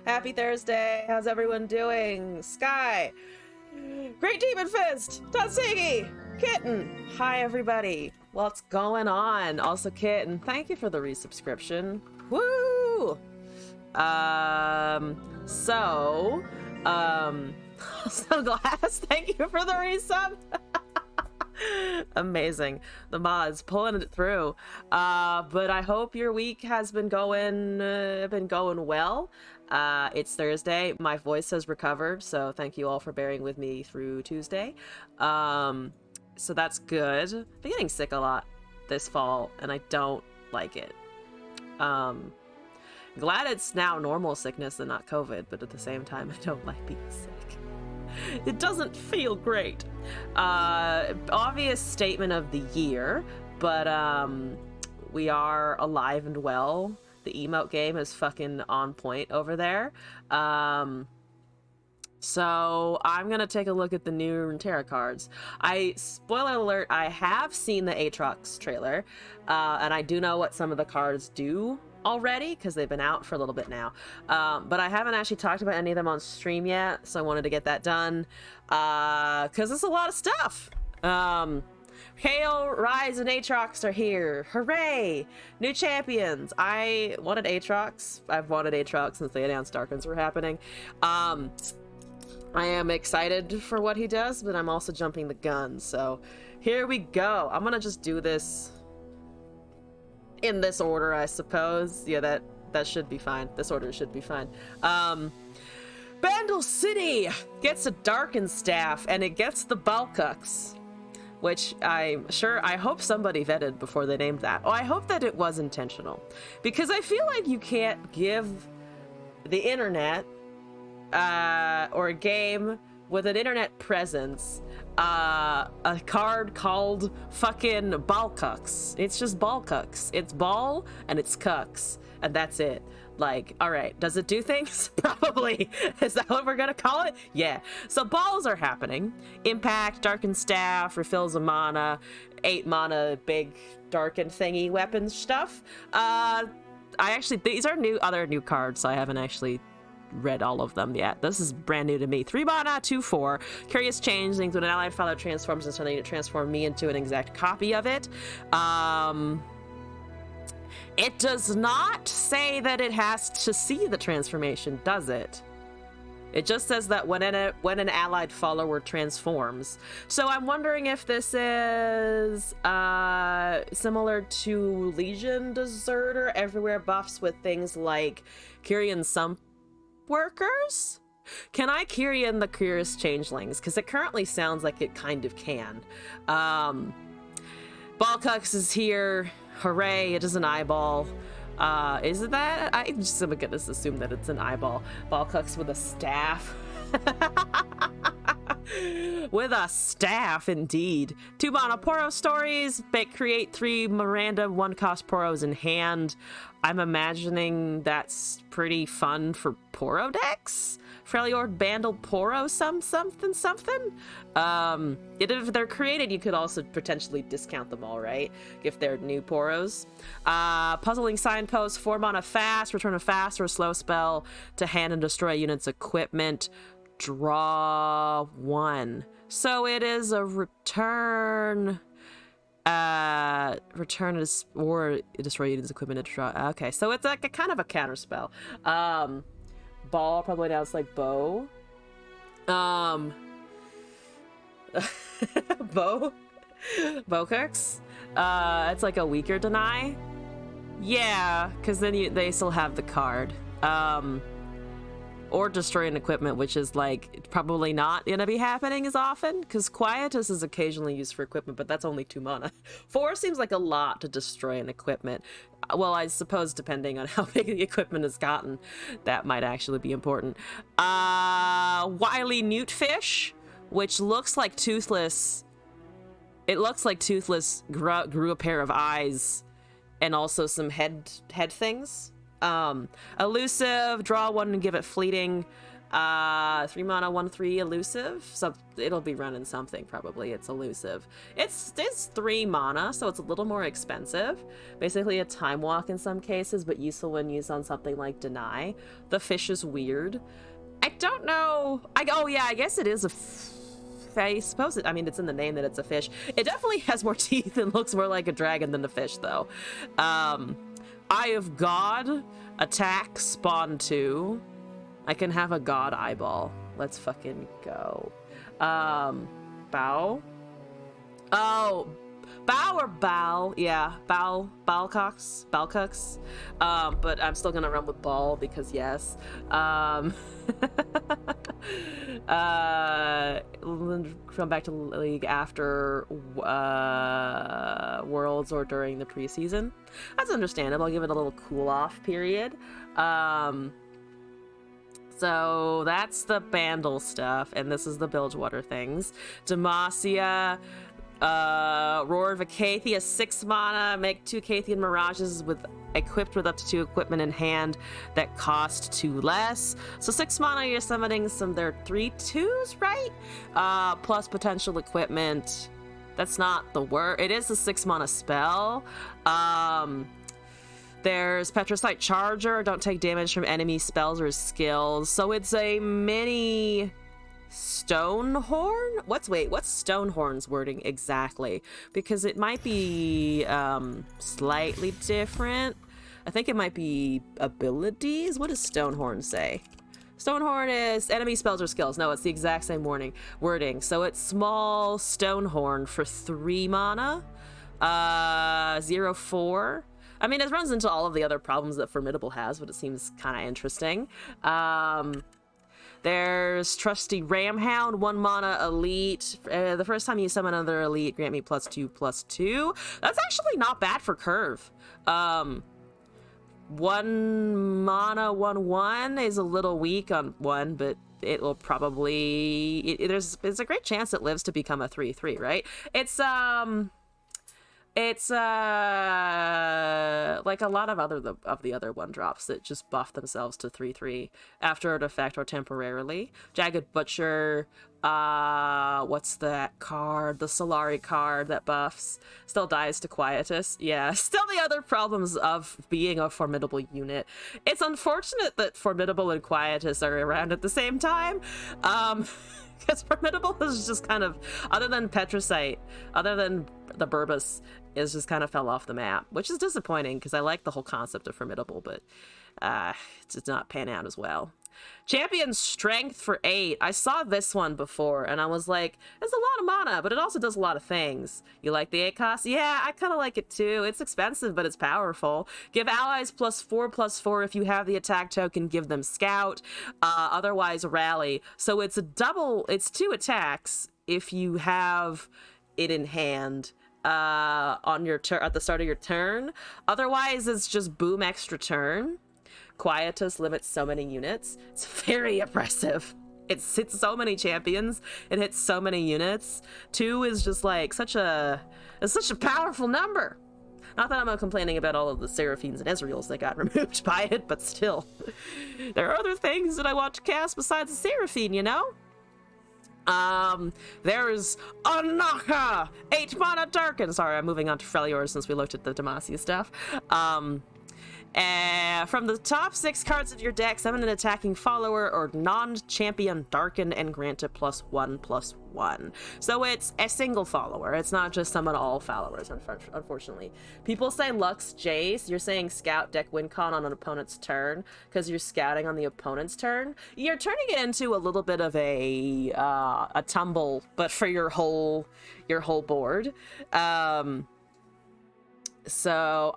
Happy Thursday. How's everyone doing? Sky, Great Demon Fist, Tatsigi, Kitten. Hi, everybody. What's going on? Also, Kitten, thank you for the resubscription. Woo! Glass, thank you for the resub. Amazing. The mods pulling it through. But I hope your week has been going well. It's Thursday. My voice has recovered, so thank you all for bearing with me through Tuesday. So that's good. I've been getting sick a lot this fall, and I don't like it. Glad it's now normal sickness and not COVID, but at the same time, I don't like being sick. It doesn't feel great. Obvious statement of the year, but we are alive and well. The emote game is fucking on point over there. So I'm gonna take a look at the new Runeterra cards. Spoiler alert, I have seen the Aatrox trailer, and I do know what some of the cards do already because they've been out for a little bit now, but I haven't actually talked about any of them on stream yet, so I wanted to get that done because it's a lot of stuff. Hail, Rise, and Aatrox are here. Hooray! New champions. I wanted Aatrox. I've wanted Aatrox since they announced Darkins were happening. I am excited for what he does, but I'm also jumping the gun, so here we go. I'm gonna just do this in this order, I suppose. Yeah, that should be fine. This order should be fine. Bandle City gets a Darkin staff, and it gets the Balkux, which I hope somebody vetted before they named that. Oh, I hope that it was intentional, because I feel like you can't give the internet or a game with an internet presence a card called fucking Balkux. It's just Balkux. It's ball and it's cucks, and that's it. Like, all right, does it do things? Probably. Is that what we're gonna call it? Yeah. So balls are happening. Impact, Darkin staff, refills of mana, 8 mana, big Darkin thingy weapon stuff. These are other new cards, so I haven't actually read all of them yet. This is brand new to me. 3 mana, 2/4. Curious Changelings. When an allied follower transforms into something, to transform me into an exact copy of it. It does not say that it has to see the transformation, does it? It just says that when an allied follower transforms. So I'm wondering if this is similar to Legion Deserter, everywhere buffs with things like Kyrian Sump Workers? Can I Kyrian the Curious Changelings? Because it currently sounds like it kind of can. Balkux is here. Hooray, it is an eyeball. Is it that? I'm just gonna assume that it's an eyeball. Balkux with a staff. With a staff, indeed. 2 mana Poro stories. Create 3 Miranda 1-cost Poros in hand. I'm imagining that's pretty fun for Poro decks. Freljord Bandle Poro something. If they're created, you could also potentially discount them all, right? If they're new Poros. Puzzling Signpost, 4 mana fast, return a fast or a slow spell to hand and destroy units' equipment. Draw 1. So it is a return. Return is or destroy units' equipment to draw. Okay, so it's like a kind of a counter spell. Ball, probably now it's like bow. Bowkirks. It's like a weaker deny. Yeah, because then they still have the card. Or destroying equipment, which is like probably not gonna be happening as often, because Quietus is occasionally used for equipment, but that's only 2 mana. 4 seems like a lot to destroy an equipment. Well, I suppose depending on how big the equipment has gotten, that might actually be important. Wily Newtfish, which looks like Toothless. It looks like Toothless grew a pair of eyes and also some head things. Elusive, draw 1 and give it fleeting. 3 mana, 1/3 elusive. So it'll be running something probably. It's elusive. It's 3 mana, so it's a little more expensive. Basically a time walk in some cases, but useful when used on something like Deny. The fish is weird. I don't know. Oh yeah, I guess it is I suppose I mean, it's in the name that it's a fish. It definitely has more teeth and looks more like a dragon than a fish, though. Eye of God, attack, spawn 2. I can have a god eyeball. Let's fucking go. Bow. Oh, bow or bow? Yeah, bowlcocks. But I'm still gonna run with ball because yes. Come back to League after Worlds or during the preseason. That's understandable. I'll give it a little cool off period. So that's the Bandle stuff, and this is the Bilgewater things. Demacia, Roar of Acathia, 6 mana, make 2 Acathian Mirages equipped with up to 2 equipment in hand that cost 2 less. So 6 mana, you're summoning they're 3/2s, right? Plus potential equipment. That's not the word. It is a 6 mana spell. There's Petricite Charger, don't take damage from enemy spells or skills. So it's a mini Stonehorn? What's Stonehorn's wording exactly? Because it might be slightly different. I think it might be abilities. What does Stonehorn say? Stonehorn is enemy spells or skills. No, it's the exact same wording. So it's small Stonehorn for 3 mana. 0/4. I mean, it runs into all of the other problems that Formidable has, but it seems kind of interesting. There's Trusty Ramhound, 1 mana elite. The first time you summon another elite, grant me +2/+2. That's actually not bad for Curve. 1 mana, 1/1 is a little weak on 1, but it will probably... There's a great chance it lives to become a 3/3, right? It's like a lot of the other 1-drops that just buff themselves to 3/3 after an effect or temporarily. Jagged Butcher, what's that card? The Solari card that buffs. Still dies to Quietus. Yeah, still the other problems of being a Formidable unit. It's unfortunate that Formidable and Quietus are around at the same time. Because Formidable is just kind of, other than Petricite, other than the Burbus, is just kind of fell off the map, which is disappointing because I like the whole concept of Formidable, but it did not pan out as well. Champion Strength for 8. I saw this one before and I was like, it's a lot of mana, but it also does a lot of things. You like the 8 cost? Yeah, I kind of like it too. It's expensive, but it's powerful. Give allies +4/+4 if you have the attack token, give them Scout. Otherwise, Rally. So it's it's 2 attacks if you have it in hand on your turn at the start of your turn. Otherwise, it's just boom extra turn. Quietus limits so many units. It's very oppressive. It hits so many champions. It hits so many units. 2 is just like such a powerful number. Not that I'm complaining about all of the Seraphines and Ezreals that got removed by it, but still. There are other things that I want to cast besides the Seraphine, you know? There's Anaka, 8 mana Darkin. Sorry, I'm moving on to Freljord since we looked at the Demacia stuff. From the top 6 cards of your deck, summon an attacking follower or non-champion Darkin and grant it +1/+1. So it's a single follower. It's not just summon all followers, unfortunately. People say Lux Jace. You're saying scout deck win con on an opponent's turn because you're scouting on the opponent's turn. You're turning it into a little bit of a tumble, but for your whole board. So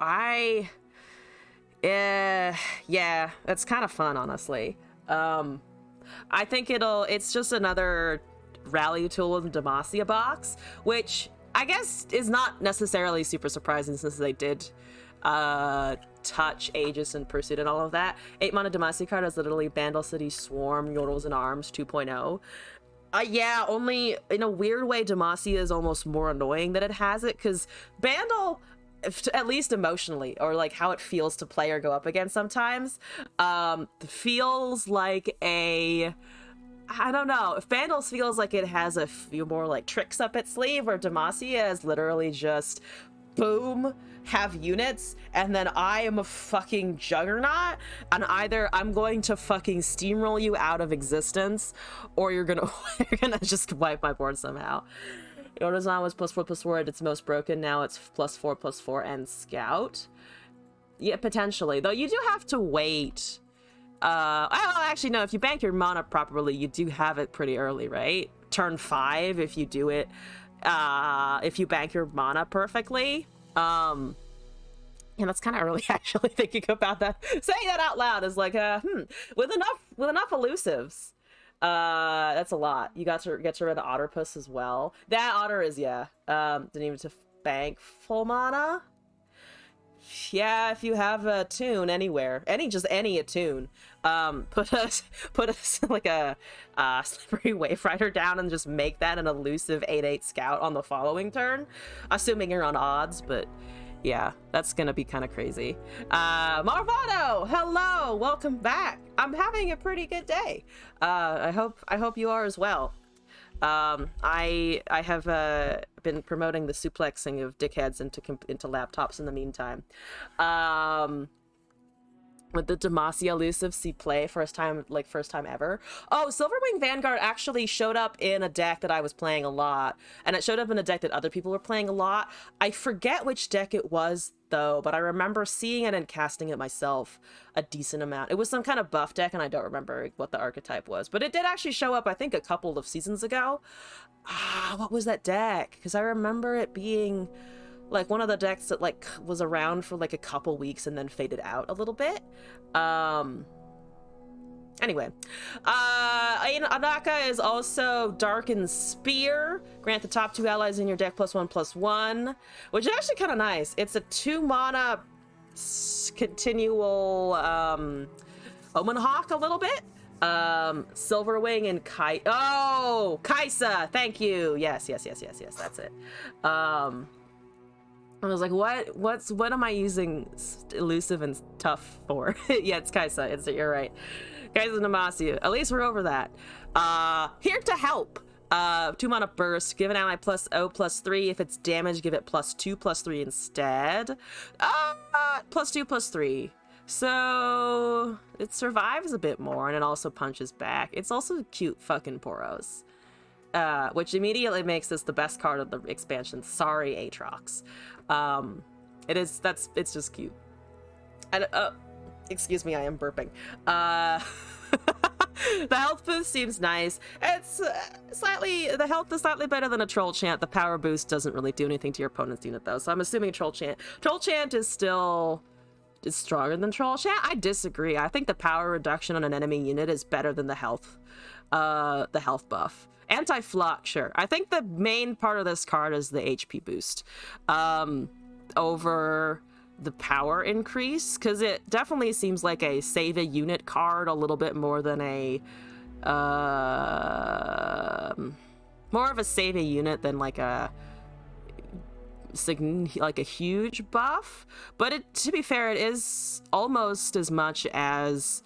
yeah, that's kind of fun, honestly. I think it's just another rally tool in the Demacia box, which I guess is not necessarily super surprising since they did touch Aegis and Pursuit and all of that. 8 mana Demacia card is literally Bandle City Swarm, Yordles in Arms 2.0. Yeah, only in a weird way Demacia is almost more annoying that it has it, because Bandle at least emotionally, or like how it feels to play or go up against sometimes, feels like a, I don't know, Vandals feels like it has a few more like tricks up its sleeve, where Demacia is literally just boom, have units, and then I am a fucking juggernaut, and either I'm going to fucking steamroll you out of existence, or you're gonna you're gonna just wipe my board somehow. Your design was +4/+4 at its most broken. Now it's +4/+4 and scout. Yeah, potentially. Though you do have to wait. Well, actually, no. If you bank your mana properly, you do have it pretty early, right? Turn 5 if you do it. If you bank your mana perfectly. Yeah, that's kind of early, actually, thinking about that. Saying that out loud is like, with enough elusives. That's a lot. You got to get rid of Otterpuss as well. That Otter is, yeah. Didn't even to bank full mana. Yeah, if you have a tune anywhere, just any attune, put us like a slippery wave rider down and just make that an elusive 8/8 scout on the following turn, assuming you're on odds. But yeah, that's gonna be kind of crazy. Marvado, hello, welcome back. I'm having a pretty good day. I hope you are as well. I have been promoting the suplexing of dickheads into laptops in the meantime. With the Demacia elusive, see play first time ever. Oh, Silverwing Vanguard actually showed up in a deck that I was playing a lot, and it showed up in a deck that other people were playing a lot. I forget which deck it was though, but I remember seeing it and casting it myself a decent amount. It was some kind of buff deck, and I don't remember what the archetype was, but it did actually show up, I think, a couple of seasons ago. What was that deck? Because I remember it being like one of the decks that like was around for like a couple weeks and then faded out a little bit. Anyway, Anaka is also Darkin Spear. Grant the top 2 allies in your deck +1/+1, which is actually kind of nice. It's a 2 mana continual Omen Hawk a little bit. Silverwing and Kaisa, thank you. Yes, that's it. I was like, what am I using elusive and tough for? Yeah, it's Kaisa. You're right. Kaisa Demacia. At least we're over that. Here to help. 2 mana burst. Give an ally +0/+3. If it's damage, give it +2/+3 instead. +2/+3. So it survives a bit more, and it also punches back. It's also cute fucking Poros. Which immediately makes this the best card of the expansion. Sorry, Aatrox. It's just cute. And excuse me, I am burping. The health boost seems nice. It's the health is slightly better than a Troll Chant. The power boost doesn't really do anything to your opponent's unit though, so I'm assuming Troll Chant. Troll Chant is still stronger than Troll Chant. I disagree. I think the power reduction on an enemy unit is better than the health buff. Anti-Flock, sure. I think the main part of this card is the HP boost over the power increase, because it definitely seems like a save a unit card a little bit more than a more of a save a unit than like a huge buff. But to be fair, it is almost as much as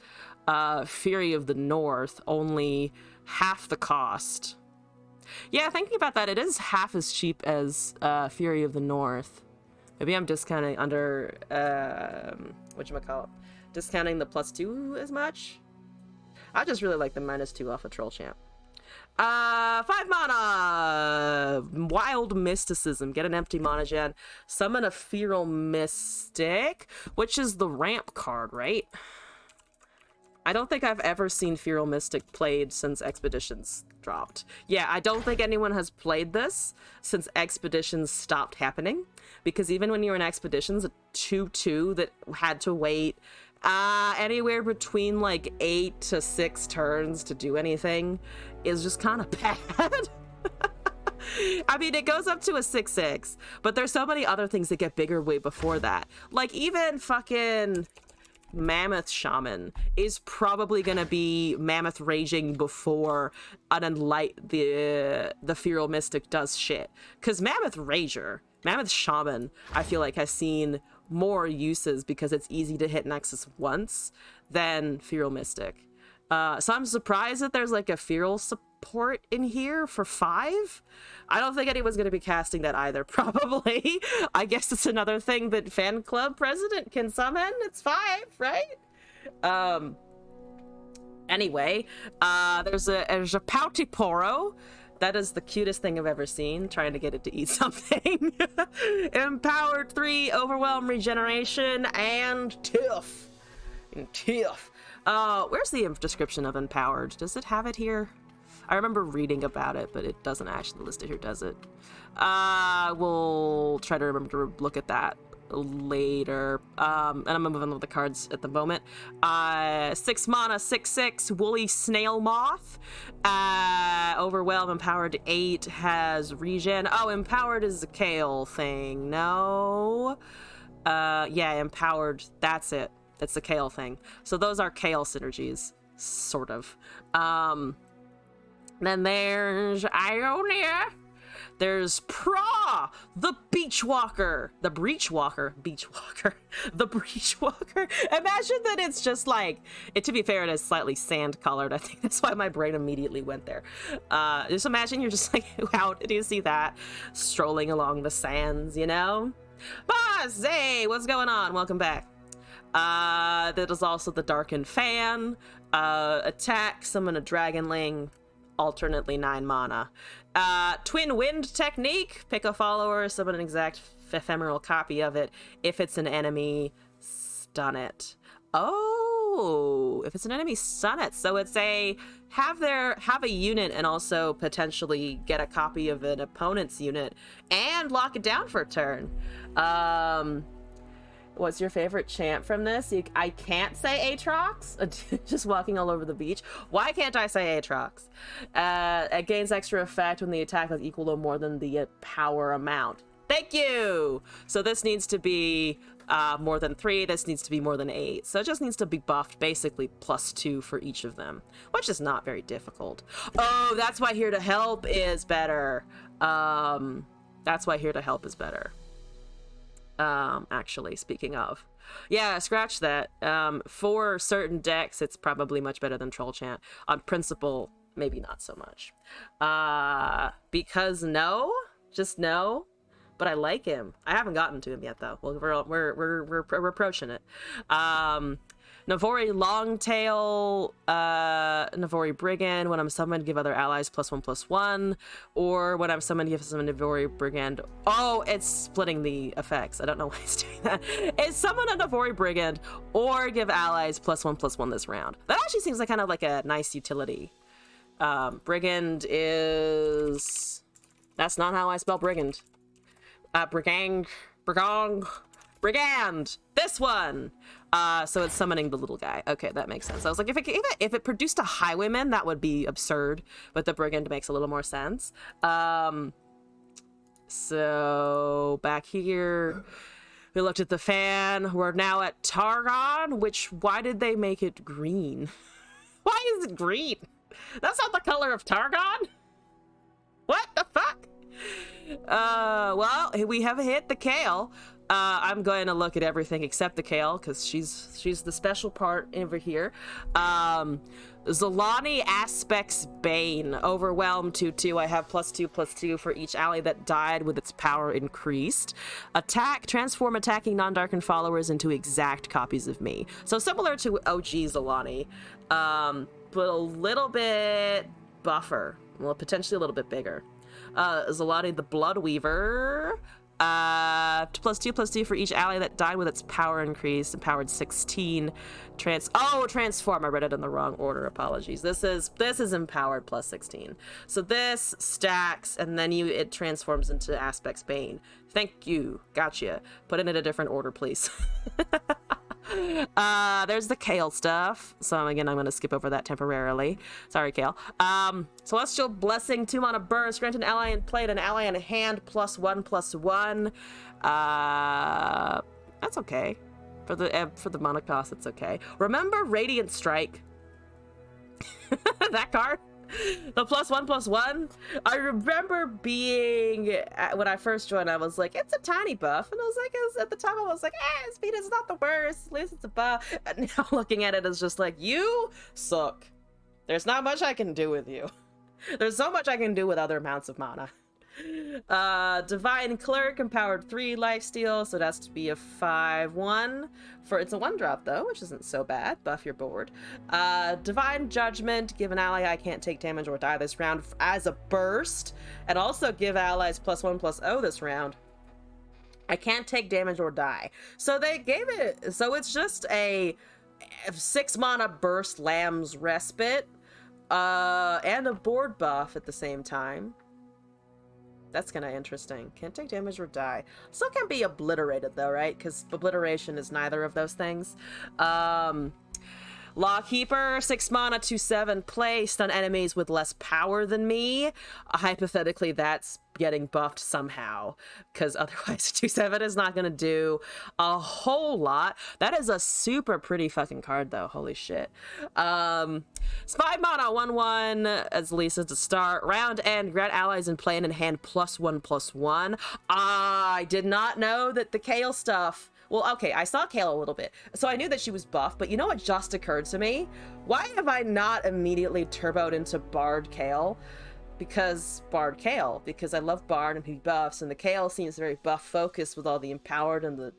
Fury of the North, only half the cost. Yeah, thinking about that, it is half as cheap as Fury of the North. Maybe I'm discounting under discounting the +2 as much. I just really like the -2 off of Troll Champ. 5 mana! Wild Mysticism. Get an empty mana gen. Summon a Feral Mystic, which is the ramp card, right? I don't think I've ever seen Feral Mystic played since Expeditions dropped. Yeah, I don't think anyone has played this since Expeditions stopped happening, because even when you were in Expeditions, a 2/2 that had to wait anywhere between like 8 to 6 turns to do anything is just kind of bad. I mean, it goes up to a 6/6, but there's so many other things that get bigger way before that. Like even fucking Mammoth Shaman is probably gonna be Mammoth Raging before the Feral Mystic does shit, because Mammoth Rager Mammoth Shaman, I feel like, has seen more uses because it's easy to hit Nexus once than Feral Mystic. So I'm surprised that there's like a Feral support in here for 5. I don't think anyone's going to be casting that either, probably. I guess it's another thing that fan club president can summon. It's 5, right? Anyway, there's a Pautiporo. That is the cutest thing I've ever seen, trying to get it to eat something. Empowered 3, Overwhelm, Regeneration, and Tiff. Where's the description of Empowered? Does it have it here? I remember reading about it, but it doesn't actually list it here, does it? We'll try to remember to look at that later. And I'm moving on with the cards at the moment. 6 mana, 6/6, Woolly Snail Moth. Overwhelm, Empowered 8 has regen. Oh, Empowered is a Kale thing. No. Yeah, Empowered, that's it. It's the Kale thing. So those are Kale synergies, sort of. Then there's Ionia. There's Pra, the Beachwalker. The Breachwalker. The Breachwalker. Imagine that it's just like, to be fair, it is slightly sand colored. I think that's why my brain immediately went there. Just imagine you're just like, how did you see that? Strolling along the sands, you know? Boss, hey, what's going on? Welcome back. That is also the Darkin fan. Attack, summon a Dragonling, alternately 9 mana. Twin Wind technique, pick a follower, summon an exact ephemeral copy of it. If it's an enemy, stun it. Oh, if it's an enemy, stun it. So it's a have a unit and also potentially get a copy of an opponent's unit and lock it down for a turn. What's your favorite chant from this? I can't say Aatrox. Just walking all over the beach. Why can't I say Aatrox? It gains extra effect when the attack is equal to more than the power amount. Thank you! So this needs to be more than 3. This needs to be more than 8. So it just needs to be buffed basically +2 for each of them, which is not very difficult. Oh, that's why Here to Help is better. That's why Here to Help is better. Actually, speaking of. Yeah, scratch that. For certain decks, it's probably much better than Troll Chant. On principle, maybe not so much. Because just no. But I like him. I haven't gotten to him yet, though. Well, we're approaching it. Navori Longtail, Navori Brigand. When I'm summoned, give other allies +1/+1. Or when I'm summoned, give some Navori Brigand. Oh, it's splitting the effects. I don't know why it's doing that. It's summon a Navori Brigand or give allies +1/+1 this round. That actually seems like kind of like a nice utility. Brigand is... That's not how I spell Brigand. Brigand. This one. So it's summoning the little guy. Okay, that makes sense. I was like, if it produced a Highwayman, that would be absurd. But the Brigand makes a little more sense. So back here, we looked at the fan. We're now at Targon. Why did they make it green? Why is it green? That's not the color of Targon. What the fuck? Well, we have hit the Kale. I'm going to look at everything except the Kale because she's the special part over here. Zolani Aspects Bane. Overwhelm 2/2. I have +2/+2 for each ally that died with its power increased. Attack. Transform attacking non-Darkin followers into exact copies of me. So similar to OG Zolani, but a little bit buffer. Well, potentially a little bit bigger. Zolani the Bloodweaver. +2/+2 for each ally that died with its power increased. Empowered 16. Transform. I read it in the wrong order. Apologies. This is empowered +16. So this stacks and then it transforms into Aspects Bane. Thank you. Gotcha. Put it in a different order, please. There's the Kale stuff. So again, I'm going to skip over that temporarily. Sorry, Kale. Celestial Blessing, 2 mana burst. Grant an ally in play and an ally in hand +1/+1. That's okay. For the mana cost, it's okay. Remember Radiant Strike? That card? The +1/+1. I remember being when I first joined, I was like, it's a tiny buff, and I was like, at the time I was like, speed is not the worst, at least it's a buff. And now looking at it is just like, you suck. There's not much I can do with you. There's so much I can do with other amounts of mana. Divine Clerk, empowered 3 lifesteal, so that's to be a 5/1 for it's a 1-drop though, which isn't so bad. Buff your board. Divine Judgment, give an ally I can't take damage or die this round as a burst, and also give allies +1/+0 this round. I can't take damage or die. So they gave it, so it's just a 6 mana burst Lamb's Respite, and a board buff at the same time. That's kind of interesting. Can't take damage or die. Still can be obliterated though, right? Because obliteration is neither of those things. Lawkeeper, 6 mana, 2/7, play, stun enemies with less power than me. Hypothetically, that's getting buffed somehow, because otherwise 2/7 is not going to do a whole lot. That is a super pretty fucking card, though. Holy shit. 5 mana, 1/1, as Lisa to start. Round end, grant allies in play and in hand +1/+1. I did not know that the Kale stuff... Well, okay, I saw Kale a little bit, so I knew that she was buff, but you know what just occurred to me? Why have I not immediately turboed into Bard Kale? Because I love Bard and he buffs, and the Kale seems very buff focused with all the empowered and the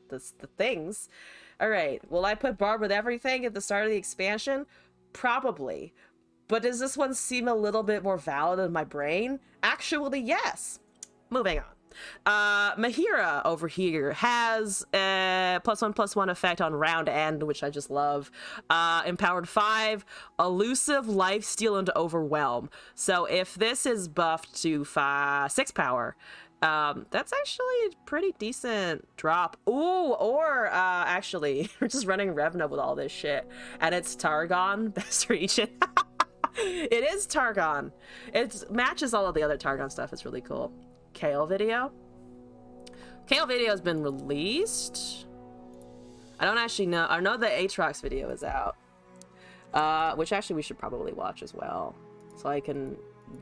things. All right, will I put Bard with everything at the start of the expansion? Probably. But does this one seem a little bit more valid in my brain? Actually, yes. Moving on. Mahira over here has a +1/+1 effect on round end, which I just love. Empowered 5, elusive, lifesteal, and overwhelm. So if this is buffed to 6 power, that's actually a pretty decent drop. Ooh, or actually, we're just running Revna with all this shit, and it's Targon, best region. It is Targon. It matches all of the other Targon stuff. It's really cool. Kale video. Kale video has been released. I don't actually know. I know the Aatrox video is out, which actually we should probably watch as well, so I can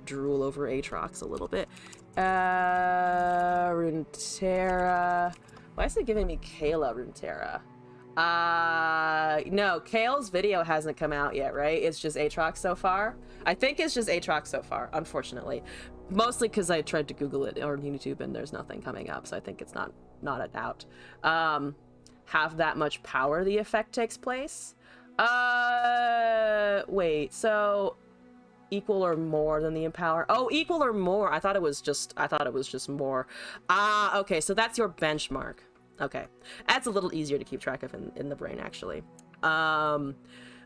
drool over Aatrox a little bit. Runeterra. Why is it giving me Kayla Runeterra? No, Kale's video hasn't come out yet, right? It's just Aatrox so far. I think it's just Aatrox so far, unfortunately. Mostly because I tried to Google it on YouTube and there's nothing coming up, so I think it's not out. Have that much power the effect takes place. Wait, so equal or more than the empower? Oh, equal or more. I thought it was just more. Okay, so that's your benchmark. Okay, that's a little easier to keep track of in the brain, actually.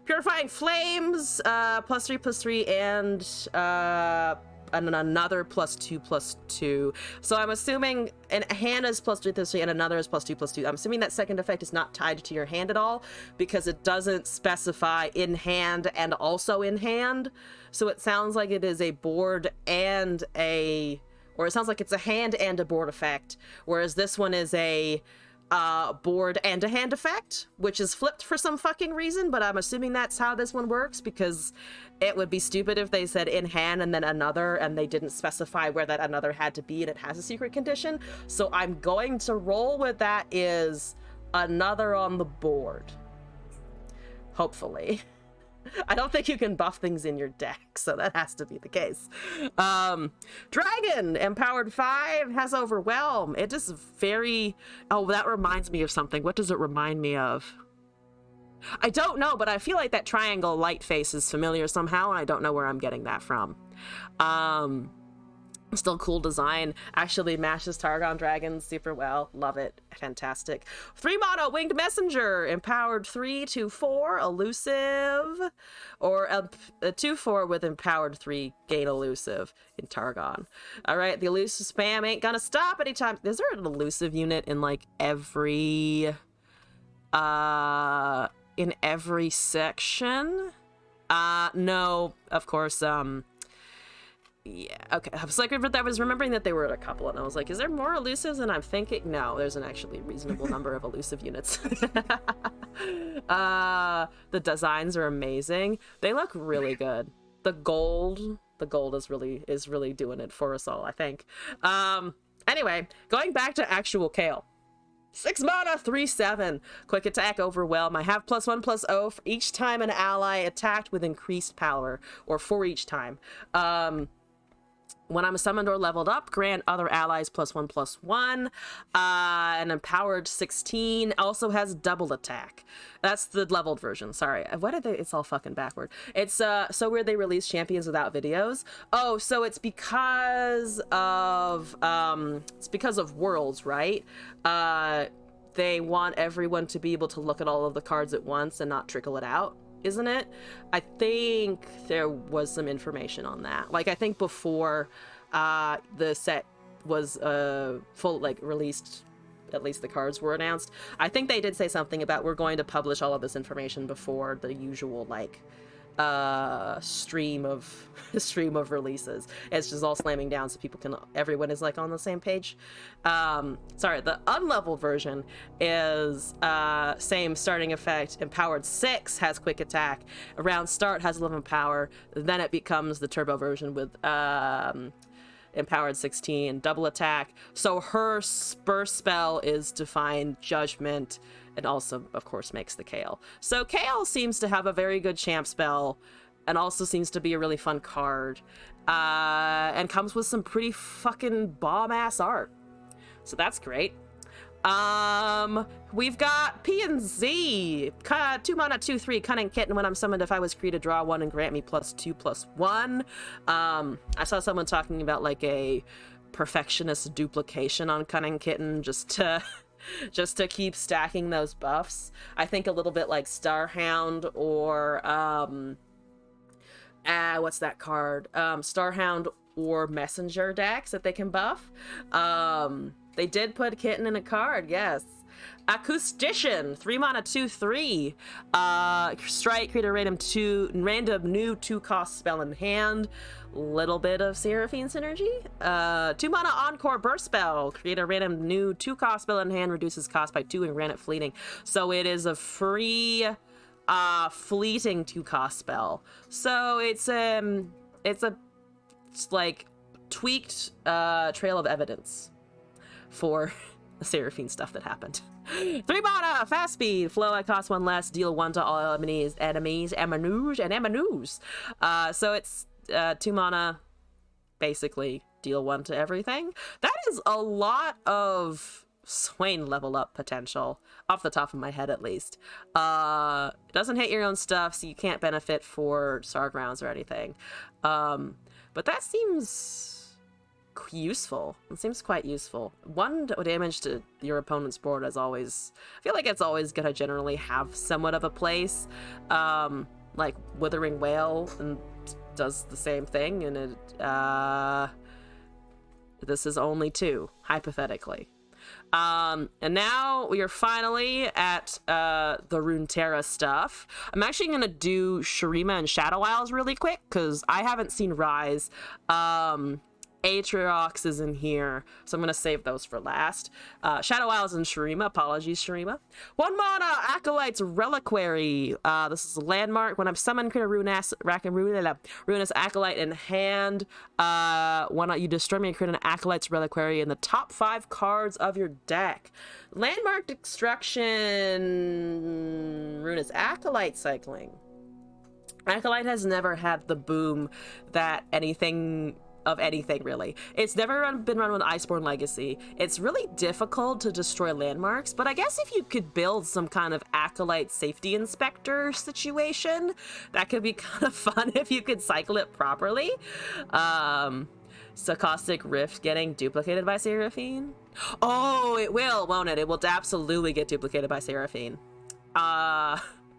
Purifying Flames, +3/+3, and another +2/+2. So I'm assuming an hand is +3/+3 and another is +2/+2. I'm assuming that second effect is not tied to your hand at all, because it doesn't specify in hand and also in hand. So it sounds like it is a board and or it sounds like it's a hand and a board effect, whereas this one is a board and a hand effect, which is flipped for some fucking reason, but I'm assuming that's how this one works, because it would be stupid if they said in hand and then another and they didn't specify where that another had to be and it has a secret condition. So I'm going to roll with that is another on the board. Hopefully. I don't think you can buff things in your deck, so that has to be the case. Dragon, empowered 5, has overwhelm. It is very... Oh, that reminds me of something. What does it remind me of? I don't know, but I feel like that triangle light face is familiar somehow, and I don't know where I'm getting that from. Still cool design. Actually matches Targon Dragons super well. Love it. Fantastic. 3 mana Winged Messenger. Empowered 3/4. Elusive. Or a 2/4 with empowered 3. Gain elusive in Targon. Alright, the elusive spam ain't gonna stop anytime. Is there an elusive unit in like every section? No, of course, yeah, okay. I was like, I was remembering that they were at a couple, and I was like, is there more elusives? And I'm thinking, no, there's an actually reasonable number of elusive units. The designs are amazing. They look really good. The gold the gold is really doing it for us all, I think. Anyway, going back to actual Kale. 6 mana, 3/7. Quick attack, overwhelm. I have +1/+0 for each time an ally attacked with increased power, or for each time. When I'm summoned or leveled up, grant other allies +1/+1. An empowered 16 also has double attack. That's the leveled version. Sorry, what did they? It's all fucking backward. It's so weird they release champions without videos. Oh, so it's because of worlds, right? They want everyone to be able to look at all of the cards at once and not trickle it out, isn't it? I think there was some information on that. Like, I think before the set was full, like, released, at least the cards were announced, I think they did say something about we're going to publish all of this information before the usual, like, stream of releases. It's just all slamming down so everyone is like on the same page. Sorry, the unleveled version is same starting effect. Empowered 6 has quick attack. Around start has 11 power. Then it becomes the turbo version with empowered 16 double attack. So her spur spell is Divine Judgment, and also, of course, makes the Kale. So Kale seems to have a very good champ spell, and also seems to be a really fun card, and comes with some pretty fucking bomb-ass art. So that's great. We've got P and Z. 2 mana, 2/3, Cunning Kitten. When I'm summoned, if I was created, draw 1 and grant me +2/+1. I saw someone talking about, like, a perfectionist duplication on Cunning Kitten, just to keep stacking those buffs. I think a little bit like Starhound or what's that card? Starhound or Messenger decks that they can buff. They did put Kitten in a card, yes. Acoustician, 3 mana, 2/3. Strike, create a random new 2-cost spell in hand. Little bit of Seraphine synergy. 2 mana Encore Burst Spell. Create a random new 2-cost spell in hand, reduces cost by 2 and grant it fleeting. So it is a free fleeting 2-cost spell. So it's like tweaked trail of evidence for the Seraphine stuff that happened. 3 mana, fast speed, flow, I cost 1 less, deal 1 to all enemies, Amanouge. So it's 2 mana, basically deal 1 to everything. That is a lot of Swain level up potential, off the top of my head at least. It doesn't hit your own stuff, so you can't benefit for star grounds or anything. But that seems useful. It seems quite useful. 1 damage to your opponent's board is always, I feel like it's always gonna generally have somewhat of a place. Like Withering Wail and does the same thing, and it this is only 2, hypothetically. And now we are finally at the Runeterra stuff. I'm actually gonna do Shurima and Shadow Isles really quick because I haven't seen Rise. Atriox is in here, so I'm gonna save those for last. Shadow Isles and Shurima. Apologies, Shurima. 1 mana, Acolyte's Reliquary. This is a landmark. When I'm summoned, create a Ruinous Acolyte in hand. Why not you destroy me and create an Acolyte's Reliquary in the top 5 cards of your deck. Landmark Destruction. Ruinous Acolyte cycling. Acolyte has never had the boom that anything really. It's never been run with Iceborne Legacy. It's really difficult to destroy landmarks, but I guess if you could build some kind of Acolyte Safety Inspector situation, that could be kind of fun if you could cycle it properly. Sarcastic Rift getting duplicated by Seraphine? Oh, it will, won't it? It will absolutely get duplicated by Seraphine.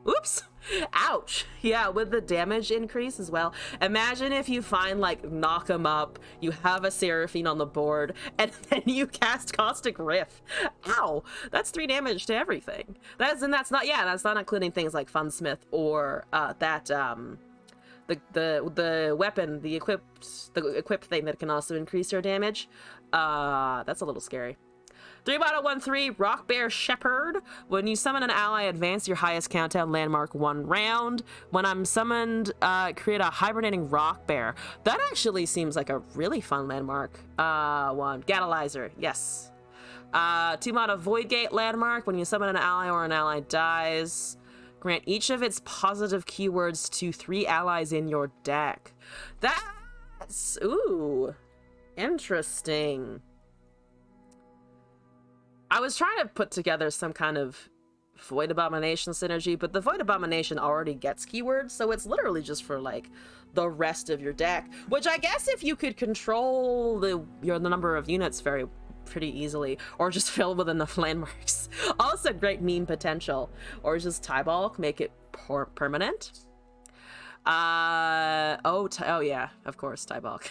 Oops. Ouch. Yeah, with the damage increase as well. Imagine if you find, like, Knock 'em Up, you have a Seraphine on the board, and then you cast Caustic Rift. Ow. That's 3 damage to everything. That's not including things like Funsmith or the weapon, the equipped thing that can also increase your damage. That's a little scary. 3 mana 1/3 Rock Bear Shepherd. When you summon an ally, advance your highest countdown landmark 1 round. When I'm summoned, create a hibernating rock bear. That actually seems like a really fun landmark. 1 Gatalizer, yes. 2 mana Void Gate landmark. When you summon an ally or an ally dies, grant each of its positive keywords to 3 allies in your deck. That's ooh, interesting. I was trying to put together some kind of Void Abomination synergy, but the Void Abomination already gets keywords, so it's literally just for like the rest of your deck. Which I guess if you could control the number of units pretty easily, or just fill with enough landmarks. Also great meme potential. Or just Tybulk, make it permanent. Oh yeah, of course, Tybulk.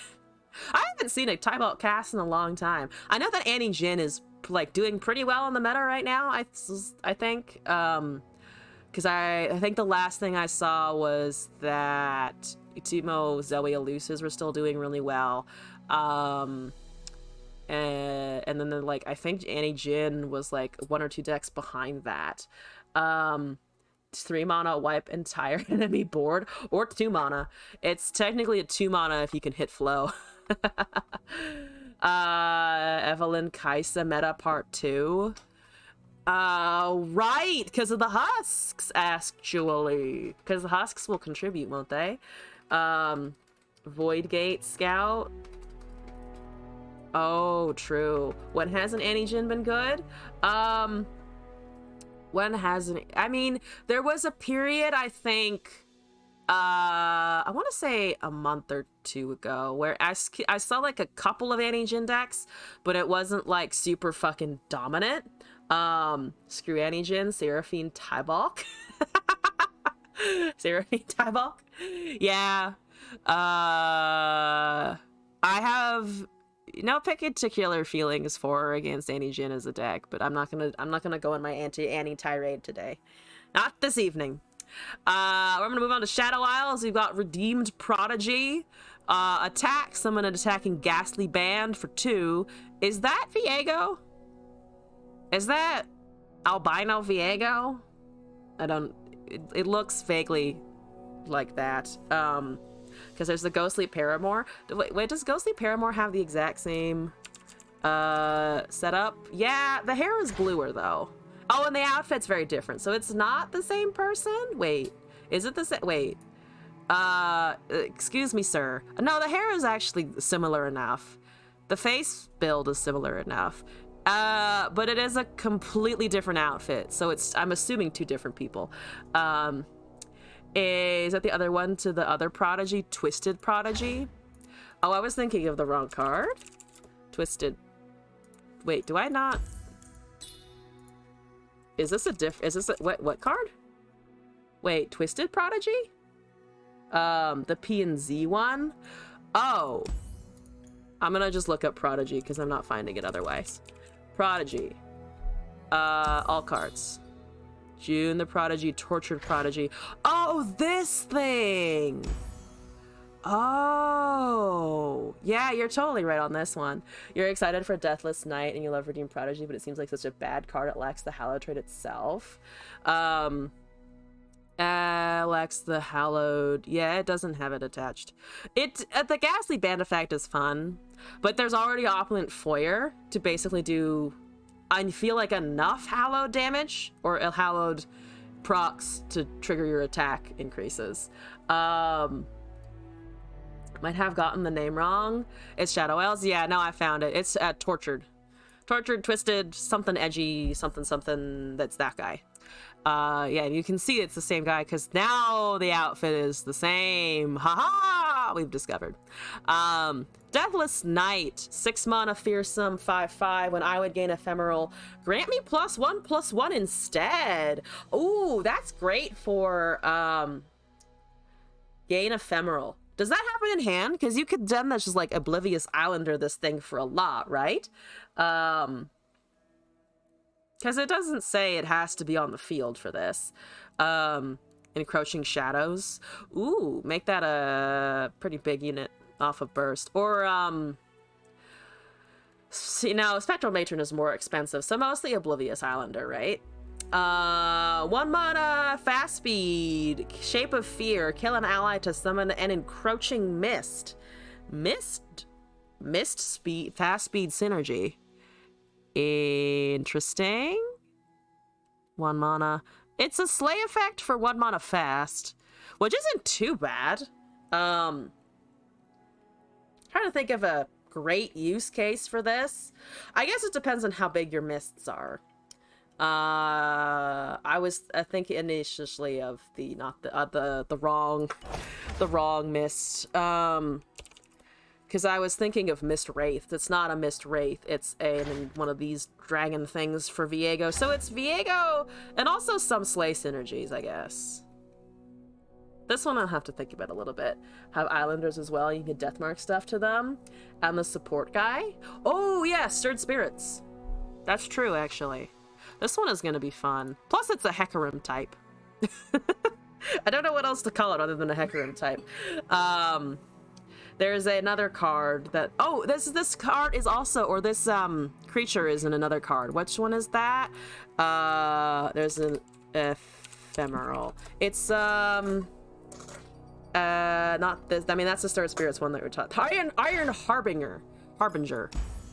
I haven't seen a Tybulk cast in a long time. I know that Annie Jin is like doing pretty well in the meta right now, I think. Because I think the last thing I saw was that Timo, Zoe, Elusives were still doing really well. And then like I think Annie Jin was like 1 or 2 decks behind that. 3 mana wipe entire enemy board, or 2 mana. It's technically a 2 mana if you can hit flow. Evelyn Kaisa meta part 2. Right, because of the husks, actually. Because the husks will contribute, won't they? Void Gate Scout. Oh, true. When hasn't Annie Jin been good? When hasn't... I mean, there was a period, I think... I want to say a month or 2 ago, where I saw like a couple of Annie Jin decks, but it wasn't like super fucking dominant. Screw Annie Jin, Seraphine Tybulk. Seraphine Tybulk. Yeah. I have no particular feelings for or against Annie Jin as a deck, but I'm not gonna go on my anti-Annie tirade today. Not this evening. We're gonna move on to Shadow Isles. We've got Redeemed Prodigy. Attack, summon an attacking Ghastly Band for 2. Is that Viego? Is that Albino Viego? I don't... It looks vaguely like that. Because there's the Ghostly Paramour. Wait, does Ghostly Paramour have the exact same setup? Yeah, the hair is bluer, though. Oh, and the outfit's very different, so it's not the same person? Wait, is it the same? Wait. Excuse me, sir. No, the hair is actually similar enough. The face build is similar enough. But it is a completely different outfit, so I'm assuming 2 different people. Is that the other one to the other Prodigy? Twisted Prodigy? Oh, I was thinking of the wrong card. Twisted. Wait, do I not... Is this a what card? Wait, Twisted Prodigy? The P and Z one? Oh. I'm gonna just look up Prodigy because I'm not finding it otherwise. Prodigy. All cards. June the Prodigy, Tortured Prodigy. Oh, this thing! Oh, yeah, you're totally right on this one. You're excited for Deathless Night and you love Redeemed Prodigy, but it seems like such a bad card. It lacks the Hallowed trait itself. Lacks the Hallowed. Yeah, it doesn't have it attached. The Ghastly Band effect is fun, but there's already Opulent Foyer to basically do, I feel like, enough Hallowed damage, or Hallowed procs to trigger your attack increases. Might have gotten the name wrong. It's Shadow Isles. Yeah, no, I found it. It's Tortured. Tortured, Twisted, something edgy, something. That's that guy. Yeah, you can see it's the same guy because now the outfit is the same. Haha! We've discovered. Deathless Night, 6 mana, fearsome, 5/5. When I would gain ephemeral, grant me +1/+1 instead. Ooh, that's great for gain ephemeral. Does that happen in hand? Because you could then just like Oblivious Islander this thing for a lot, right? Because it doesn't say it has to be on the field for this. Encroaching Shadows. Ooh, make that a pretty big unit off of burst. Or See, now Spectral Matron is more expensive, so mostly Oblivious Islander, right? 1 mana, fast speed, Shape of Fear, kill an ally to summon an encroaching mist. Mist speed, fast speed synergy. Interesting. 1 mana. It's a slay effect for 1 mana fast, which isn't too bad. Trying to think of a great use case for this. I guess it depends on how big your mists are. I was thinking initially of the wrong mist. Because I was thinking of Mist Wraith. It's not a Mist Wraith. It's one of these dragon things for Viego. So it's Viego and also some Slay synergies, I guess. This one I'll have to think about a little bit. Have Islanders as well. You can Deathmark stuff to them. And the support guy. Oh, yeah, Stirred Spirits. That's true, actually. This one is going to be fun. Plus, it's a Hecarim type. I don't know what else to call it other than a Hecarim type. There's another card that... Oh, this card is also... Or this creature is in another card. Which one is that? There's an ephemeral. It's... not this... I mean, that's the Stirred Spirits one that we're talking... Iron Harbinger.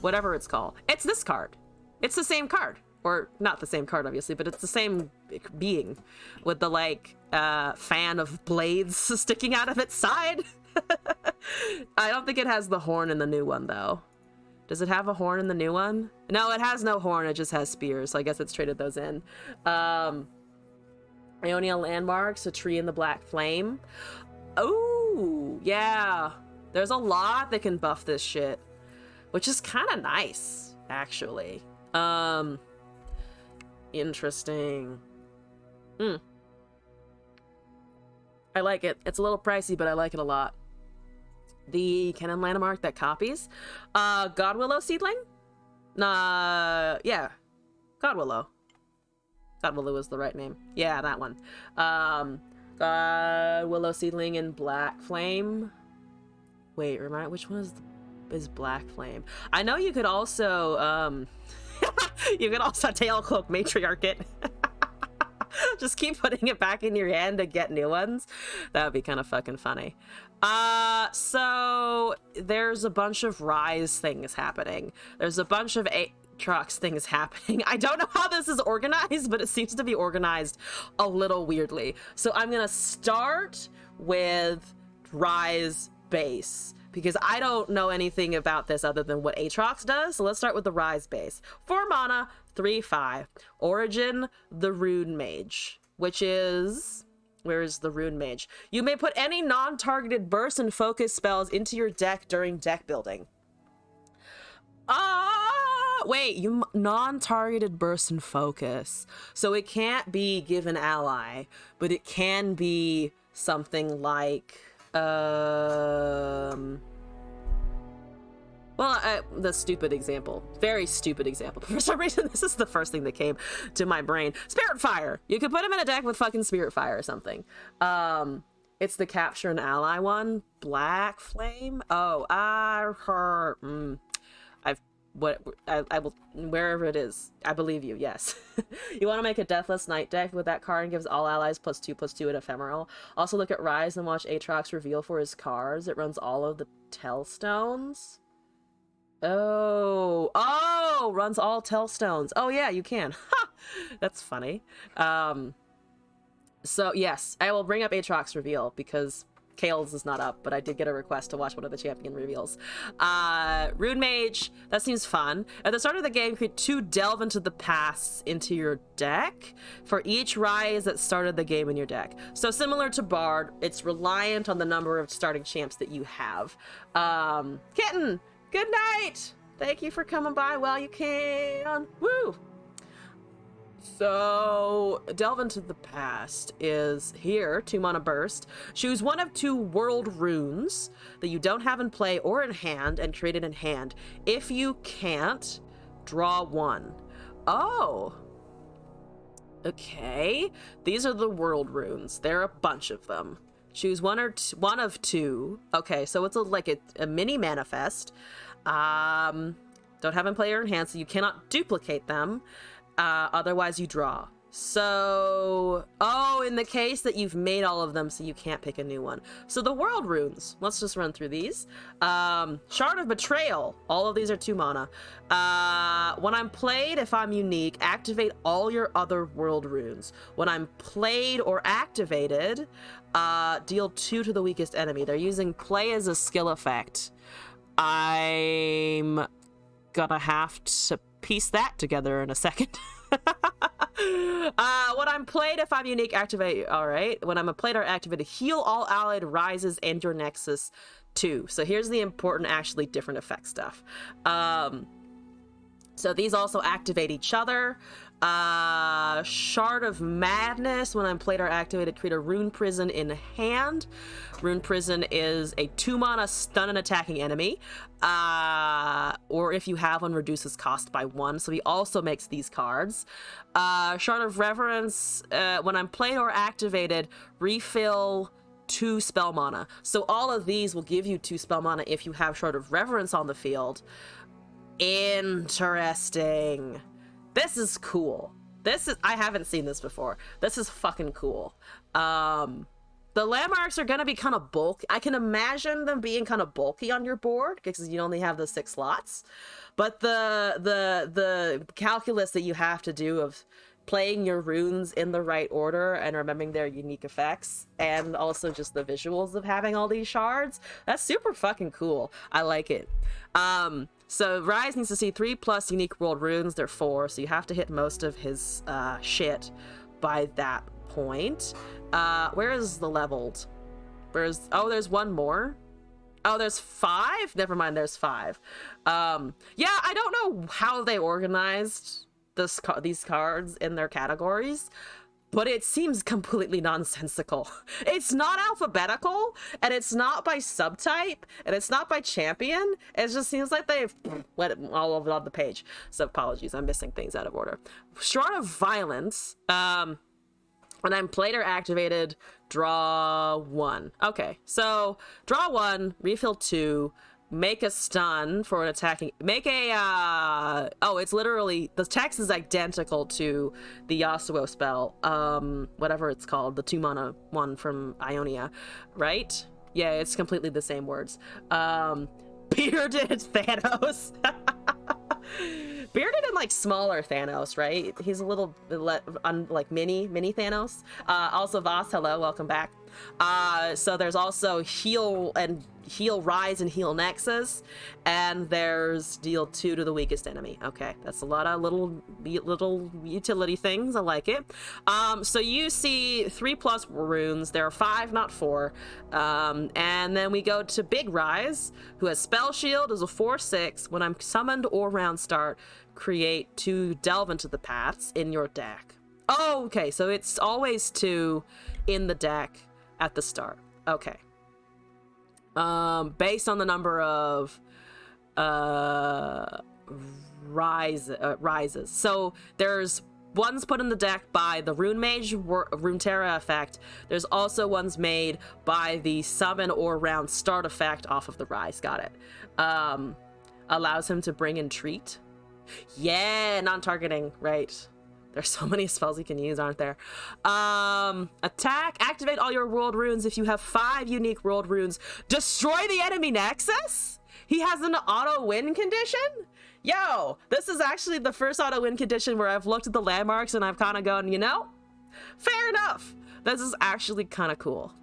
Whatever it's called. It's this card. It's the same card. Or not the same card, obviously, but it's the same being. With the, like, fan of blades sticking out of its side. I don't think it has the horn in the new one, though. Does it have a horn in the new one? No, it has no horn. It just has spears, so I guess it's traded those in. Ionia Landmarks, a tree in the black flame. Oh, yeah. There's a lot that can buff this shit, which is kind of nice, actually. Interesting. I like it. It's a little pricey, but I like it a lot. The Cannon Landmark that copies. Godwillow Seedling? Yeah. Godwillow. Godwillow is the right name. Yeah, that one. Godwillow Seedling in Black Flame. Wait, remind which one is Black Flame? I know you could also you could also Tailcloak Matriarch it. Just keep putting it back in your hand to get new ones. That would be kind of fucking funny. So there's a bunch of Rise things happening. There's a bunch of Aatrox things happening. I don't know how this is organized, but it seems to be organized a little weirdly. So I'm gonna start with Rise base, because I don't know anything about this other than what Aatrox does. So let's start with the Rise base. 4 mana, 3/5. Origin, the Rune Mage, which is... Where is the Rune Mage? You may put any non-targeted burst and focus spells into your deck during deck building. Wait, you non-targeted burst and focus. So it can't be give an ally, but it can be something like... Well, the stupid example. Very stupid example. For some reason, this is the first thing that came to my brain. Spirit Fire! You could put him in a deck with fucking Spirit Fire or something. It's the Capture an Ally one. Black Flame? Oh, I will, wherever it is, I believe you, yes. You want to make a Deathless Knight deck with that card and gives all allies +2/+2 and ephemeral. Also look at Rise and watch Aatrox reveal for his cards. It runs all of the Tellstones. Oh, runs all Tellstones. Oh yeah, you can. Ha! That's funny. So yes, I will bring up Aatrox reveal because Kale's is not up, but I did get a request to watch one of the champion reveals. Rune Mage, that seems fun. At the start of the game, create 2 Delve into the Pasts into your deck for each Rise that started the game in your deck. So similar to Bard, it's reliant on the number of starting champs that you have. Kitten, good night! Thank you for coming by while you can. Woo! So, Delve into the Past is here, 2 mana burst. Choose one of 2 world runes that you don't have in play or in hand and create it in hand. If you can't, draw 1. Oh. Okay. These are the world runes. There are a bunch of them. Choose one of 2. Okay, so it's like a mini manifest. Don't have in play or in hand, so you cannot duplicate them. Otherwise, you draw. So, oh, in the case that you've made all of them, so you can't pick a new one. So the world runes, let's just run through these. Shard of Betrayal, all of these are 2 mana. When I'm played, if I'm unique, activate all your other world runes. When I'm played or activated, deal 2 to the weakest enemy. They're using play as a skill effect. I'm gonna have to piece that together in a second. When I'm played, if I'm unique, activate. All right. When I'm played or activated, heal all allied rises and your nexus 2. So here's the important, actually different effect stuff. So these also activate each other. Shard of Madness. When I'm played or activated, create a Rune Prison in hand. Rune Prison is a 2 mana stun an attacking enemy. Or if you have one, reduces cost by 1. So he also makes these cards. Shard of Reverence. When I'm played or activated, refill 2 spell mana. So all of these will give you 2 spell mana if you have Shard of Reverence on the field. Interesting. This is cool. I haven't seen this before. This is fucking cool. The landmarks are gonna be kind of bulky. I can imagine them being kind of bulky on your board because you only have the 6 slots. But the calculus that you have to do of playing your runes in the right order and remembering their unique effects, and also just the visuals of having all these shards, that's super fucking cool. I like it. So Rise needs to see 3+ unique world runes. They're 4, so you have to hit most of his shit by that point. Where is the leveled? Oh, there's one more. Oh, there's 5? Never mind, there's 5. Yeah, I don't know how they organized these cards in their categories, but it seems completely nonsensical. It's not alphabetical, and it's not by subtype, and it's not by champion. It just seems like they've let it all over on the page. So apologies, I'm missing things out of order. Shard of Violence. When I'm played or activated, draw 1. Okay, so draw 1, refill 2, make a stun for an attacking. Make a oh, it's literally, the text is identical to the Yasuo spell, whatever it's called, the 2 mana one from Ionia, right? Yeah, it's completely the same words. Bearded Thanos. Bearded and like smaller Thanos, right? He's a little like mini Thanos. Also Voss, hello, welcome back. So there's also heal rise and heal nexus, and there's deal 2 to the weakest enemy. Okay, that's a lot of little utility things. I like it. So you see 3+ runes. There are 5, not 4. And then we go to Big Rise, who has Spell Shield, is a 4/6. When I'm summoned or round start, create 2 Delve into the Paths in your deck. Oh, okay, so it's always 2 in the deck at the start. Okay. Based on the number of rises. So there's ones put in the deck by the Rune Mage Runeterra effect. There's also ones made by the summon or round start effect off of the rise. Got it. Allows him to bring in treat. Yeah, non-targeting, right. There's so many spells you can use, aren't there? Attack. Activate all your world runes. If you have 5 unique world runes, destroy the enemy nexus? He has an auto-win condition? Yo, this is actually the first auto-win condition where I've looked at the landmarks and I've kind of gone, you know, fair enough. This is actually kind of cool.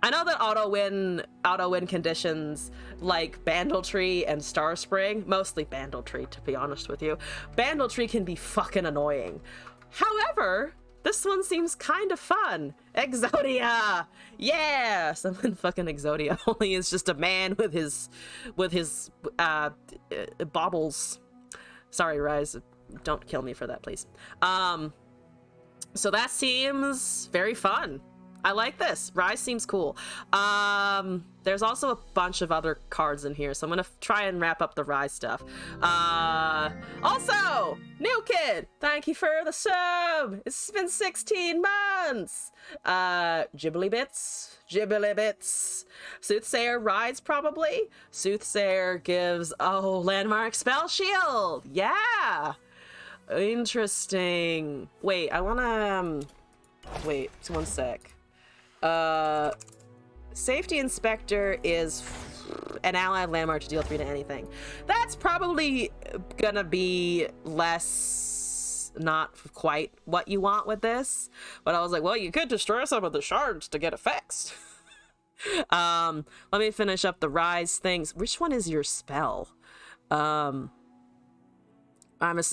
I know that auto-win conditions like Bandletree and Starspring, mostly Bandletree to be honest with you, Bandletree can be fucking annoying. However, this one seems kind of fun. Exodia! Yeah! Someone fucking Exodia, only is just a man with his baubles. Sorry, Rise, don't kill me for that, please. So that seems very fun. I like this. Rise seems cool. There's also a bunch of other cards in here, so I'm gonna try and wrap up the Rise stuff. Also, Oh, new kid, thank you for the sub. It's been 16 months. Jibbly bits, jibbly bits. Soothsayer rides probably. Soothsayer gives, oh, landmark spell shield. Yeah. Interesting. Wait, I wanna, wait, one sec. Safety Inspector is an allied landmark to deal 3 to anything. That's probably gonna be less, not quite what you want with this, but I was like, well, you could destroy some of the shards to get effects. Let me finish up the rise things. Which one is your spell?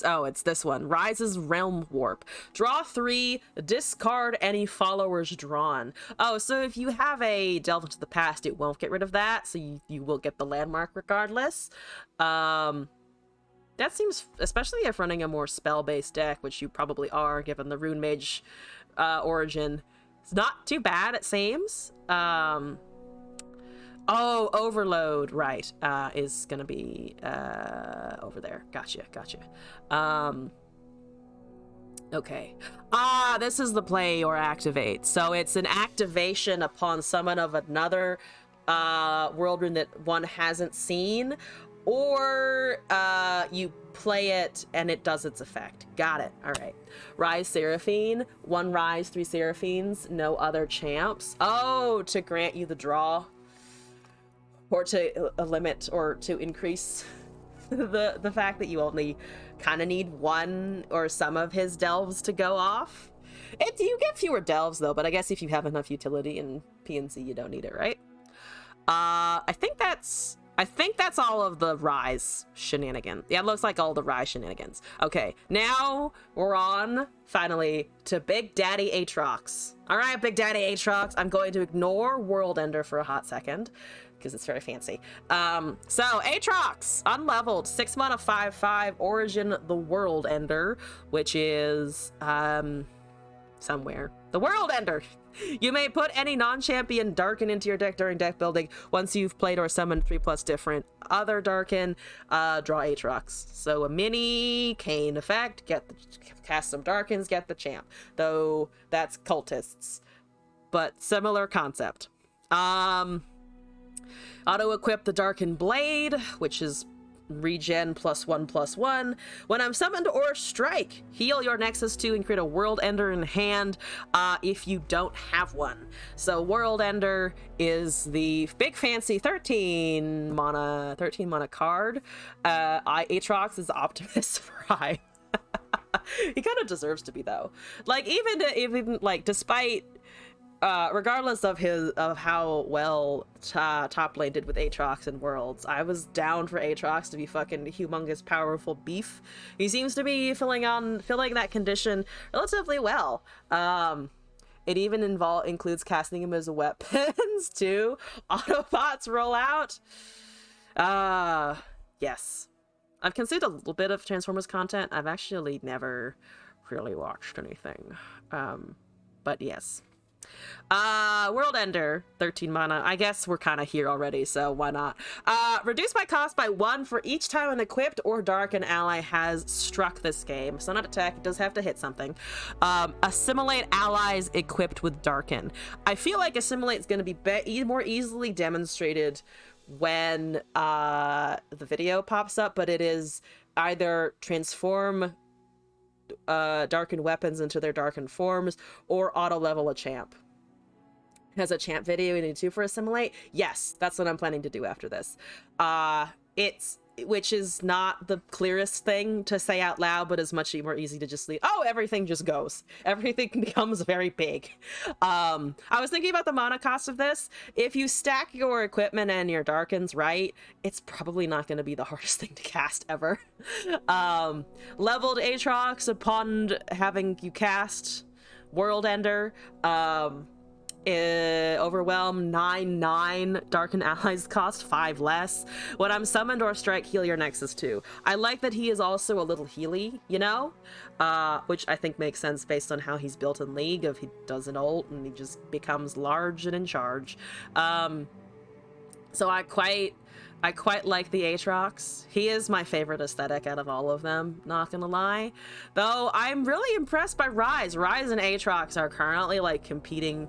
Oh, it's this one. Rise's Realm Warp. Draw 3, discard any followers drawn. Oh, so if you have a Delve into the Past, it won't get rid of that, so you will get the landmark regardless. That seems, especially if running a more spell-based deck, which you probably are, given the Rune Mage origin. It's not too bad, it seems. Oh, Overload, right, is gonna be over there. Gotcha. Okay. This is the play or activate. So it's an activation upon summon of another world rune that one hasn't seen, or you play it and it does its effect. Got it. All right. Rise Seraphine. 1 Rise, 3 Seraphines, no other champs. Oh, to grant you the draw. Or to limit or to increase the fact that you only kind of need one or some of his delves to go off. You get fewer delves though, but I guess if you have enough utility in PNC, you don't need it, right? I think that's all of the Rise shenanigans. Yeah, it looks like all the Rise shenanigans. Okay, now we're on, finally, to Big Daddy Aatrox. All right, Big Daddy Aatrox, I'm going to ignore World Ender for a hot second, because it's very fancy. So Aatrox, unleveled, 6 mana, 5/5, origin the World Ender, which is somewhere. The World Ender. You may put any non-champion Darkin into your deck during deck building. Once you've played or summoned 3+ different other Darkin, draw Aatrox. So a mini Kane effect, cast some Darkins, get the champ. Though that's cultists, but similar concept. Auto-equip the Darkin Blade, which is regen +1/+1. When I'm summoned or strike, heal your Nexus 2 and create a World Ender in hand if you don't have one. So World Ender is the big fancy 13 mana card. Aatrox is Optimus Prime. He kind of deserves to be though. Like even like despite regardless of how well top lane did with Aatrox and Worlds, I was down for Aatrox to be fucking humongous powerful beef. He seems to be filling that condition relatively well. It even includes casting him as weapons too. Autobots roll out. Yes. I've consumed a little bit of Transformers content. I've actually never really watched anything. But yes. World Ender, 13 mana. I guess we're kind of here already, so why not? Reduce my cost by 1 for each time an equipped or darkened ally has struck this game. So not attack, it does have to hit something. Assimilate allies equipped with darken. I feel like assimilate is going to be more easily demonstrated when the video pops up, but it is either transform darkened weapons into their darkened forms or auto level a champ. Has a champ video you need to for assimilate? Yes, that's what I'm planning to do after this. Which is not the clearest thing to say out loud, but is much more easy to just leave. Oh, everything just goes. Everything becomes very big. I was thinking about the mana cost of this. If you stack your equipment and your darkens right, it's probably not going to be the hardest thing to cast ever. Leveled Aatrox upon having you cast World Ender. Overwhelm 9/9. Darken allies cost 5 less. When I'm summoned or strike, heal your Nexus 2. I like that he is also a little healy, you know, which I think makes sense based on how he's built in League. If he does an ult and he just becomes large and in charge. So I quite I quite like the Aatrox. He is my favorite aesthetic out of all of them, not gonna lie. Though I'm really impressed by Rise. Rise and Aatrox are currently like competing,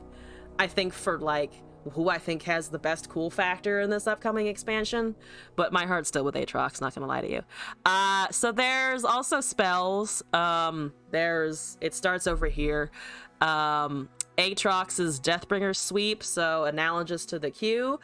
I think, for like who I think has the best cool factor in this upcoming expansion. But my heart's still with Aatrox, not gonna lie to you. So there's also spells. It starts over here. Aatrox's Deathbringer Sweep, so analogous to the Q.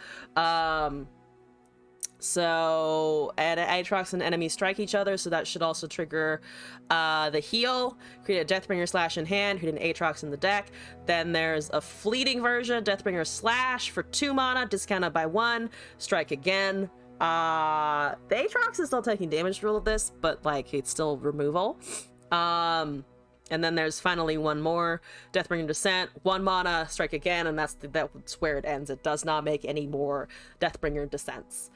So, and Aatrox and enemy strike each other, so that should also trigger the heal. Create a Deathbringer Slash in hand, create an Aatrox in the deck. Then there's a fleeting version, Deathbringer Slash for 2 mana, discounted by 1, strike again. The Aatrox is still taking damage through all of this, but like it's still removal. And then there's finally one more, Deathbringer Descent, 1 mana, strike again, and that's where it ends. It does not make any more Deathbringer Descents.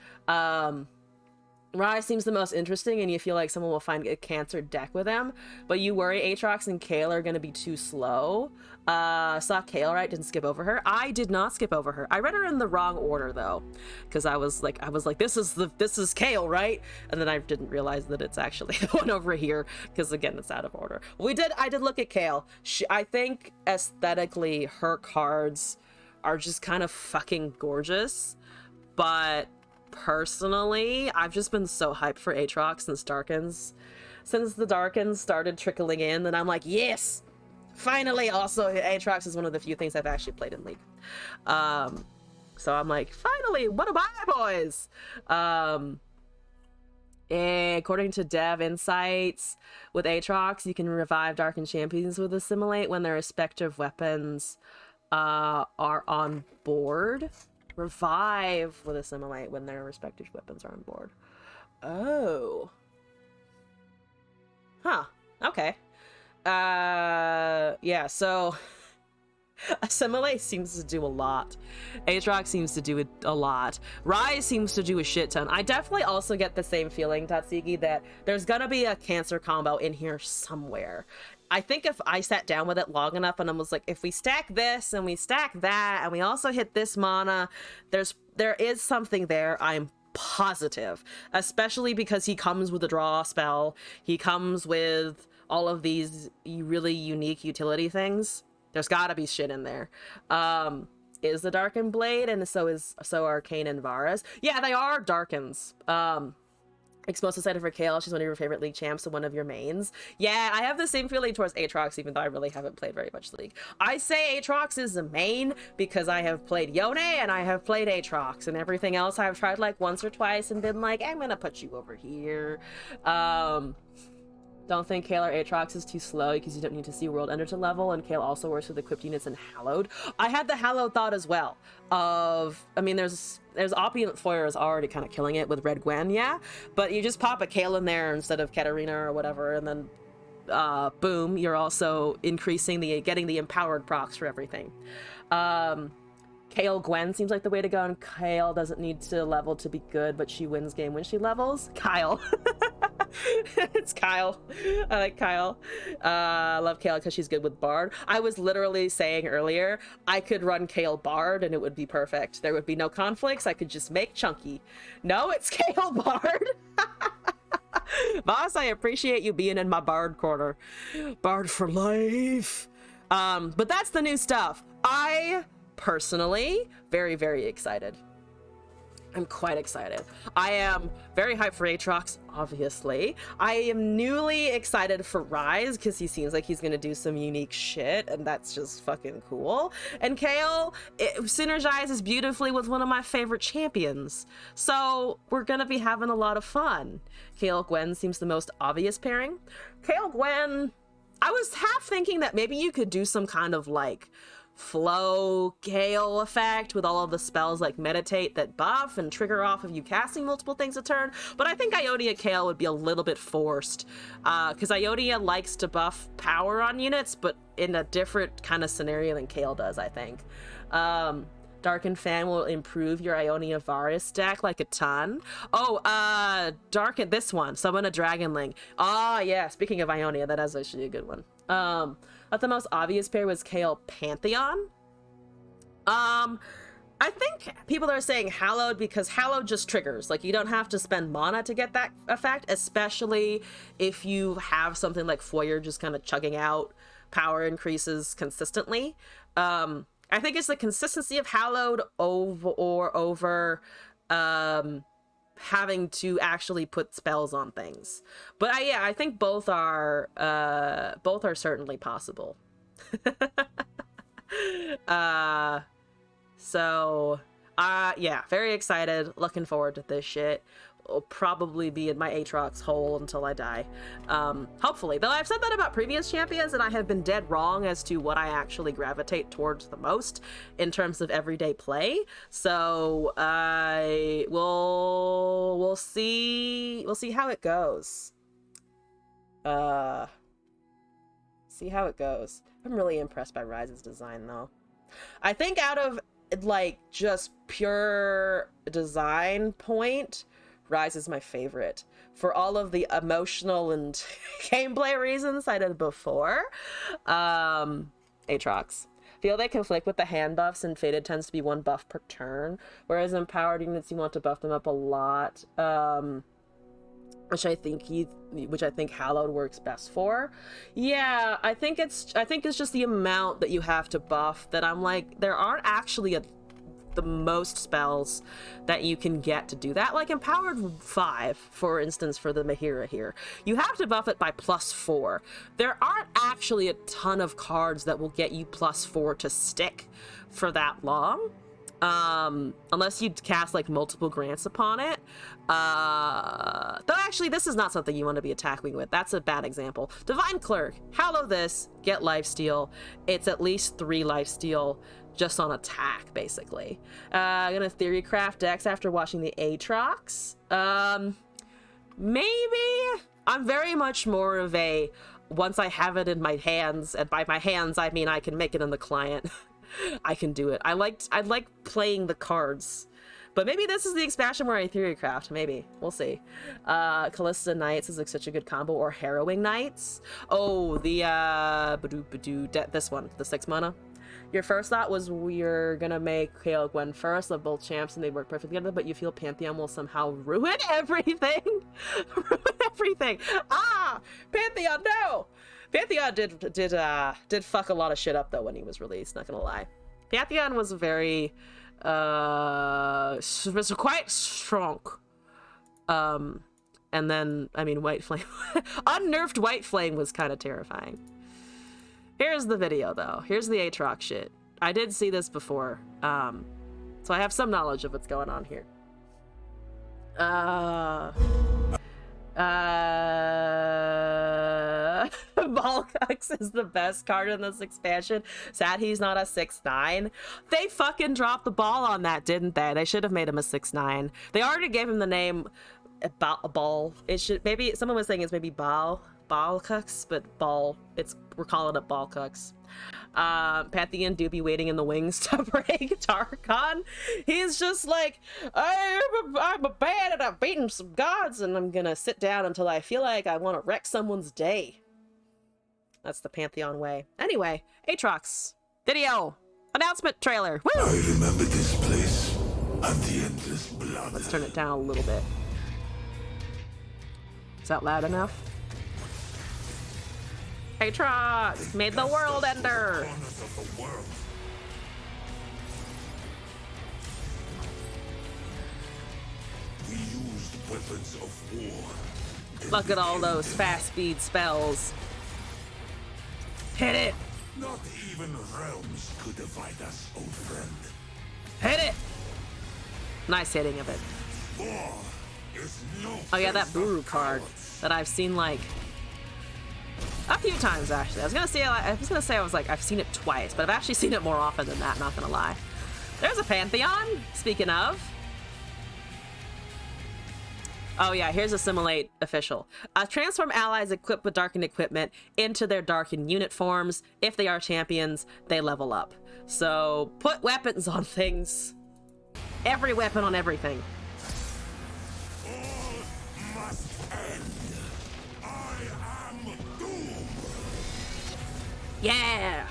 Rise seems the most interesting, and you feel like someone will find a cancer deck with him, but you worry Aatrox and Kale are going to be too slow. Saw Kale, right? Didn't skip over her. I did not skip over her. I read her in the wrong order though, because I was like, this is Kale, right? And then I didn't realize that it's actually the one over here, because again, it's out of order. I did look at Kale. I think aesthetically her cards are just kind of fucking gorgeous, but personally, I've just been so hyped for Aatrox since the Darkins started trickling in, and I'm like, yes, finally. Also, Aatrox is one of the few things I've actually played in League. So I'm like, finally, what am I, boys? According to Dev Insights, with Aatrox, you can revive Darkin champions with Assimilate when their respective weapons are on board. Revive with Assimilate when their respective weapons are on board. Oh. Huh. Okay. Yeah, so Assimilate seems to do a lot. Aatrox seems to do it a lot. Rise seems to do a shit ton. I definitely also get the same feeling, Tatsigi, that there's gonna be a cancer combo in here somewhere. I think if I sat down with it long enough and I was like, if we stack this and we stack that and we also hit this mana, there is something there, I'm positive. Especially because he comes with a draw spell. He comes with all of these really unique utility things. There's gotta be shit in there. Is the Darkin Blade, and so Arcane and Varus. Yeah, they are Darkins. Explosive Sighter for Kale, she's one of your favorite League champs and one of your mains. Yeah, I have the same feeling towards Aatrox, even though I really haven't played very much League. I say Aatrox is the main because I have played Yone and I have played Aatrox, and everything else I've tried like once or twice and been like, I'm gonna put you over here. Don't think Kale or Aatrox is too slow because you don't need to see World Ender to level, and Kale also works with equipped units in Hallowed. I had the Hallowed thought as well of, I mean, there's Opulent Foyer is already kind of killing it with Red Gwen, yeah, but you just pop a Kale in there instead of Katarina or whatever, and then boom, you're also getting the empowered procs for everything. Kale Gwen seems like the way to go, and Kale doesn't need to level to be good, but she wins game when she levels. Kyle. It's Kyle. I like Kyle. I love Kale because she's good with Bard. I was literally saying earlier, I could run Kale Bard and it would be perfect. There would be no conflicts. I could just make Chunky. No, it's Kale Bard. Boss, I appreciate you being in my Bard corner. Bard for life. But that's the new stuff. I personally very, very excited. I'm quite excited. I am very hyped for Aatrox, obviously. I am newly excited for Rise because he seems like he's gonna do some unique shit, and that's just fucking cool. And Kale, it synergizes beautifully with one of my favorite champions, so we're gonna be having a lot of fun. Kale Gwen seems the most obvious pairing. Kale Gwen, I was half thinking that maybe you could do some kind of like flow Kale effect with all of the spells like meditate that buff and trigger off of you casting multiple things a turn, but I think Ionia Kale would be a little bit forced because Ionia likes to buff power on units, but in a different kind of scenario than Kale does, I think. Darkin Fan will improve your Ionia Varus deck like a ton. Oh, Darkin, this one, summon a Dragonling. Ah, yeah, speaking of Ionia, that is actually a good one. But the most obvious pair was Kale Pantheon. I I think people are saying hallowed because hallowed just triggers. Like, you don't have to spend mana to get that effect, especially if you have something like Foyer just kind of chugging out power increases consistently. I think it's the consistency of hallowed over having to actually put spells on things. But yeah, I think both are certainly possible. So yeah, very excited, looking forward to this shit. Will probably be in my Aatrox hole until I die. Hopefully. Though I've said that about previous champions, and I have been dead wrong as to what I actually gravitate towards the most in terms of everyday play. So we'll see how it goes. See how it goes. I'm really impressed by Ryze's design, though. I think out of like just pure design point, Ryze is my favorite for all of the emotional and gameplay reasons cited before. Aatrox. Feel they conflict with the hand buffs, and Fated tends to be one buff per turn, whereas empowered units you want to buff them up a lot. Which I think Hallowed works best for. Yeah, I think it's just the amount that you have to buff that I'm like, there aren't actually the most spells that you can get to do that. Like Empowered 5, for instance, for the Mahira here, you have to buff it by +4. There aren't actually a ton of cards that will get you +4 to stick for that long. Unless you cast like multiple grants upon it. Though actually this is not something you want to be attacking with. That's a bad example. Divine Clerk, hallow this, get lifesteal. It's at least 3 lifesteal just on attack, basically. Gonna Theorycraft Dex after watching the Aatrox. Maybe. I'm very much more of a, once I have it in my hands, and by my hands I mean I can make it in the client. I can do it. I like playing the cards. But maybe this is the expansion where I Theorycraft. Maybe. We'll see. Callista Knights is like such a good combo. Or Harrowing Knights. Oh, the this one, the 6 mana. Your first thought was we're gonna make Kale Gwen first of both champs and they work perfectly together, but you feel Pantheon will somehow ruin everything. Ruin everything. Ah! Pantheon, no! Pantheon did fuck a lot of shit up though when he was released, not gonna lie. Pantheon was very was quite strong. And then I mean White Flame unnerved White Flame was kind of terrifying. Here's the video though. Here's the Aatrox shit. I did see this before. So I have some knowledge of what's going on here. Balkux is the best card in this expansion. Sad he's not a 6/9. They fucking dropped the ball on that, didn't they? They should have made him a 6/9. They already gave him the name Ball. It should, maybe someone was saying it's maybe Balkux, but Ball. We're calling it Balkux. Pantheon do be waiting in the wings to break Darkin. He's just like, I'm a bad and I've beaten some gods and I'm gonna sit down until I feel like I want to wreck someone's day. That's the Pantheon way. Anyway, Aatrox video announcement trailer. Woo! I remember this place and the endless blood. Let's turn it down a little bit. Is that loud enough? Aatrox made the world ender. We used weapons of war. Look at all those fast speed spells. Hit it. Not even realms could divide us, old friend. Hit it. Nice hitting of it. War is no. Oh yeah, that Buru card that I've seen like a few times actually. I was gonna say I've seen it twice, but I've actually seen it more often than that, not gonna lie. There's a Pantheon, speaking of. Oh yeah, here's Assimilate official. Transform allies equipped with Darkin equipment into their Darkin unit forms. If they are champions, they level up. So put weapons on things. Every weapon on everything. All must end. I am doomed. Yeah.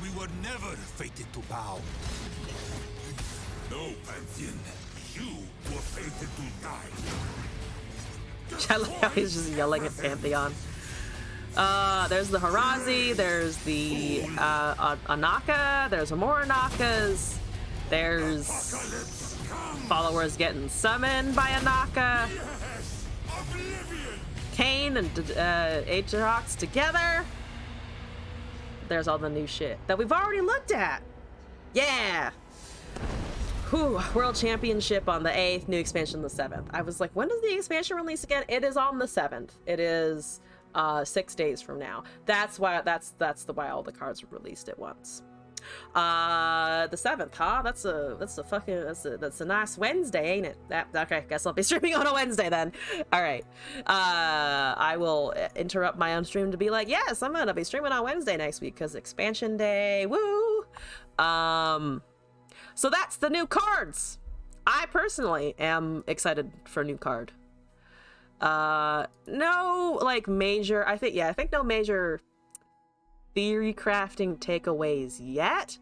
We were never fated to bow. No, Pantheon. You were fated to die. I like how he's just yelling at Pantheon. There's the Harazi, there's the Anaka, there's more Anakas, there's followers getting summoned by Anaka. Kane and Aatrox together. There's all the new shit that we've already looked at. Yeah. Whew, World Championship on the 8th, new expansion the 7th. I was like, when does the expansion release again? It is on the 7th. It is 6 days from now. That's why why all the cards were released at once. The 7th, huh? That's a nice Wednesday, ain't it? Okay, guess I'll be streaming on a Wednesday then. All right. I will interrupt my own stream to be like, yes, I'm gonna be streaming on Wednesday next week because expansion day. Woo! So that's the new cards. I personally am excited for a new card. No like major, I think no major theory crafting takeaways yet,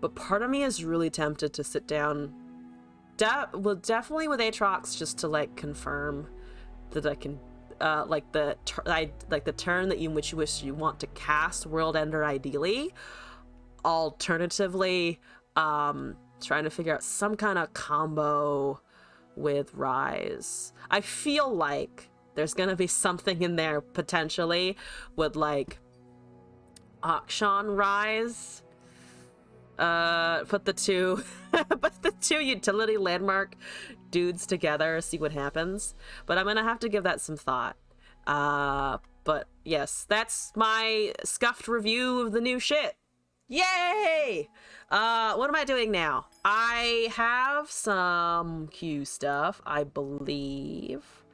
but part of me is really tempted to sit down definitely with Aatrox just to like confirm that I can like the turn that in which you want to cast World Ender ideally. Alternatively, trying to figure out some kind of combo with Rise. I feel like there's gonna be something in there potentially with like Akshan Rise. Put the two utility landmark dudes together, see what happens. But I'm gonna have to give that some thought. But yes, that's my scuffed review of the new shit. Yay! What am I doing now? I have some queue stuff, I believe.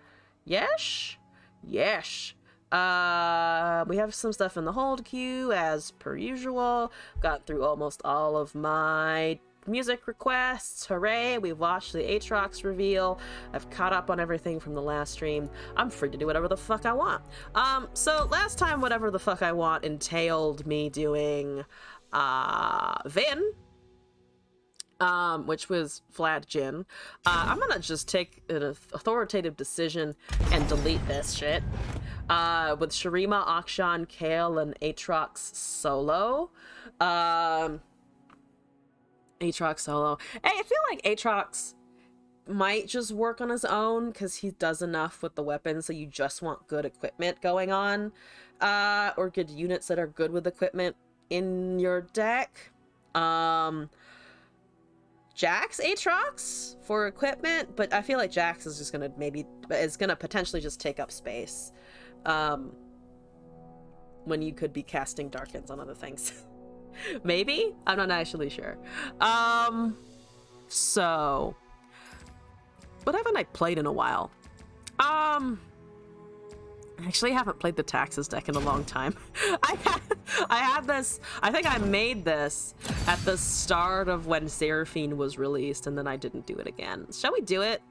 Yes? Yes. We have some stuff in the hold queue as per usual. Got through almost all of my music requests. Hooray! We've watched the Aatrox reveal. I've caught up on everything from the last stream. I'm free to do whatever the fuck I want. So last time whatever the fuck I want entailed me doing Vin, which was Vlad Jin. I'm gonna just take an authoritative decision and delete this shit. With Shurima, Akshan, Kale, and Aatrox solo. Aatrox solo. Hey, I feel like Aatrox might just work on his own because he does enough with the weapons, so you just want good equipment going on. Or good units that are good with equipment in your deck. Jax Aatrox for equipment, but I feel like Jax is just gonna potentially just take up space. When you could be casting Darkins on other things. Maybe? I'm not actually sure. So what haven't I played in a while? I actually haven't played the Taxes deck in a long time. I had this, I think I made this at the start of when Seraphine was released, and then I didn't do it again. Shall we do it?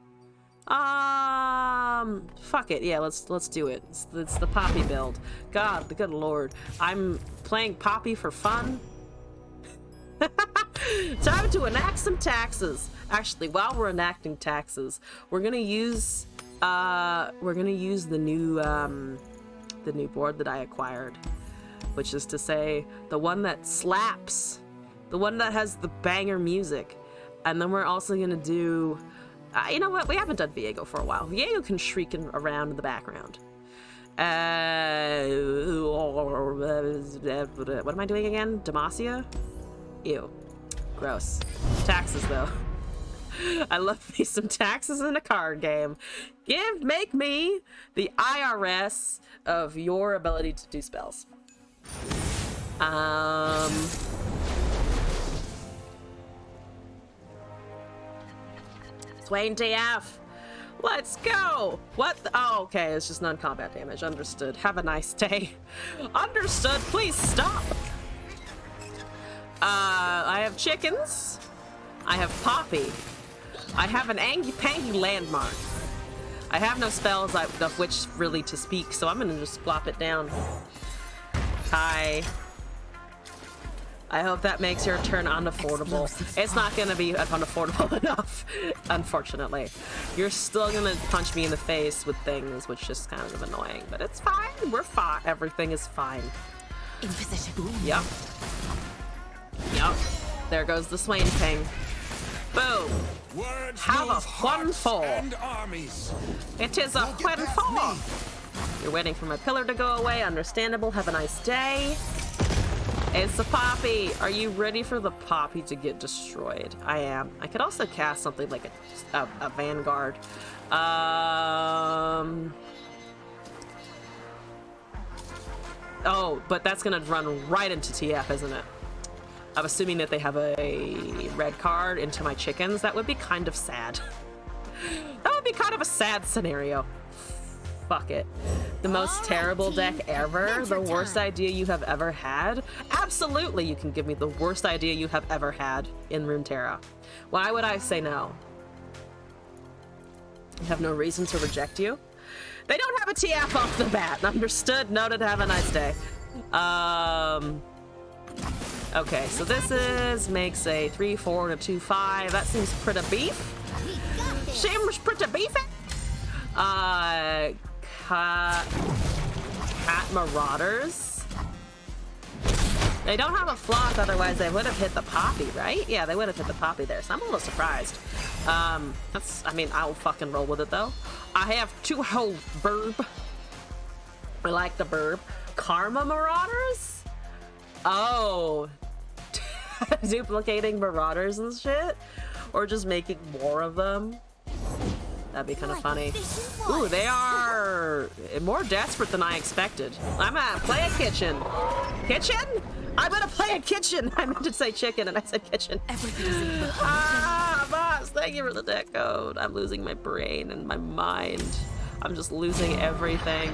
Fuck it. Yeah, let's do it. It's the Poppy build. God, the good lord. I'm playing Poppy for fun. Time to enact some taxes. Actually, while we're enacting taxes, we're gonna use the new board that I acquired, which is to say the one that slaps, the one that has the banger music. And then we're also gonna do you know what? We haven't done Viego for a while. Viego can shriek around in the background. What am I doing again? Demacia? Ew. Gross. Taxes, though. I love me some taxes in a card game. Make me the IRS of your ability to do spells. Swain TF. Let's go. What? Oh, okay. It's just non-combat damage. Understood. Have a nice day. Understood. Please stop. I have chickens. I have Poppy. I have an Angy-Pangy landmark. I have no spells of which really to speak, so I'm gonna just flop it down. Hi. I hope that makes your turn unaffordable. It's not gonna be unaffordable enough, unfortunately. You're still gonna punch me in the face with things, which is kind of annoying, but it's fine. We're fine. Everything is fine. In position. Yep. Yep. There goes the Swain ping. Boom. Words Have a move fun hearts fall. and armies. It is a Don't get fun past fall. me. You're waiting for my pillar to go away. Understandable. Have a nice day. It's the poppy. Are you ready for the poppy to get destroyed? I am. I could also cast something like a vanguard. Oh, but that's gonna run right into TF, isn't it? I'm assuming that they have a red card into my chickens. That would be kind of sad. That would be kind of a sad scenario. Fuck it. The most terrible deck ever? The worst idea you have ever had? Absolutely, you can give me the worst idea you have ever had in Runeterra. Why would I say no? I have no reason to reject you. They don't have a TF off the bat. Understood? Noted. Have a nice day. Okay, so this makes a 3-4 and a 2-5. That seems pretty beef. Seems pretty beefy. Cat Marauders. They don't have a flock, otherwise they would have hit the poppy, right? Yeah, they would have hit the poppy there, so I'm a little surprised. I mean, I'll fucking roll with it though. I have 2 whole burb. I like the burb. Karma Marauders? Oh. Duplicating Marauders and shit? Or just making more of them? That'd be kind of funny. Ooh, they are more desperate than I expected. I'm gonna play a kitchen. Kitchen? I'm gonna play a kitchen. I meant to say chicken and I said kitchen. Ah, boss, thank you for the deck code. I'm losing my brain and my mind. I'm just losing everything.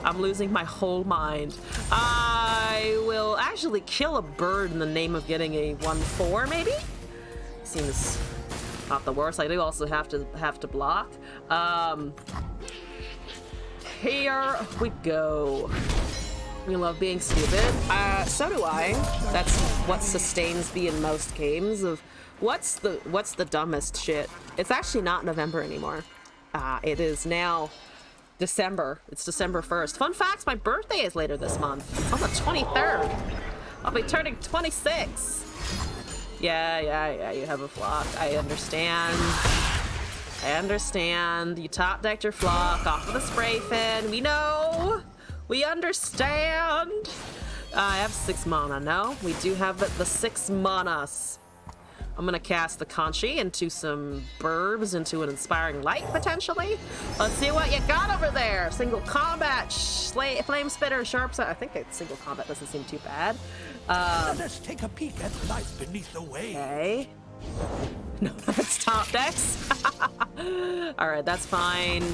I'm losing my whole mind. I will actually kill a bird in the name of getting a 1/4, maybe? Seems not the worst. I do also have to block. Here we go. We love being stupid. So do I. That's what sustains me in most games. Of what's the dumbest shit? It's actually not November anymore. It is now December. It's December 1st. Fun fact: my birthday is later this month. It's on the 23rd. I'll be turning 26. Yeah, you have a flock. I understand. You top decked your flock off of the spray fin. We know. We understand. I have 6 mana. No, we do have the 6 manas. I'm gonna cast the Conchi into some burbs, into an Inspiring Light, potentially. Let's see what you got over there. Single combat, Flame Spitter, Sharp Side. I think single combat doesn't seem too bad. Let us take a peek at life beneath the waves. Okay. No, it's top decks. Alright, that's fine.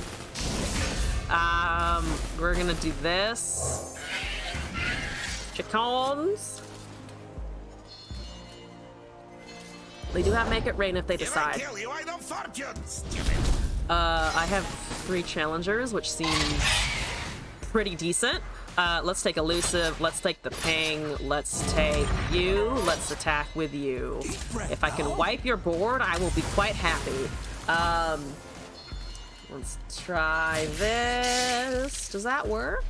We're gonna do this. Chickens. They do have Make It Rain if they decide. If I kill you, I don't fortune, stupid. I have 3 challengers, which seem pretty decent. Let's take Elusive, let's take the Ping, let's take you, let's attack with you. If I can wipe your board, I will be quite happy. Let's try this. Does that work?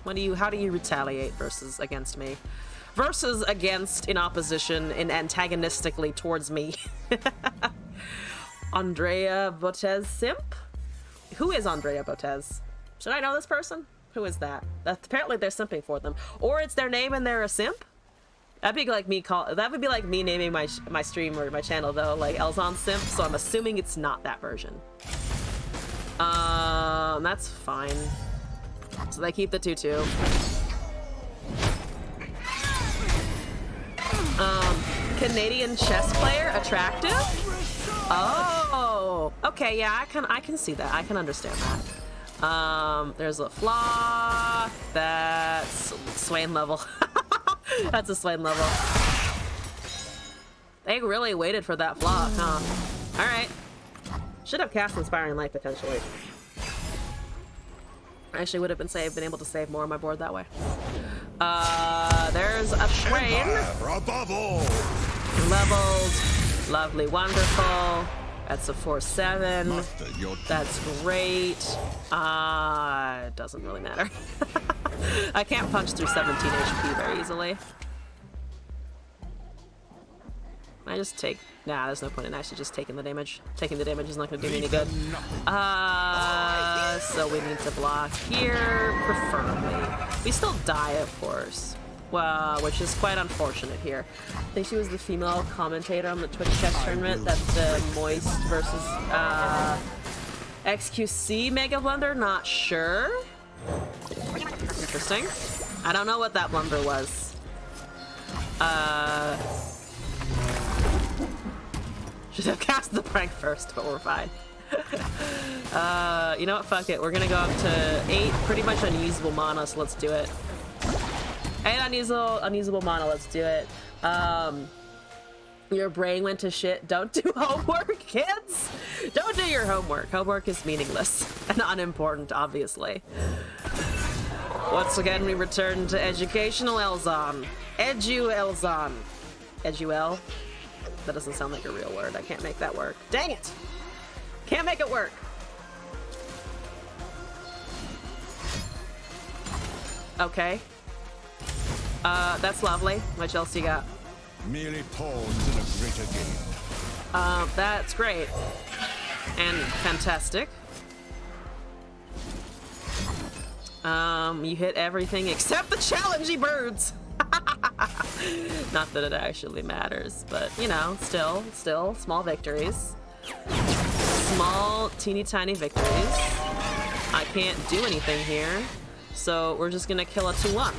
How do you retaliate versus against me? Versus against, in opposition, and antagonistically towards me. Andrea Botez Simp? Who is Andrea Botez? Should I know this person? Who is that? Apparently they're simping for them. Or it's their name and they're a simp? That would be like me naming my stream or my channel though, like Elzon Simp, so I'm assuming it's not that version. That's fine. So they keep the 2/2. Canadian chess player, attractive? Oh, okay, yeah, I can see that. I can understand that. There's a flock. That's Swain level. That's a Swain level. They really waited for that flock, huh? All right. Should have cast Inspiring Light potentially. I actually would have been able to save more on my board that way. There's a train. Empire above all. Leveled. Lovely, wonderful. That's a 4-7. Master your That's great. It doesn't really matter. I can't punch through 17 HP very easily. I just take... Nah, there's no point in actually just taking the damage. Taking the damage is not going to do me any good. So we need to block here, preferably. We still die, of course. Well, which is quite unfortunate here. I think she was the female commentator on the Twitch chess tournament. That's the Moist versus XQC Mega Blunder. Not sure. Interesting. I don't know what that blunder was. Should have cast the prank first, but we're fine. You know what? Fuck it. We're gonna go up to 8 pretty much unusable mana, so let's do it. 8 unusable mana, let's do it. Your brain went to shit. Don't do homework, kids! Don't do your homework. Homework is meaningless and unimportant, obviously. Once again, we return to educational Elzon. Elzon. Eduel? That doesn't sound like a real word. I can't make that work. Dang it! Can't make it work. Okay. That's lovely. What else you got? merely pawns in a greater game. That's great. And fantastic. You hit everything except the challengey birds. Not that it actually matters, but you know, still, small victories. Small, teeny tiny victories. I can't do anything here, so we're just gonna kill a 2-1.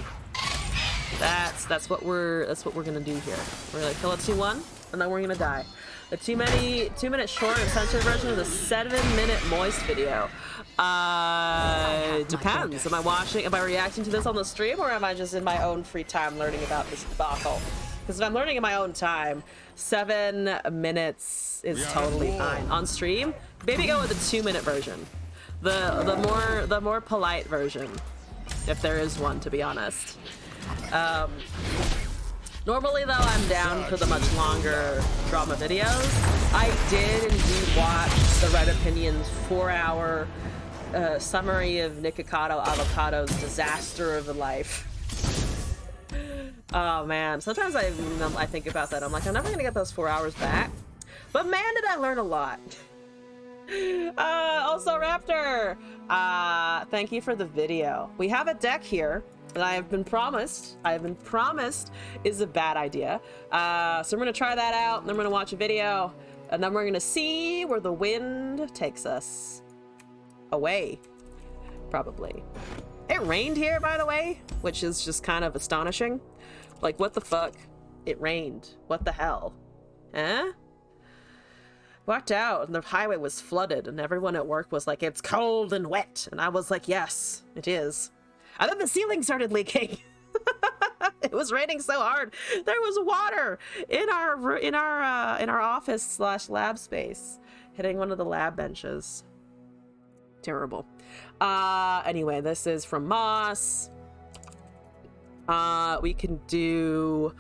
That's what we're gonna do here. We're gonna kill a 2-1, and then we're gonna die. The 2-minute short and censored version of the 7-minute moist video. Depends. Am I reacting to this on the stream, or am I just in my own free time learning about this debacle? Because if I'm learning in my own time, 7 minutes is totally fine. On stream, maybe go with the 2-minute version. The more polite version, if there is one, to be honest. Normally, though, I'm down for the much longer drama videos. I did indeed watch the Red Opinion's 4-hour summary of Nikocado Avocado's disaster of a life. Oh man, sometimes I think about that. I'm like, I'm never gonna get those 4 hours back. But man, did I learn a lot. Also, Raptor, thank you for the video. We have a deck here that I have been promised is a bad idea. So we're gonna try that out, and then we're gonna watch a video, and then we're gonna see where the wind takes us. Away, probably. It rained here, by the way, which is just kind of astonishing. Like, what the fuck? It rained. What the hell? Eh? Walked out, and the highway was flooded, and everyone at work was like, it's cold and wet. And I was like, yes, it is. And then the ceiling started leaking. It was raining so hard. There was water in our office / lab space, hitting one of the lab benches. Terrible. Anyway, this is from Moss. We can do,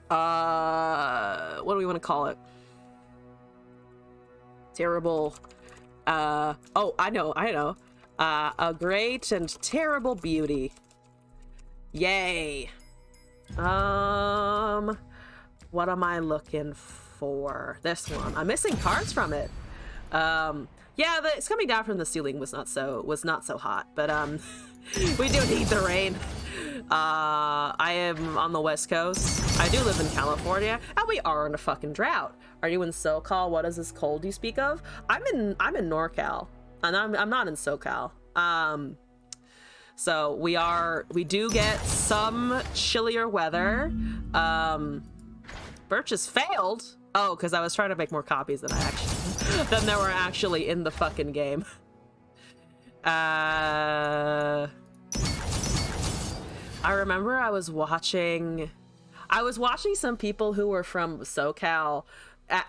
what do we want to call it? Terrible. Oh, I know. A great and terrible beauty. Yay. What am I looking for? This one. I'm missing cards from it. Yeah, it's coming down from the ceiling was not so hot, but we do need the rain. I am on the West Coast. I do live in California, and we are in a fucking drought. Are you in SoCal? What is this cold you speak of? I'm in NorCal, and I'm not in SoCal. So we do get some chillier weather. Birch has failed. Oh, because I was trying to make more copies than there were actually in the fucking game. I remember I was watching some people who were from SoCal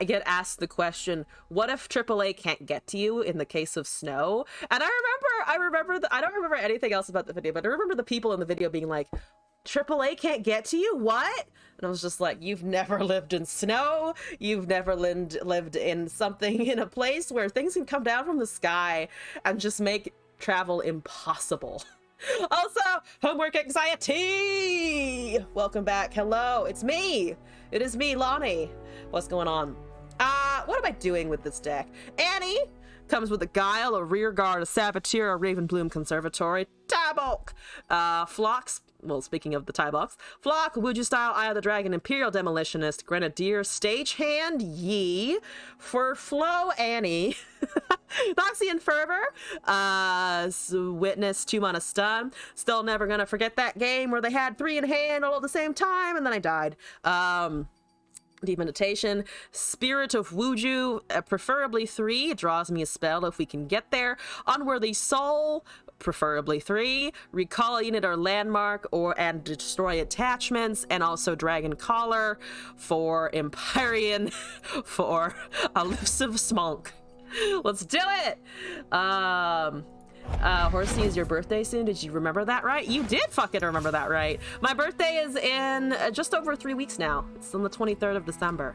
get asked the question, what if AAA can't get to you in the case of snow? And I remember I don't remember anything else about the video, but I remember the people in the video being like, AAA can't get to you? What? And I was just like, you've never lived in snow. You've never lived in something, in a place where things can come down from the sky and just make travel impossible. Also, homework anxiety! Welcome back. Hello, it's me. It is me, Lonnie. What's going on? What am I doing with this deck? Annie comes with a Guile, a Rearguard, a Saboteur, a Ravenbloom Conservatory, Tybulk, Phlox. Well, speaking of the Tybox, Flock, Wuju Style, Eye of the Dragon, Imperial Demolitionist, Grenadier, Stagehand, Yi, Furflow, Annie, Noxian Fervor, Witness, 2-mana stun. Still never gonna forget that game where they had 3 in hand all at the same time, and then I died. Deep Meditation, Spirit of Wuju, preferably 3. It draws me a spell if we can get there. Unworthy Soul, preferably 3. Recall a unit or landmark and destroy attachments, and also Dragon Collar for Empyrean for Elusive Smunk. Let's do it! Horsey, is your birthday soon? Did you remember that right? You did fucking remember that right. My birthday is in just over 3 weeks now. It's on the 23rd of December.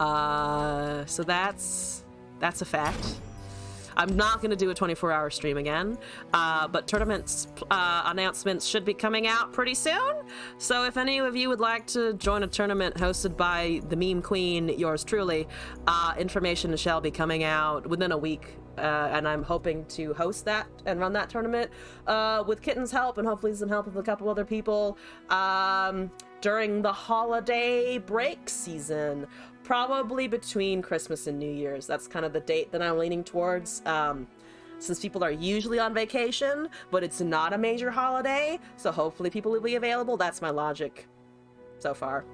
So that's a fact. I'm not going to do a 24-hour stream again, but tournaments announcements should be coming out pretty soon. So if any of you would like to join a tournament hosted by the meme queen, yours truly, information shall be coming out within a week. And I'm hoping to host that and run that tournament with Kitten's help and hopefully some help with a couple other people during the holiday break season. Probably between Christmas and New Year's. That's kind of the date that I'm leaning towards. Since people are usually on vacation, but it's not a major holiday, so hopefully people will be available. That's my logic so far.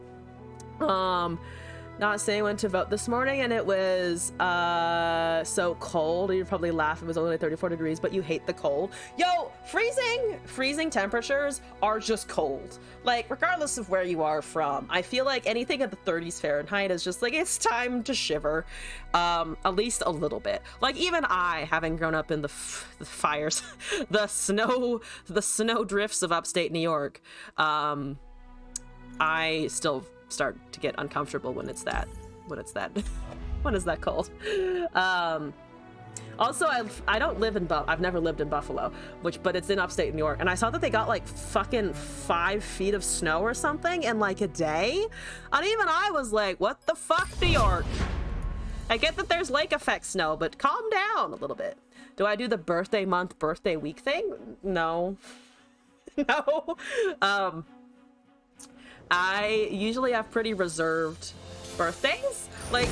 Not saying when to vote this morning, and it was so cold. You'd probably laugh. It was only 34 degrees, but you hate the cold. Yo, freezing temperatures are just cold. Like, regardless of where you are from, I feel like anything at the 30s Fahrenheit is just like, it's time to shiver, at least a little bit. Like, even I, having grown up in the fires, the snow drifts of upstate New York, I still start to get uncomfortable when it's that cold. Also, I don't live in I've never lived in Buffalo, but it's in upstate New York, and I saw that they got like fucking 5 feet of snow or something in like a day, and even I was like, what the fuck, New York? I get that there's lake effect snow, but calm down a little bit. Do I do the birthday month, birthday week thing? No. No. I usually have pretty reserved birthdays. Like,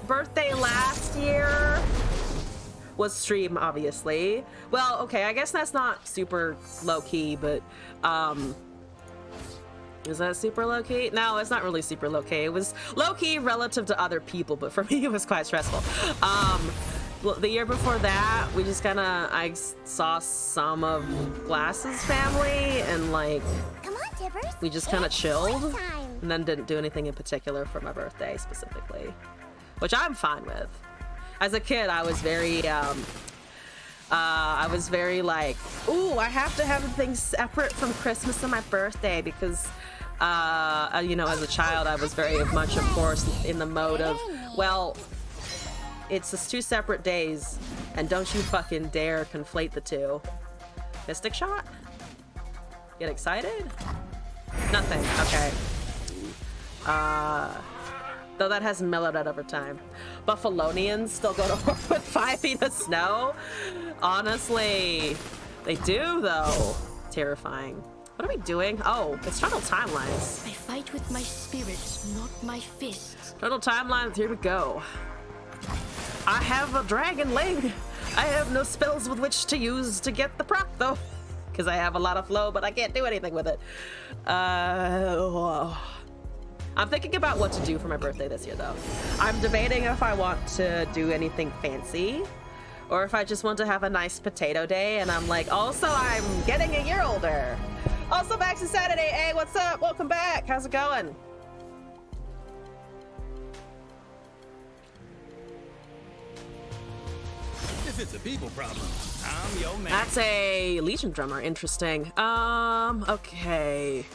birthday last year was stream, obviously. Well, okay, I guess that's not super low-key, but, is that super low-key? No, it's not really super low-key. It was low-key relative to other people, but for me, it was quite stressful. The year before that, we just I saw some of Glass's family, and, like, we just kind of chilled, and then didn't do anything in particular for my birthday specifically, which I'm fine with. As a kid, I was very like, ooh, I have to have things separate from Christmas and my birthday because, you know, as a child, I was very much, of course, in the mode of, well, it's just 2 separate days, and don't you fucking dare conflate the two. Mystic shot? Get excited? Nothing. Okay. Though that has mellowed out over time. Buffalonians still go to war with 5 feet of snow? Honestly, they do, though. Terrifying. What are we doing? Oh, it's Total Timelines. I fight with my spirit, not my fists. Total Timelines, here we go. I have a dragon leg. I have no spells with which to use to get the proc, though. Because I have a lot of flow, but I can't do anything with it. I'm thinking about what to do for my birthday this year, though. I'm debating if I want to do anything fancy, or if I just want to have a nice potato day, and I'm like, also, I'm getting a year older. Also, back to Saturday. Hey, what's up? Welcome back. How's it going? If it's a people problem, I'm your man. That's a Legion drummer. Interesting. Okay.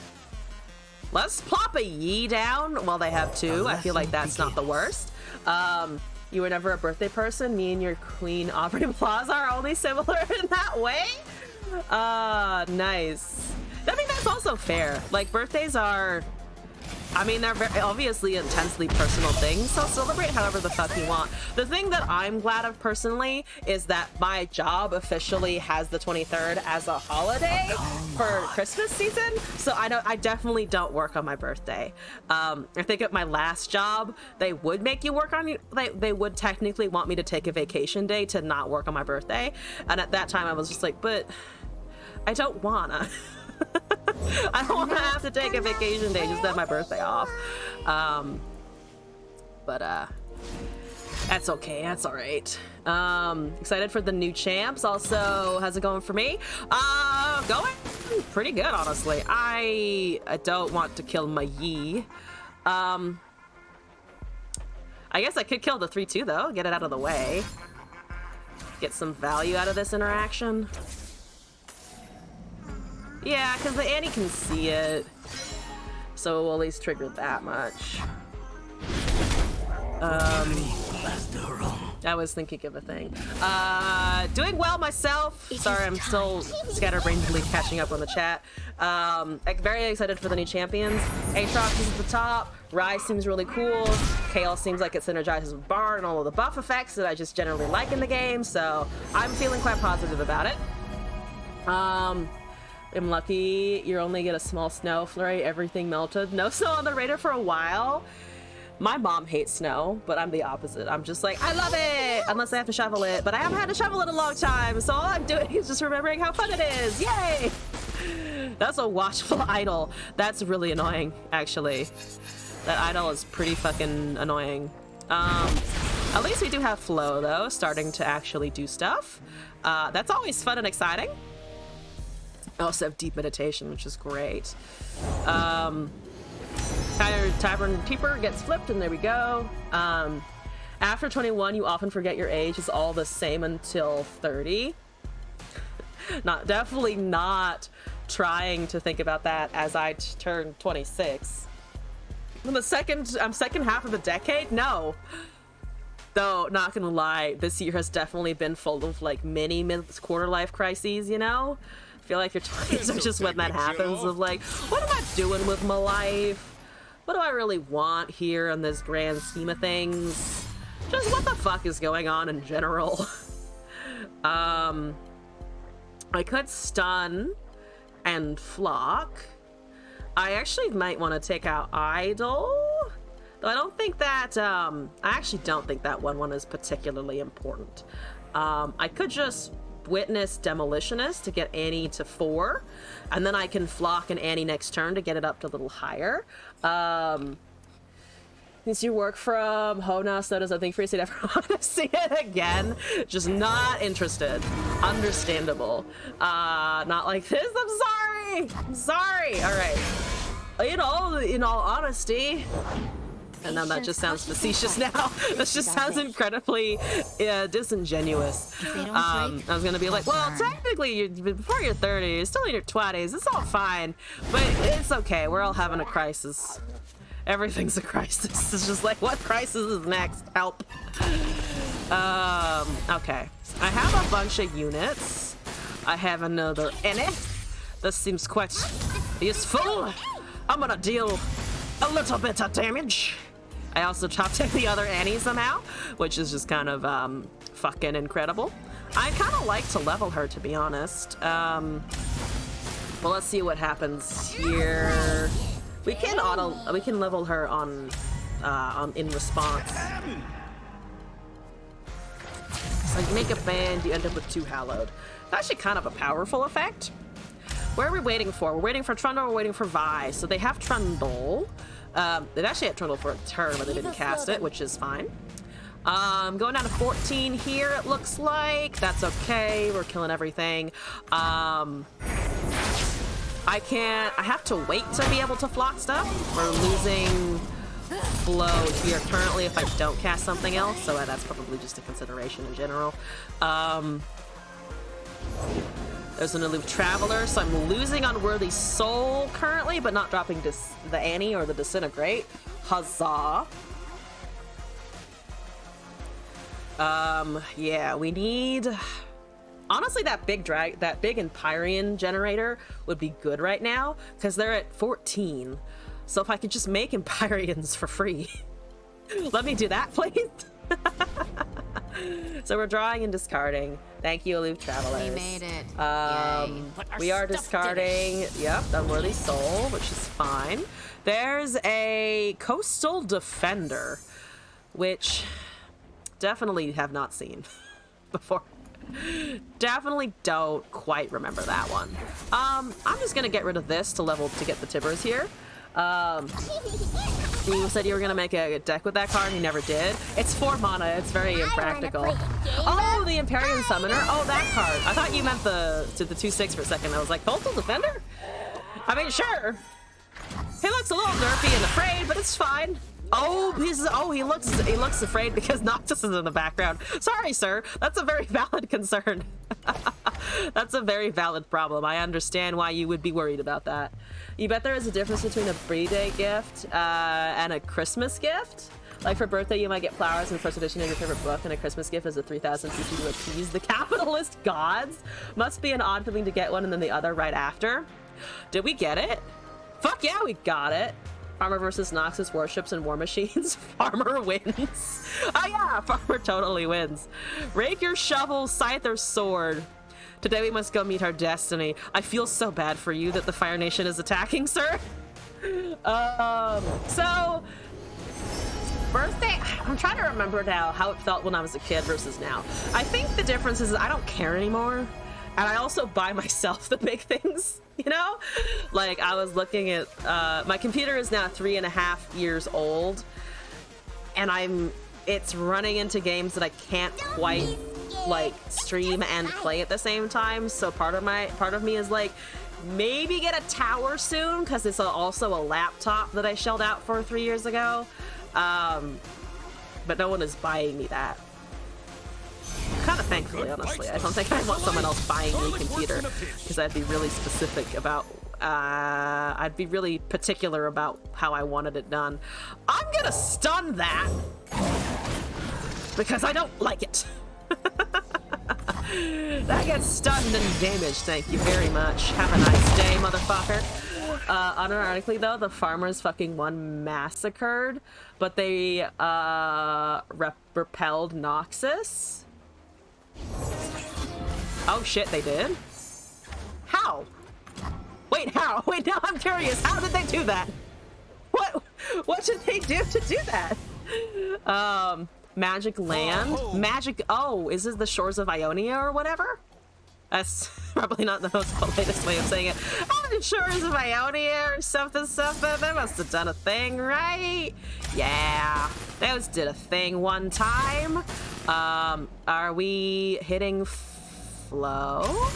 Let's plop a Yi down. Well, they have two. I feel like that's not the worst. You were never a birthday person. Me and your Queen Aubrey Plaza are only similar in that way. Nice. I mean, that's also fair. Like, birthdays are, I mean, they're very obviously intensely personal things, so celebrate however the fuck you want. The thing that I'm glad of personally is that my job officially has the 23rd as a holiday for Christmas season, so I definitely don't work on my birthday. I think at my last job, they would make you work on, they would technically want me to take a vacation day to not work on my birthday, and at that time I was just like, but I don't wanna. I don't want to have to take a vacation day just to have my birthday off. But that's okay. That's all right. Excited for the new champs. Also, how's it going for me? Going pretty good, honestly. I don't want to kill my Yi. I guess I could kill the 3-2 though. Get it out of the way. Get some value out of this interaction. Yeah, because the Annie can see it, so we'll at least trigger that much. I was thinking of a thing. Doing well myself. Sorry, I'm still scatterbrainedly catching up on the chat. Very excited for the new champions. Aatrox is at the top. Rai seems really cool. Kale seems like it synergizes with Bard and all of the buff effects that I just generally like in the game, so I'm feeling quite positive about it. I'm lucky you only get a small snow flurry, everything melted. No snow on the radar for a while. My mom hates snow, but I'm the opposite. I'm just like, I love it, unless I have to shovel it, but I haven't had to shovel it in a long time, so all I'm doing is just remembering how fun it is. Yay! That's a watchful idol. That's really annoying, actually. That idol is pretty fucking annoying. At least we do have Flo, though, starting to actually do stuff. That's always fun and exciting. I also have deep meditation, which is great. Tavern Keeper gets flipped, and there we go. After 21, you often forget your age is all the same until 30. Definitely not trying to think about that as I turn 26. I'm second half of the decade? No. Though, not gonna lie, this year has definitely been full of like mini quarter life crises, you know? I feel like your 20s are just when that happens of like, what am I doing with my life? What do I really want here in this grand scheme of things? Just what the fuck is going on in general? I could stun and flock. I actually might want to take out Idol. Though I don't think that, I actually don't think that 1/1 is particularly important. I could just Witness Demolitionist to get Annie to 4, and then I can flock an Annie next turn to get it up to a little higher. Since you work from Hona, so does I think Freesy ever want to see it again. Just not interested. Understandable. Not like this. I'm sorry. All right. In all honesty. And now that just sounds facetious now. That just sounds incredibly disingenuous. I was gonna be like, well, technically, before you're 30, you're still in your 20s. It's all fine, but it's okay. We're all having a crisis. Everything's a crisis. It's just like, what crisis is next? Help. Okay. I have a bunch of units. I have another Annie. This seems quite useful. I'm gonna deal a little bit of damage. I also chopped in the other Annie somehow, which is just kind of fucking incredible. I kind of like to level her, to be honest. Well, let's see what happens here. We can level her on in response. So you make a band, you end up with 2 Hallowed. It's actually kind of a powerful effect. Where are we waiting for? We're waiting for Trundle, we're waiting for Vi. So they have Trundle. They've actually had Trundle for a turn, but they didn't cast it, which is fine. Going down to 14 here, it looks like. That's okay, we're killing everything. I have to wait to be able to flock stuff. We're losing flow here currently if I don't cast something else, so that's probably just a consideration in general. There's an Aloof Traveler, so I'm losing Unworthy Soul currently, but not dropping the Annie or the Disintegrate. Huzzah! Yeah, we need... Honestly, that big Empyrean generator would be good right now, because they're at 14. So if I could just make Empyreans for free. Let me do that, please. So we're drawing and discarding. Thank you, Aloof Travelers. We made it. We are discarding, yep, Unworthy Soul, which is fine. There's a Coastal Defender, which definitely have not seen before. Definitely don't quite remember that one. I'm just gonna get rid of this to get the Tibbers here. You said you were gonna make a deck with that card, and you never did. It's 4 mana, it's very impractical. Oh, the Empyrean Summoner? Oh, that card. I thought you meant the 2/6 for a second. I was like, Coastal Defender? I mean, sure. He looks a little derpy and afraid, but it's fine. Oh, he looks afraid because Noctis is in the background. Sorry, sir. That's a very valid concern. That's a very valid problem. I understand why you would be worried about that. You bet there is a difference between a birthday gift and a Christmas gift? Like for birthday, you might get flowers in the first edition of your favorite book, and a Christmas gift is a 3,000 CC to appease the capitalist gods. Must be an odd feeling to get one and then the other right after. Did we get it? Fuck yeah, we got it. Farmer versus Noxus, Warships, and War Machines. Farmer wins. Oh yeah, Farmer totally wins. Rake your shovel, scythe or sword. Today we must go meet our destiny. I feel so bad for you that the Fire Nation is attacking, sir. So... birthday, I'm trying to remember now how it felt when I was a kid versus now. I think the difference is I don't care anymore. And I also buy myself the big things, you know? Like, I was looking at, my computer is now 3.5 years old, and it's running into games that I can't quite, like, stream and play at the same time. So part of me is like, maybe get a tower soon, because it's also a laptop that I shelled out for 3 years ago. But no one is buying me that. Kind of thankfully, honestly. I don't think I want someone else buying me a computer, because I'd be really specific about, I'd be really particular about how I wanted it done. I'm gonna stun that, because I don't like it. That gets stunned and damaged, thank you very much. Have a nice day, motherfucker. Unironically though, the farmers fucking won massacred, but they repelled Noxus. Oh shit, they did? How? Wait, how? Wait, now I'm curious. How did they do that? What did they do to do that? Magic land? Magic, oh, is this the shores of Ionia or whatever? That's probably not the most politest way of saying it. Oh, the shores of Ionia or something. They must have done a thing, right? Yeah, those did a thing one time. Are we hitting flow?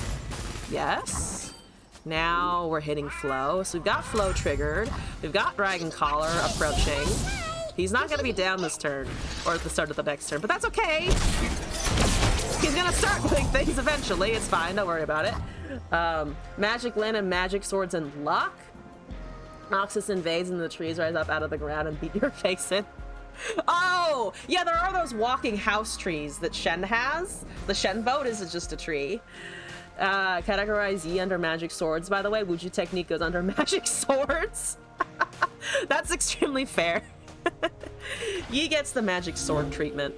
Yes. Now we're hitting flow. So we've got flow triggered. We've got Dragon Collar approaching. He's not gonna be down this turn, or at the start of the next turn, but that's okay. He's gonna start doing things eventually. It's fine, don't worry about it. Magic land and magic swords and luck. Noxus invades and the trees rise up out of the ground and beat your face in. Oh! Yeah, there are those walking house trees that Shen has. The Shen boat is just a tree. Categorize Yi under magic swords, by the way. Wuju technique goes under magic swords. That's extremely fair. Yi gets the magic sword treatment.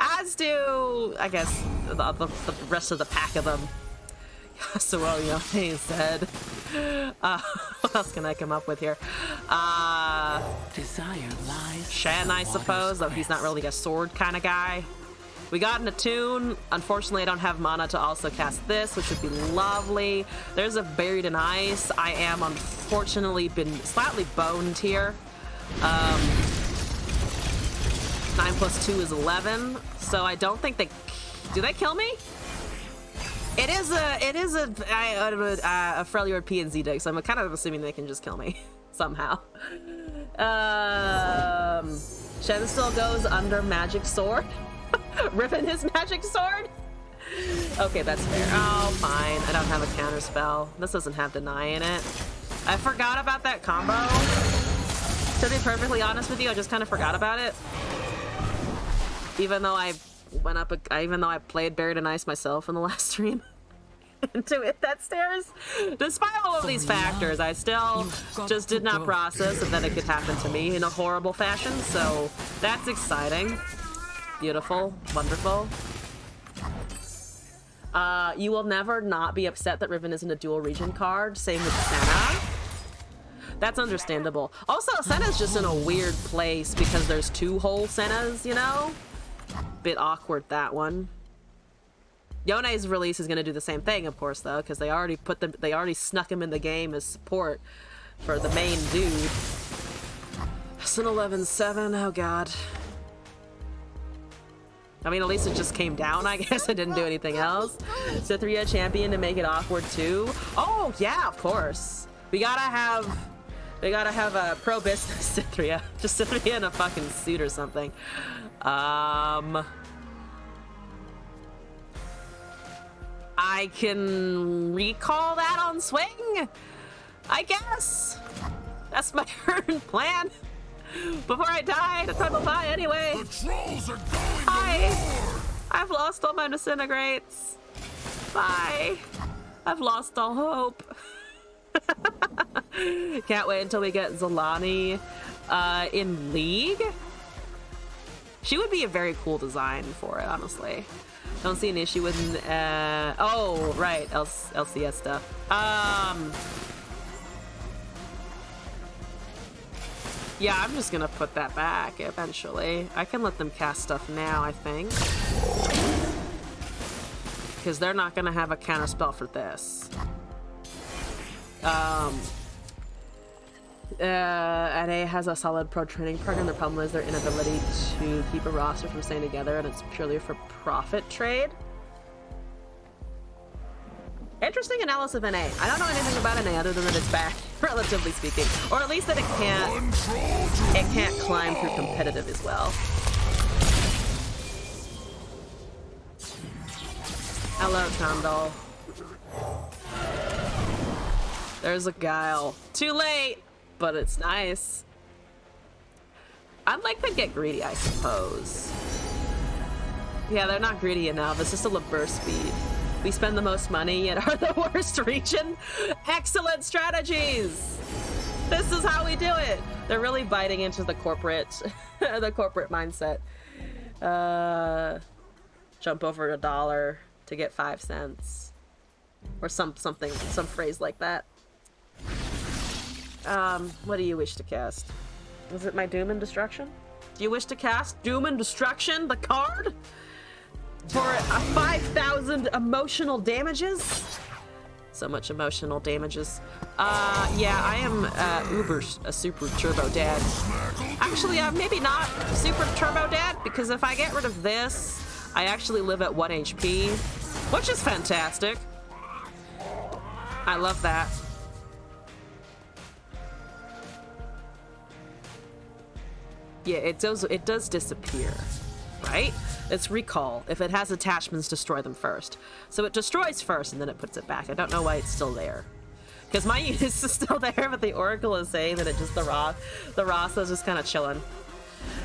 As do, I guess, the rest of the pack of them. So, well, you know, he said. What else can I come up with here? Desire lies. Shen, I suppose, though he's not really a sword kind of guy. We got an attune. Unfortunately, I don't have mana to also cast this, which would be lovely. There's a Buried in Ice. I am, unfortunately, been slightly boned here. 9 + 2 is 11, so I don't think they... Do they kill me? It is a Freljord P and Z deck, so I'm kind of assuming they can just kill me somehow. Shen still goes under magic sword. Ripping his magic sword. Okay, that's fair. Oh, fine. I don't have a counter spell. This doesn't have deny in it. I forgot about that combo. To be perfectly honest with you, I just kind of forgot about it. Even though I played Buried in Ice myself in the last stream. To hit that stairs. Despite all of these factors, I still just did not process that it could happen to me in a horrible fashion, so that's exciting. Beautiful. Wonderful. You will never not be upset that Riven isn't a dual region card. Same with Senna. That's understandable. Also, Senna's just in a weird place because there's two whole Sennas, you know? Bit awkward, that one. Yone's release is going to do the same thing, of course, though, because they already snuck him in the game as support for the main dude. Sin 11-7, oh god. I mean, at least it just came down, I guess. I didn't do anything else. Cythria champion to make it awkward, too. Oh, yeah, of course. We gotta have a pro business Cythria. Just Cythria in a fucking suit or something. I can recall that on swing, I guess. That's my current plan. Before I die, that's how I'll die anyway. The trolls are going Hi. I've lost all my disintegrates. Bye. I've lost all hope. Can't wait until we get Zolani in League. She would be a very cool design for it, honestly. Don't see an issue with oh right, LCS stuff. Yeah, I'm just gonna put that back eventually. I can let them cast stuff now, I think, because they're not gonna have a counter spell for this. NA has a solid pro training program. The problem is their inability to keep a roster from staying together, and it's purely for profit trade. Interesting analysis of NA. I don't know anything about NA other than that it's back, relatively speaking, or at least that it can't climb through competitive as well. Hello, Kandal. There's a Guile. Too late, but it's nice. I'd like to get greedy, I suppose. Yeah, they're not greedy enough. It's just a burst speed. We spend the most money and are the worst region. Excellent strategies. This is how we do it. They're really biting into the corporate, the corporate mindset. Jump over $1 to get 5 cents, or some phrase like that. What do you wish to cast? Is it my Doom and Destruction? Do you wish to cast Doom and Destruction, the card? For a 5,000 emotional damages? So much emotional damages. Yeah, I am a super turbo dad. Actually, maybe not super turbo dad, because if I get rid of this, I actually live at 1 HP, which is fantastic. I love that. Yeah, it does disappear, right? It's recall. If it has attachments, destroy them first. So it destroys first and then it puts it back. I don't know why it's still there. Because my unit is still there, but the Oracle is saying that it just, the Rasa's just kind of chilling.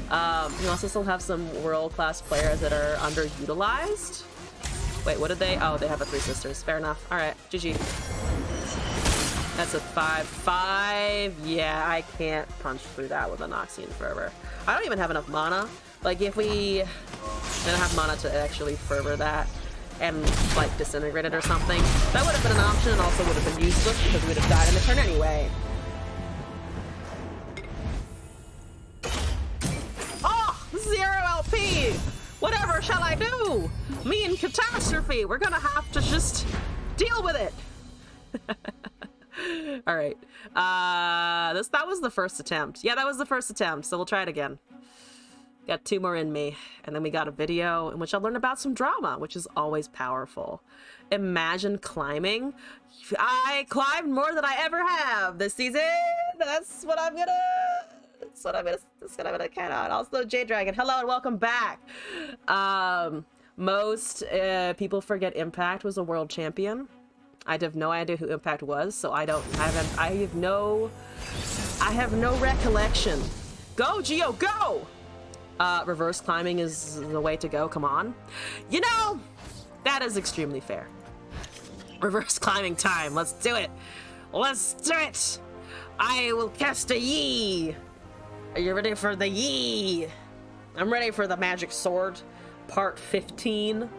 You also still have some world-class players that are underutilized. Wait, what did they? Oh, they have a 3 sisters. Fair enough. All right, GG. That's a 5/5. Yeah, I can't punch through that with a Noxian Fervor. I don't even have enough mana. Like, if we didn't have mana to actually fervor that and, like, disintegrate it or something, that would have been an option and also would have been useless because we would have died in the turn anyway. Oh! 0 LP! Whatever shall I do? Me and catastrophe! We're gonna have to just deal with it! All right. That was the first attempt. Yeah, that was the first attempt, so we'll try it again. Got 2 more in me. And then we got a video in which I learned about some drama, which is always powerful. Imagine climbing. I climbed more than I ever have this season. That's what I'm gonna count on. Also, J Dragon, hello and welcome back. Most people forget Impact was a world champion. I have no idea who Impact was, so I have no recollection. Go, Geo, go! Reverse climbing is the way to go, come on. You know, that is extremely fair. Reverse climbing time, let's do it. Let's do it! I will cast a Yi. Are you ready for the Yi? I'm ready for the magic sword, part 15.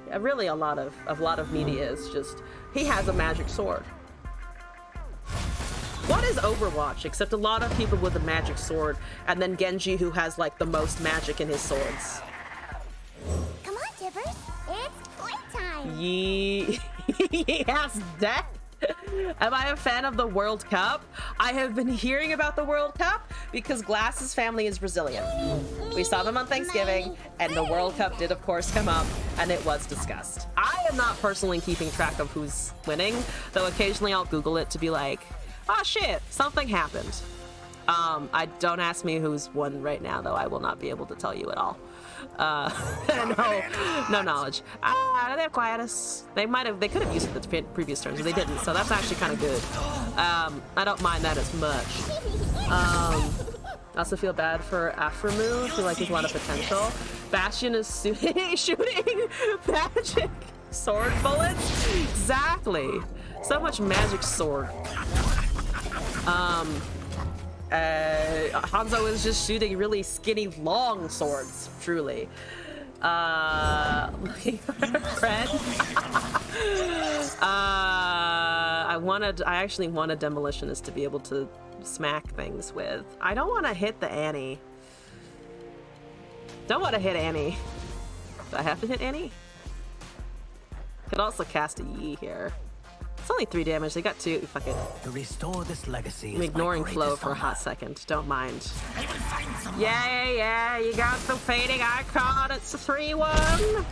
Yeah, really a lot of media is just, he has a magic sword. What is Overwatch except a lot of people with a magic sword and then Genji who has like the most magic in his swords? Come on, Tibbers. It's playtime. Yes, death. Am I a fan of the World Cup? I have been hearing about the World Cup because Glass's family is Brazilian. We saw them on Thanksgiving, and the World Cup did, of course, come up, and it was discussed. I am not personally keeping track of who's winning, though occasionally I'll Google it to be like, oh shit, something happened. Don't ask me who's won right now, though. I will not be able to tell you at all. No knowledge. They have quietus. They could have used it the previous turns, but they didn't, so that's actually kind of good. I don't mind that as much. I also feel bad for Aframu. I feel like there's a lot of potential. Bastion is shooting magic sword bullets. Exactly. So much magic sword. Hanzo is just shooting really skinny, long swords, truly. Looking for a friend. I actually want a demolitionist to be able to smack things with. I don't want to hit the Annie. Don't want to hit Annie. Do I have to hit Annie? Could also cast a Yi here. It's only 3 damage. They got 2. Fuck it. To restore this legacy, I'm ignoring Flo for a hot second. Don't mind. Yeah. You got the fading icon. It's a 3-1.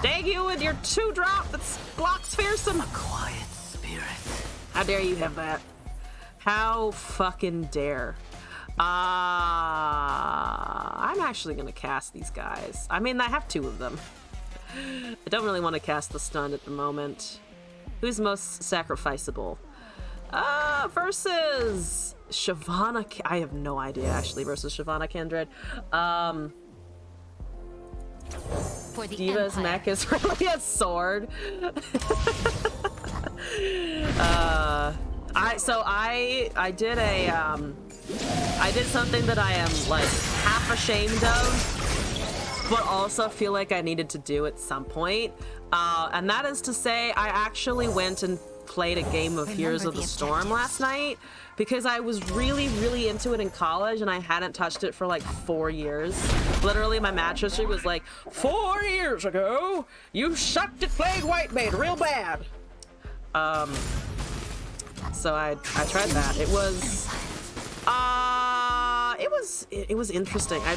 Dang you with your 2-drop that blocks fearsome. A quiet spirit. How dare you have that? How fucking dare? I'm actually gonna cast these guys. I mean, I have 2 of them. I don't really want to cast the stun at the moment. Who's most sacrificable? Versus Shyvana. I have no idea, actually, versus Shyvana Kindred. For the Diva's Empire. mech is really a sword. I did something that I am like half ashamed of, but also feel like I needed to do at some point. And that is to say, I actually went and played a game of Heroes of the Storm last night because I was really, really into it in college and I hadn't touched it for like 4 years. Literally, my match history was like, 4 years ago, you sucked at playing White Maid real bad. So I tried that. It was interesting. I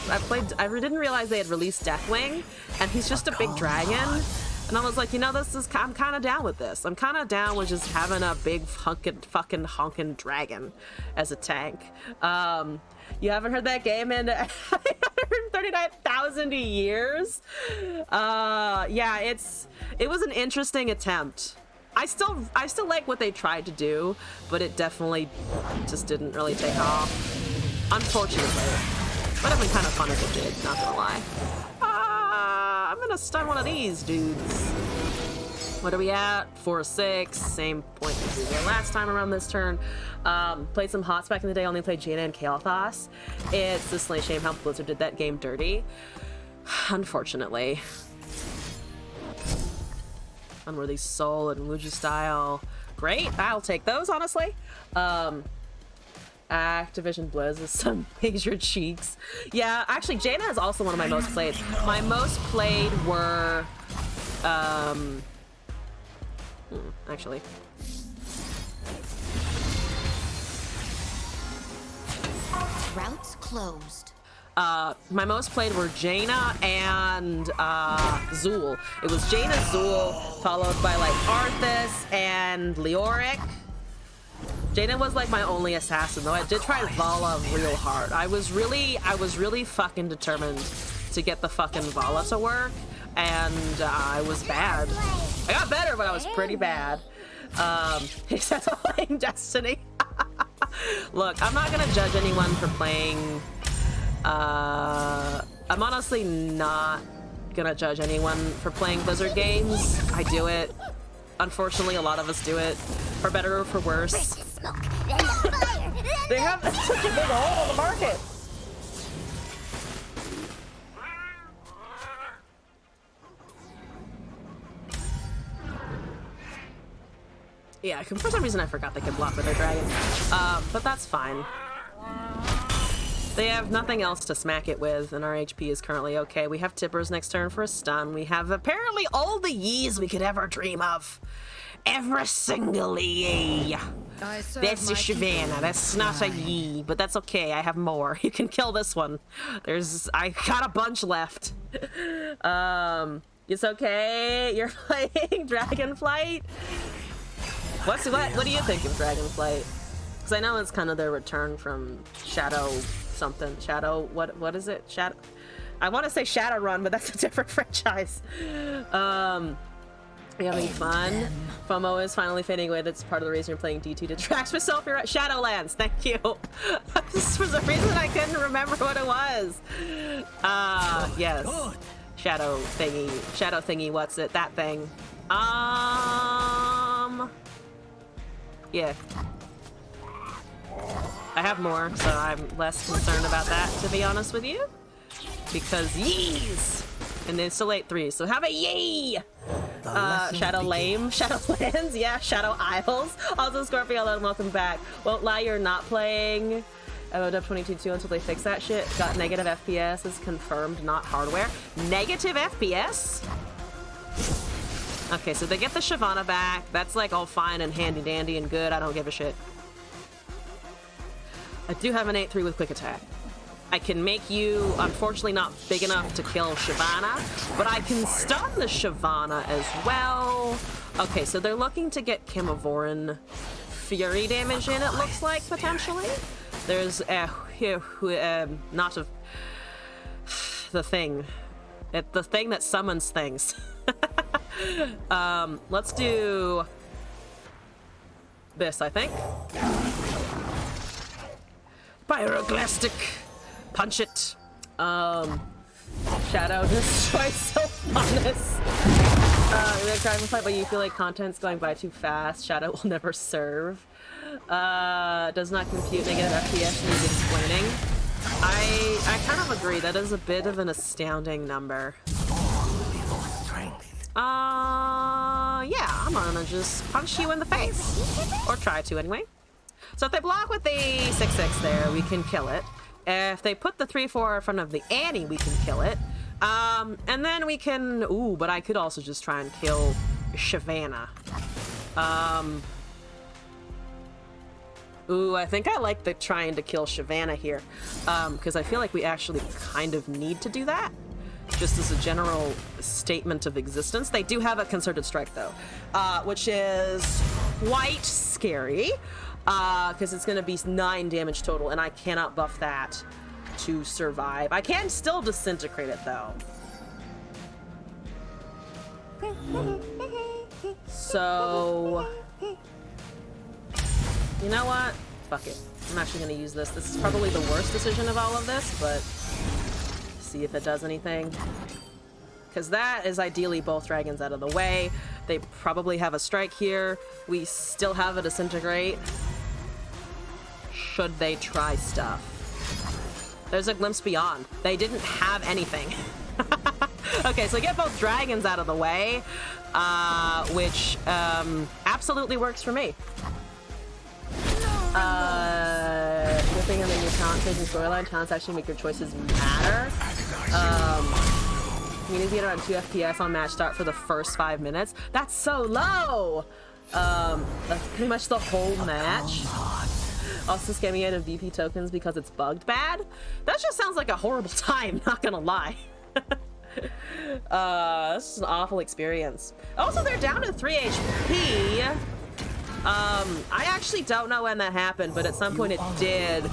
didn't realize they had released Deathwing, and he's just a big dragon. And I was like, you know, I'm kind of down with this. I'm kind of down with just having a big fucking honkin' dragon as a tank. You haven't heard that game in 139,000 years? Yeah, it was an interesting attempt. I still like what they tried to do, but it definitely just didn't really take off. Unfortunately. Would have been kind of fun if it did, not gonna lie. I'm gonna stun one of these dudes. What are we at? 4-6, same point as we did last time around this turn. Played some HOTS back in the day, only played Jaina and Kael'thas. It's just a shame how Blizzard did that game dirty. Unfortunately. Unworthy Soul and Muji Style. Great, I'll take those, honestly. Activision Blizz is some major cheeks. Yeah, actually, Jaina is also one of my most played. My most played were, actually. Routes closed. My most played were Jaina and Zool. It was Jaina, Zool, followed by like Arthas and Leoric. Jaina was like my only assassin, though. I did try Vala real hard. I was really fucking determined to get the fucking Vala to work, and I was bad. I got better, but I was pretty bad. Except for playing Destiny. Look, I'm not gonna judge anyone for playing. I'm honestly not gonna judge anyone for playing Blizzard games. I do it. Unfortunately, a lot of us do it, for better or for worse. They have such a big hole in the market. Yeah, for some reason I forgot they could block with their dragon. But that's fine. They have nothing else to smack it with, and our HP is currently okay. We have Tippers next turn for a stun. We have apparently all the yees we could ever dream of. Every single yee. That's a Shyvana. That's not a yee, but that's okay. I have more. You can kill this one. I got a bunch left. It's okay. You're playing Dragonflight? What do you think of Dragonflight? Because I know it's kind of their return from Shadow something. Shadow, what is it? Shadow. I want to say Shadowrun, but that's a different franchise. Are you having fun? FOMO is finally fading away. That's part of the reason you're playing D2 to distract yourself. You're at Shadowlands. Thank you. For some reason I couldn't remember what it was. Yes. Shadow thingy. What's it? That thing. Yeah. I have more, so I'm less concerned about that, to be honest with you. Because yees! And they still 8-3, so have a yee! Shadow Lame, Shadowlands, yeah, Shadow Isles. Also, Scorpio, welcome back. Won't lie, you're not playing MOW 22.2 until they fix that shit. Got negative FPS is confirmed, not hardware. Negative FPS? Okay, so they get the Shyvana back. That's like all fine and handy dandy and good. I don't give a shit. I do have an 8-3 with quick attack. I can make you, unfortunately, not big enough to kill Shyvana, but I can stun the Shyvana as well. Okay, so they're looking to get Chemovoran Fury damage in, it looks like, potentially. There's not a... the thing. The thing that summons things. Let's do this, I think. Pyroclastic. Punch it. Shadow destroy Sylvanas. They're trying to fight, but you feel like content's going by too fast. Shadow will never serve. Does not compute negative FPS needs explaining. I kind of agree. That is a bit of an astounding number. Yeah, I'm gonna just punch you in the face. Or try to, anyway. So if they block with the 6-6 there, we can kill it. If they put the 3-4 in front of the Annie, we can kill it. And then we can... Ooh, but I could also just try and kill Shyvana. Ooh, I think I like the trying to kill Shyvana here. Because I feel like we actually kind of need to do that. Just as a general statement of existence. They do have a concerted strike, though. Which is quite scary. Because it's going to be 9 damage total, and I cannot buff that to survive. I can still disintegrate it, though. So... You know what? Fuck it. I'm actually going to use this. This is probably the worst decision of all of this, but... See if it does anything. Because that is ideally both dragons out of the way. They probably have a strike here. We still have a disintegrate. Should they try stuff? There's a glimpse beyond. They didn't have anything. Okay, so get both dragons out of the way, which absolutely works for me. Ripping on the new talent changing storyline, talents actually make your choices matter. You need to get around 2 FPS on match start for the first 5 minutes. That's so low! That's pretty much the whole match. Also scamming out of VP tokens because it's bugged bad. That just sounds like a horrible time, not gonna lie. This is an awful experience. Also, they're down to 3 HP. I actually don't know when that happened, but at some point it did.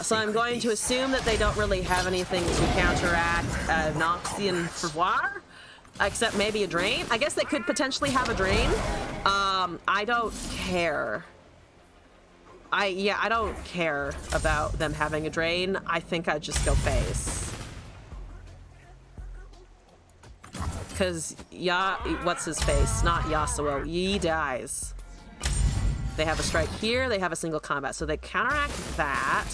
So I'm going to assume that they don't really have anything to counteract Noxian Fervoir, except maybe a drain. I guess they could potentially have a drain. I don't care. I don't care about them having a drain. I think I'd just go face. Because what's his face? Not Yasuo. Yi dies. They have a strike here. They have a single combat. So they counteract that.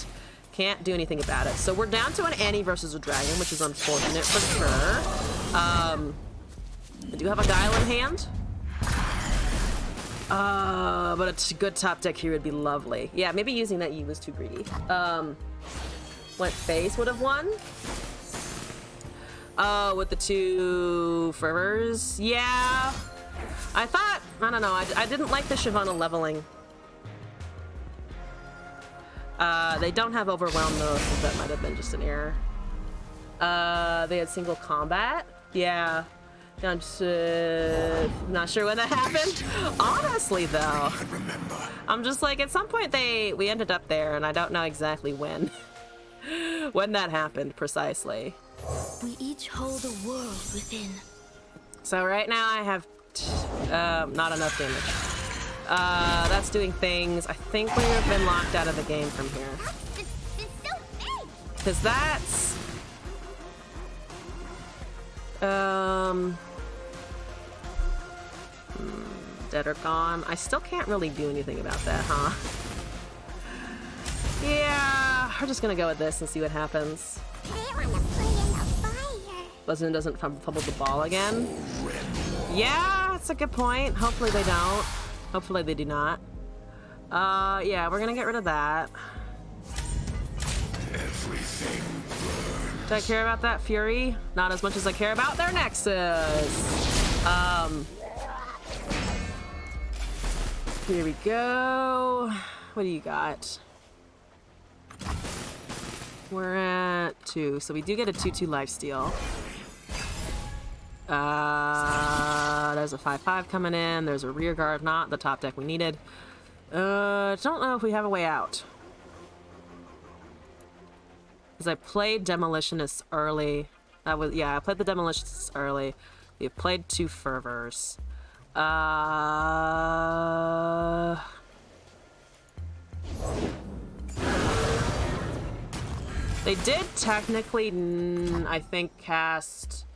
Can't do anything about it. So we're down to an Annie versus a dragon, which is unfortunate for sure. I do have a Guile in hand. But a good top deck here would be lovely. Yeah, maybe using that Yi was too greedy. Went face would have won. With the 2 fervors. Yeah. I don't know. I didn't like the Shyvana leveling. They don't have overwhelm though, so that might have been just an error. They had single combat. Yeah. I'm not sure when that happened. Honestly though, I'm just like, at some point we ended up there, and I don't know exactly when. When that happened precisely. We each hold a world within. So right now I have not enough damage. That's doing things. I think we have been locked out of the game from here. It's so big. Because that's... Dead or gone. I still can't really do anything about that, huh? Yeah, we're just gonna go with this and see what happens. They want to play in the fire. Buzzin doesn't fumble the ball again. Yeah, that's a good point. Hopefully they don't. Hopefully they do not. Yeah, we're gonna get rid of that. Do I care about that Fury? Not as much as I care about their Nexus. Here we go. What do you got? We're at 2, so we do get a 2/2 lifesteal. There's a 5/5 coming in. There's a rear guard, not the top deck we needed. Don't know if we have a way out. Because I played Demolitionists early. I played the Demolitionists early. We have played 2 fervors. They did technically, I think, cast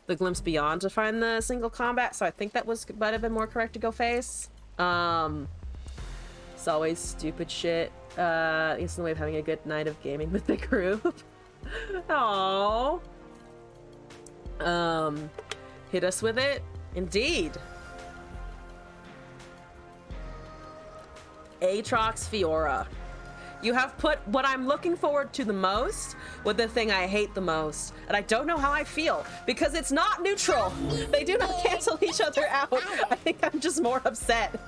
the Glimpse Beyond to find the single combat, so I think that might have been more correct to go face. It's always stupid shit. It's the way of having a good night of gaming with the group. Aww. Hit us with it? Indeed. Aatrox Fiora. You have put what I'm looking forward to the most with the thing I hate the most. And I don't know how I feel, because it's not neutral. They do not cancel each other out. I think I'm just more upset.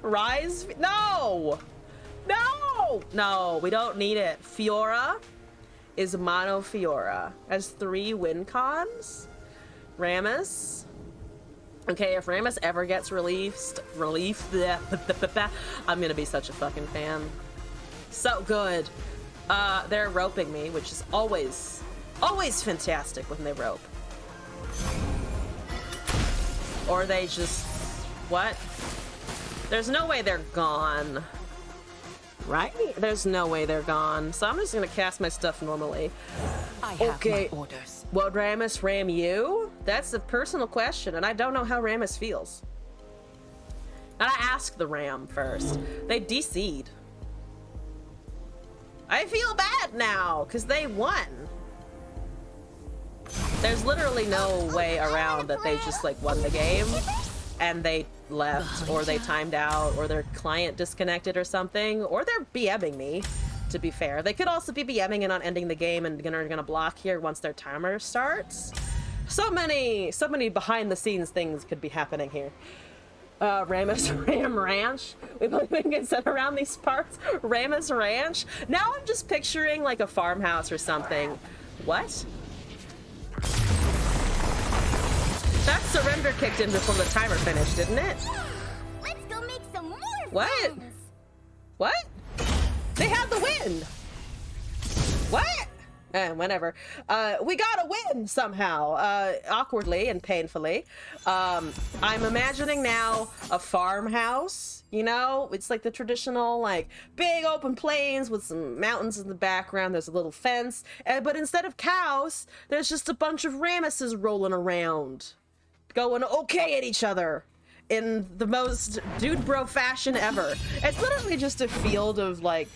Rise? No! No! No, we don't need it. Fiora is mono Fiora. Has 3 win cons. Rammus. Okay, if Rammus ever gets released, I'm gonna be such a fucking fan. So good. They're roping me, which is always fantastic when they rope. Or they just, what? There's no way they're gone. Right? There's no way they're gone. So I'm just gonna cast my stuff normally. I have my orders. Would Rammus ram you? That's a personal question, and I don't know how Rammus feels. And I asked the Ram first. They DC'd. I feel bad now, because they won. There's literally no way around that they just, like, won the game, and they left, or they timed out, or their client disconnected or something, or they're BMing me. To be fair, they could also be BMing and not ending the game and gonna block here once their timer starts. So many behind the scenes things could be happening here. Ramus Ram Ranch. We can sit around these parts. Ramus Ranch. Now I'm just picturing like a farmhouse or something. What? That surrender kicked in before the timer finished, didn't it? Let's go make some more What? friends. What? They had the win. What? Whatever. We got a win somehow, awkwardly and painfully. I'm imagining now a farmhouse, you know? It's like the traditional, like, big open plains with some mountains in the background. There's a little fence. But instead of cows, there's just a bunch of Ramuses rolling around, going okay at each other in the most dude bro fashion ever. It's literally just a field of, like,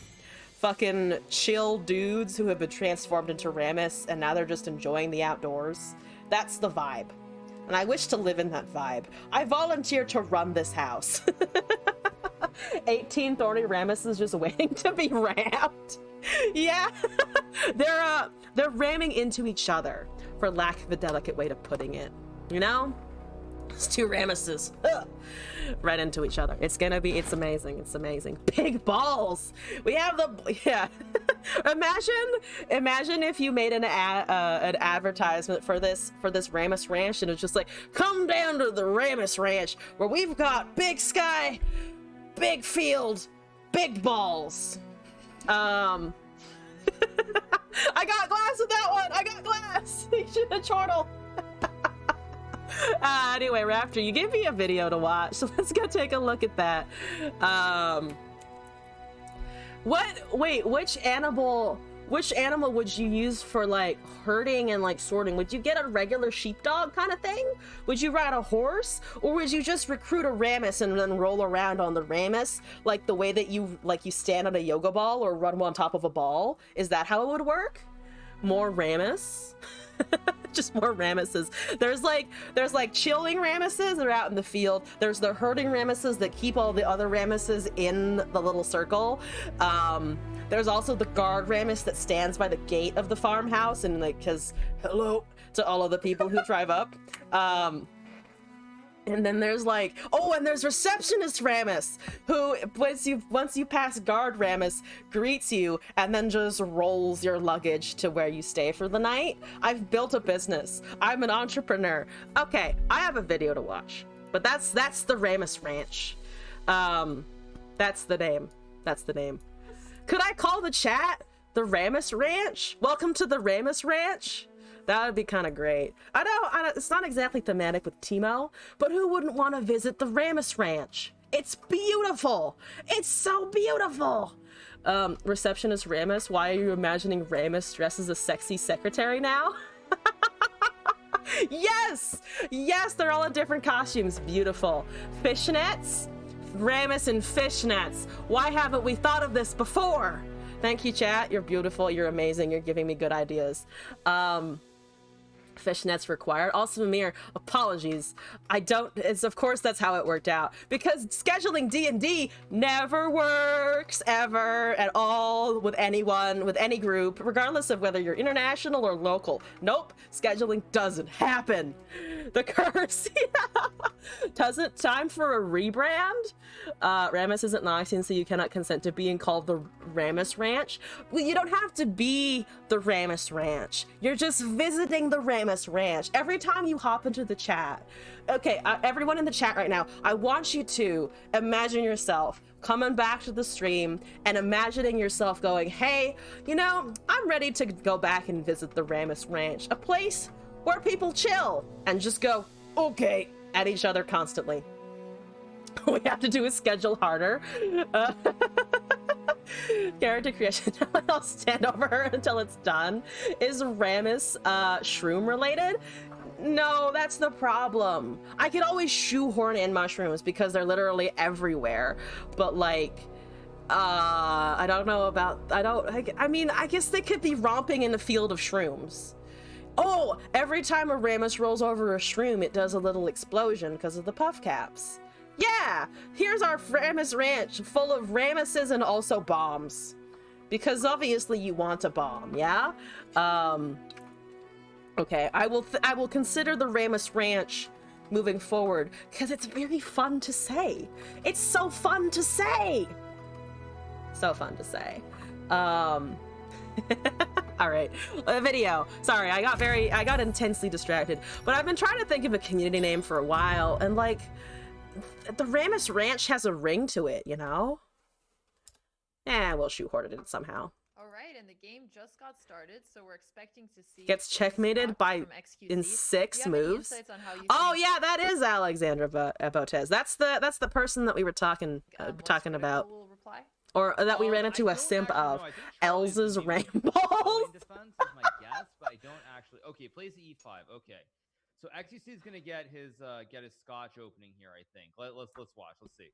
fucking chill dudes who have been transformed into Ramus and now they're just enjoying the outdoors. That's the vibe. And I wish to live in that vibe. I volunteer to run this house. 18 thorny Ramuses just waiting to be rammed. Yeah. They're ramming into each other, for lack of a delicate way to putting it. You know? It's two Ramuses. Ugh. Right into each other. It's amazing. It's amazing. Big balls. We have yeah. Imagine if you made an advertisement for this Ramus Ranch and it's just like, come down to the Ramus Ranch where we've got big sky, big field, big balls. I got glass with that one. I got glass. You should have chortled. Anyway, Raptor, you gave me a video to watch, so let's go take a look at that. Which animal would you use for like herding and like sorting? Would you get a regular sheepdog kind of thing? Would you ride a horse, or would you just recruit a Ramus and then roll around on the Ramus like the way that you stand on a yoga ball or run on top of a ball? Is that how it would work? More Ramus? Just more Ramuses. There's like chilling Ramuses that are out in the field. There's the herding Ramuses that keep all the other Ramuses in the little circle. There's also the guard Ramus that stands by the gate of the farmhouse and like says hello to all of the people who drive up. And then there's like, and there's receptionist Ramus, who once you pass guard Ramus, greets you and then just rolls your luggage to where you stay for the night. I've built a business. I'm an entrepreneur. Okay, I have a video to watch, but that's the Ramus Ranch. That's the name. That's the name. Could I call the chat the Ramus Ranch? Welcome to the Ramus Ranch. That would be kind of great. I know it's not exactly thematic with Teemo, but who wouldn't want to visit the Ramus Ranch? It's beautiful. It's so beautiful. Receptionist Ramus, why are you imagining Ramus dressed as a sexy secretary now? Yes! Yes, they're all in different costumes. Beautiful. Fishnets? Ramus in fishnets. Why haven't we thought of this before? Thank you, chat. You're beautiful. You're amazing. You're giving me good ideas. Fishnets required. Also, Mimir, apologies. Of course that's how it worked out. Because scheduling D&D never works, ever, at all, with anyone, with any group, regardless of whether you're international or local. Nope, scheduling doesn't happen. The curse. Time for a rebrand? Ramus isn't 19, so you cannot consent to being called the Ramus Ranch. Well, you don't have to be the Ramus Ranch. You're just visiting the Ramus Ranch. Every time you hop into the chat, okay, everyone in the chat right now, I want you to imagine yourself coming back to the stream and imagining yourself going, hey, you know, I'm ready to go back and visit the Ramus Ranch, a place where people chill and just go, okay, at each other constantly. We have to do a schedule harder. Character creation. I'll stand over her until it's done. Is Ramus shroom related? No, that's the problem. I could always shoehorn in mushrooms because they're literally everywhere. But like, I don't know about. I mean, I guess they could be romping in a field of shrooms. Oh, every time a Ramus rolls over a shroom, it does a little explosion because of the puff caps. Yeah, here's our Ramus Ranch full of Ramuses and also bombs. Because obviously you want a bomb, yeah? Okay, I will consider the Ramus Ranch moving forward, because it's very fun to say. It's so fun to say. So fun to say. All right, video. Sorry, I got intensely distracted, but I've been trying to think of a community name for a while, and like, the Ramus Ranch has a ring to it, you know? We'll shoehorn it somehow. All right, and the game just got started, so we're expecting to see. Gets checkmated in 6 moves. Oh yeah, that is Alexandra Botez. That's the person that we were talking about. Will reply? Or that we ran into a simp of. Elsa's Rainbows. Defense is my guess, but I don't actually. Okay, plays the E5. Okay, so XUC is gonna get his Scotch opening here. I think. Let's watch. Let's see.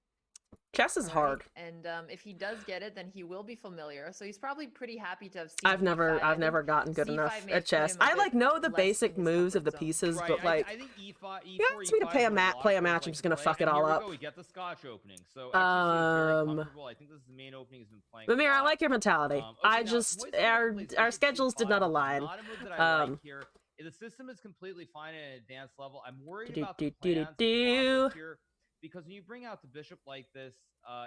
Chess is hard. And if he does get it, then he will be familiar. So he's probably pretty happy to have seen. I've never gotten good enough at chess. I like know the basic moves of the pieces, but like, I think E4, you ask me to play a match, I'm just gonna fuck it all up. We get the Scotch opening. So very comfortable. I think this is the main opening he's been playing. Mimir, I like your mentality. I just our schedules did not align. The system is completely fine at an advanced level. I'm worried about the plans here. Because when you bring out the bishop like this,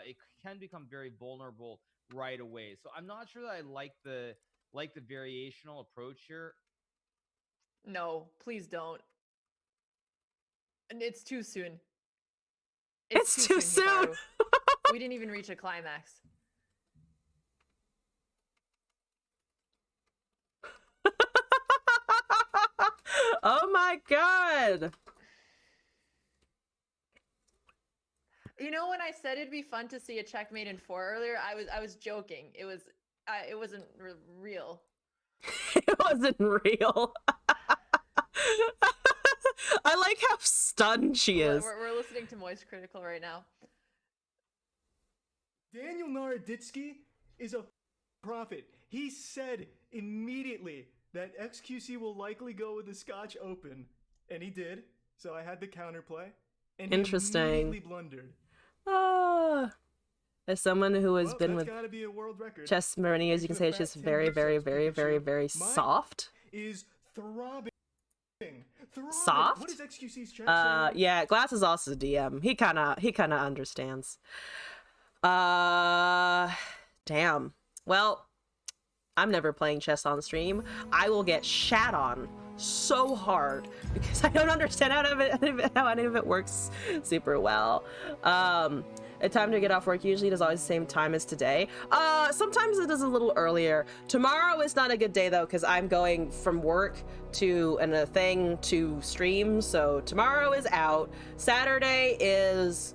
it can become very vulnerable right away. So I'm not sure that I like the variational approach here. No, please don't. And it's too soon. It's too soon. We didn't even reach a climax. Oh my god. You know, when I said it'd be fun to see a checkmate in 4 earlier, I was joking. It wasn't real. It wasn't real. I like how stunned she is. We're listening to Moist Critical right now. Daniel Naroditsky is a prophet. He said immediately that XQC will likely go with the Scotch Open, and he did. So I had the counterplay, and interesting. He immediately blundered. As someone who has been with be a world record. chess for many years, you can say she's very, very, very, very, very soft. Is throbbing. Soft? What is XQC's chat yeah, Glass is also DM. He kinda understands. Damn. Well, I'm never playing chess on stream. I will get shat on so hard because I don't understand how any of it works super well. A time to get off work usually is always the same time as today. Sometimes it is a little earlier. Tomorrow is not a good day though, because I'm going from work to a thing to stream. So tomorrow is out. Saturday is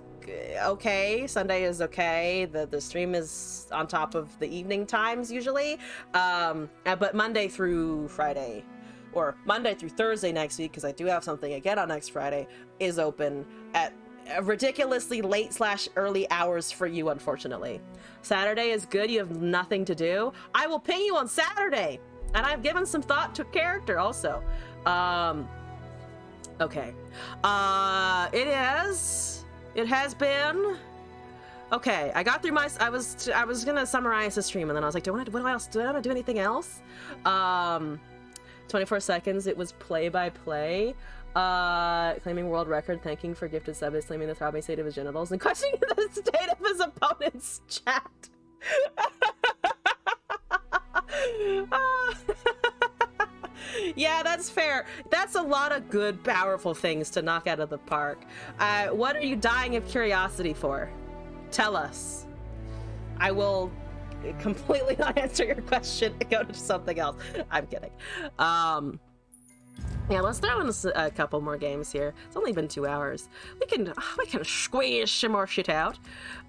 okay. Sunday is okay. The stream is on top of the evening times usually. But Monday through Friday, or Monday through Thursday next week, because I do have something again on next Friday, is open at ridiculously late/early hours for you, unfortunately. Saturday is good. You have nothing to do. I will ping you on Saturday, and I've given some thought to character also. Okay. It has been okay. I got through my. I was gonna summarize the stream, and then I was like, do I want to do anything else? 24 seconds. It was play by play. Claiming world record, thanking for gifted subs, claiming the throbbing state of his genitals, and questioning the state of his opponent's chat. Yeah, that's fair. That's a lot of good, powerful things to knock out of the park. What are you dying of curiosity for? Tell us. I will completely not answer your question and go to something else. I'm kidding. Yeah, let's throw in a couple more games here. It's only been 2 hours. We can squeeze some more shit out.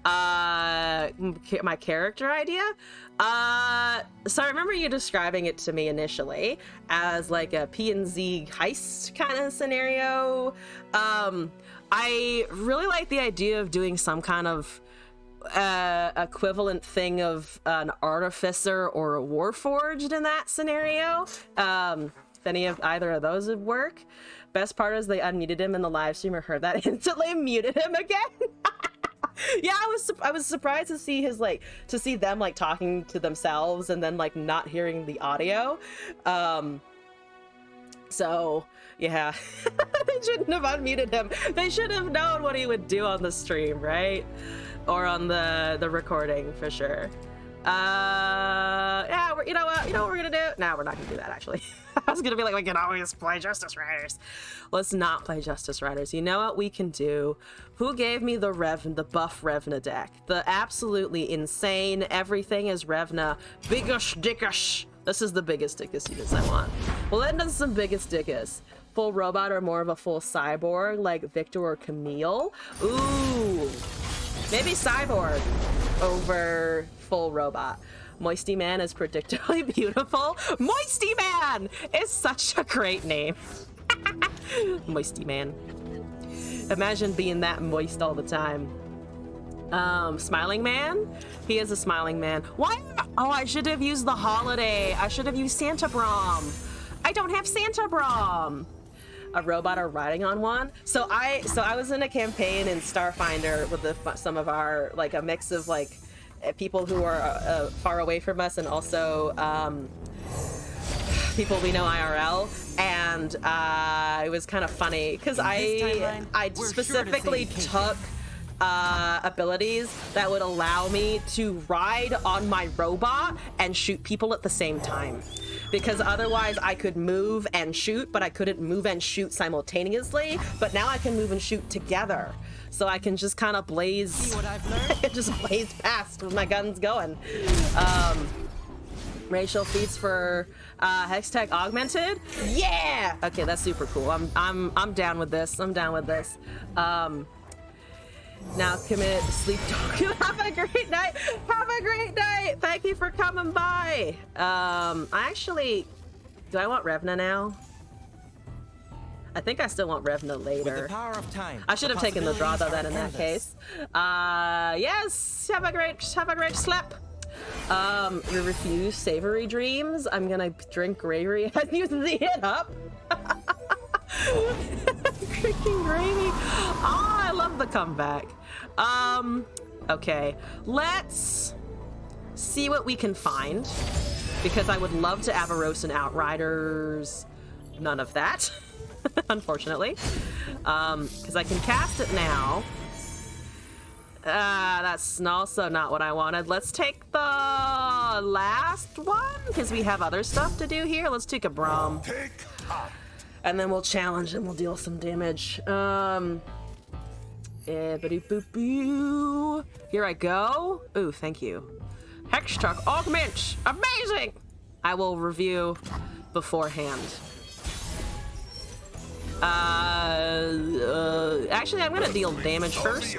My character idea. So I remember you describing it to me initially as like a P&Z heist kind of scenario. I really like the idea of doing some kind of equivalent thing of an artificer or a warforged in that scenario. If any of either of those would work. Best part is they unmuted him in the live stream or heard that instantly muted him again. Yeah, I was surprised to see them like talking to themselves and then like not hearing the audio. So, yeah. They shouldn't have unmuted him. They should have known what he would do on the stream, right? Or on the recording, for sure. Yeah, you know what we're gonna do? No, we're not gonna do that, actually. I was gonna be like, we can always play Justice Riders. Let's not play Justice Riders. You know what we can do? Who gave me the buff Revna deck? The absolutely insane, everything is Revna, biggish dickish. This is the biggest dickish units I want. We'll end on some biggest dickish. Full robot or more of a full cyborg, like Victor or Camille. Ooh, maybe cyborg over full robot. Moisty Man is predictably beautiful. Moisty Man is such a great name. Moisty Man. Imagine being that moist all the time. Smiling Man? He is a smiling man. Why? Oh, I should have used the holiday. I should have used Santa Brom. I don't have Santa Brom. A robot or riding on one. So I was in a campaign in Starfinder with some of our, like, a mix of like people who are far away from us and also people we know IRL, and it was kind of funny because I specifically took abilities that would allow me to ride on my robot and shoot people at the same time, because otherwise I could move and shoot, but I couldn't move and shoot simultaneously. But now I can move and shoot together, so I can just kind of blaze. See what I've learned? Just blaze past with my guns going. Racial feats for Hex Tech Augmented. Yeah. Okay, that's super cool. I'm down with this. I'm down with this. Now commit sleep talk. Have a great night. Have a great night. Thank you for coming by. I actually, do I want Revna now? I think I still want Revna later. With the power of time, I should have taken the draw though. Then in that case, yes. Have a great sleep. You refuse savory dreams. I'm gonna drink gravy as you see it up. Freaking gravy. Oh, I love the comeback. Okay, let's see what we can find, because I would love to Avaros and Outriders. None of that, unfortunately, because I can cast it now. That's also not what I wanted. Let's take the last one, because we have other stuff to do here. Let's take a Braum. And then we'll challenge and we'll deal some damage. Here I go. Ooh, thank you. Hextech Augment. Amazing! I will review beforehand. Actually, I'm gonna deal damage first.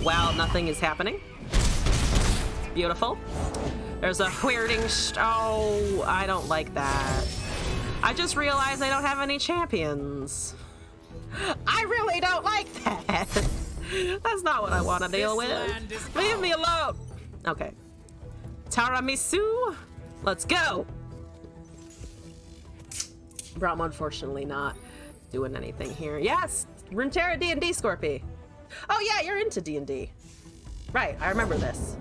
Wow, nothing is happening. Beautiful. There's a weirding. Oh, I don't like that. I just realized I don't have any champions. I really don't like that. That's not what I want to deal with. Leave me alone. Okay. Taramisu, let's go. Braum, unfortunately, not doing anything here. Yes, Runeterra D&D Scorpy. Oh yeah, you're into D&D. Right, I remember this.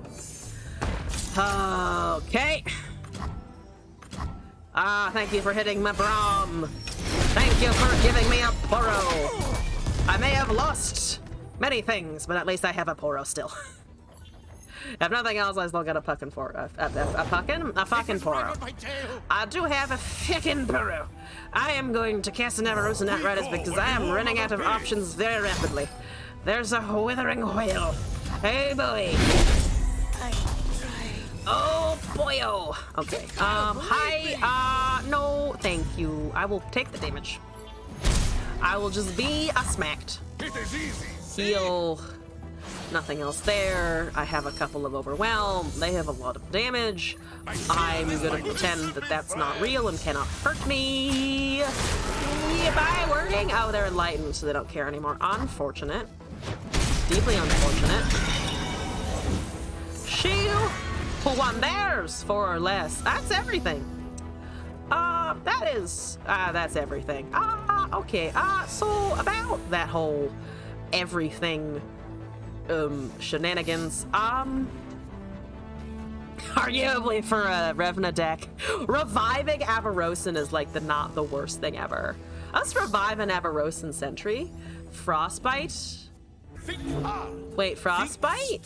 Okay. Thank you for hitting my Braum. Thank you for giving me a Poro. I may have lost many things, but at least I have a Poro still. If nothing else, I still got a fucking Poro. A fucking Poro. I do have a fucking Poro. I am going to cast an Avaros and Outriders because I am running out of options very rapidly. There's a withering whale. Hey boy. Oh boyo. Okay. Hi. No, thank you. I will take the damage. I will just be smacked. Heal. Nothing else there. I have a couple of overwhelm. They have a lot of damage. I'm gonna pretend that that's not real and cannot hurt me. Yeah, bye, working. Oh, they're enlightened, so they don't care anymore. Unfortunate. Deeply unfortunate. Shield. Who won theirs? 4 or less. That's everything. That's everything. Okay. So about that whole everything, shenanigans. Arguably for a Revna deck. Reviving Avarosan is like not the worst thing ever. Let's revive an Avarosan Sentry. Frostbite? Wait, Frostbite?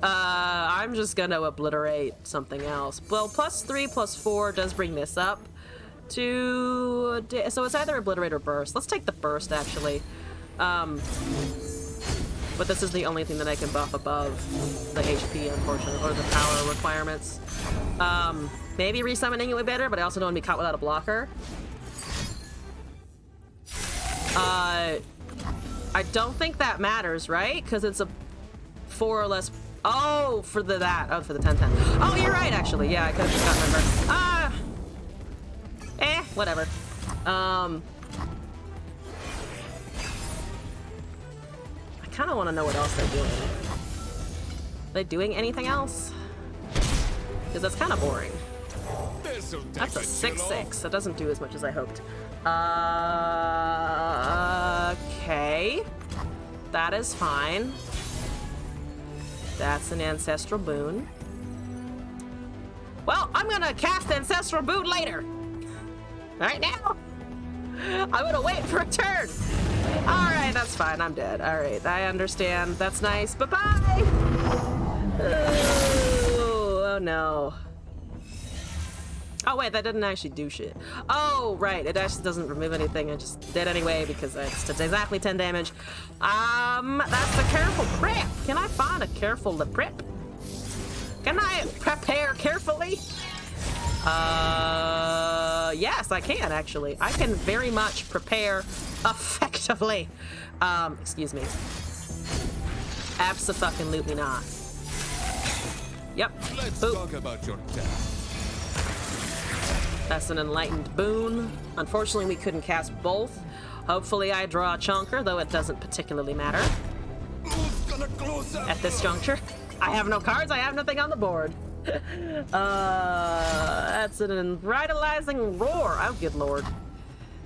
I'm just gonna obliterate something else. Well, +3, +4 does bring this up to... So it's either obliterate or burst. Let's take the burst, actually. But this is the only thing that I can buff above the HP, unfortunately, or the power requirements. Maybe resummoning it would be better, but I also don't want to be caught without a blocker. I don't think that matters, right? Because it's a 4 or less... Oh, for the 10-10. Oh, you're right, actually. Yeah, I could have just gotten my burst. Whatever. I kind of want to know what else they're doing. Are they doing anything else? Because that's kind of boring. That's a 6/6. That doesn't do as much as I hoped. Okay. That is fine. That's an Ancestral Boon. Well, I'm gonna cast Ancestral Boon later. Right now. I'm gonna wait for a turn. Alright, that's fine. I'm dead. Alright, I understand. That's nice. Bye-bye! Oh no. Oh wait, that didn't actually do shit. Oh, right. It actually doesn't remove anything. I just did anyway because it's exactly 10 damage. That's the Careful Prep. Can I find a Careful Prep? Can I prepare carefully? Yes, I can actually. I can very much prepare effectively. Excuse me. Abso-fucking-lutely not. Yep. Let's Boop. talk about your death. That's an Enlightened Boon. Unfortunately, we couldn't cast both. Hopefully, I draw a Chunker, though it doesn't particularly matter. Who's gonna close up? At this juncture. I have no cards, I have nothing on the board. That's an Revitalizing Roar. Oh, good lord.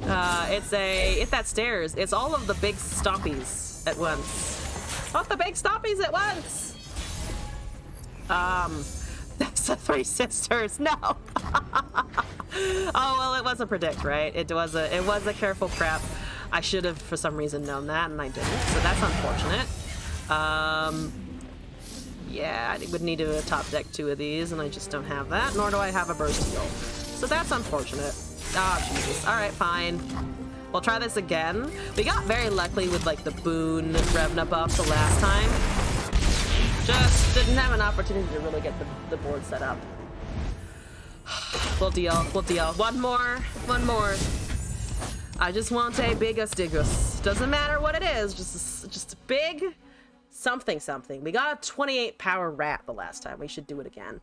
If that stairs, it's all of the big stompies at once. All the big stompies at once! That's the Three Sisters. No. Oh well, it was a predict, right? It was a Careful Prep. I should have, for some reason, known that, and I didn't. So that's unfortunate. Yeah, I would need to top deck 2 of these, and I just don't have that. Nor do I have a burst heal. So that's unfortunate. Oh Jesus. All right, fine. We'll try this again. We got very lucky with like the Boon Revna buff the last time. Just didn't have an opportunity to really get the board set up. We'll deal. One more. I just want a big Astigus. Doesn't matter what it is, just a big something. We got a 28 power rat the last time. We should do it again.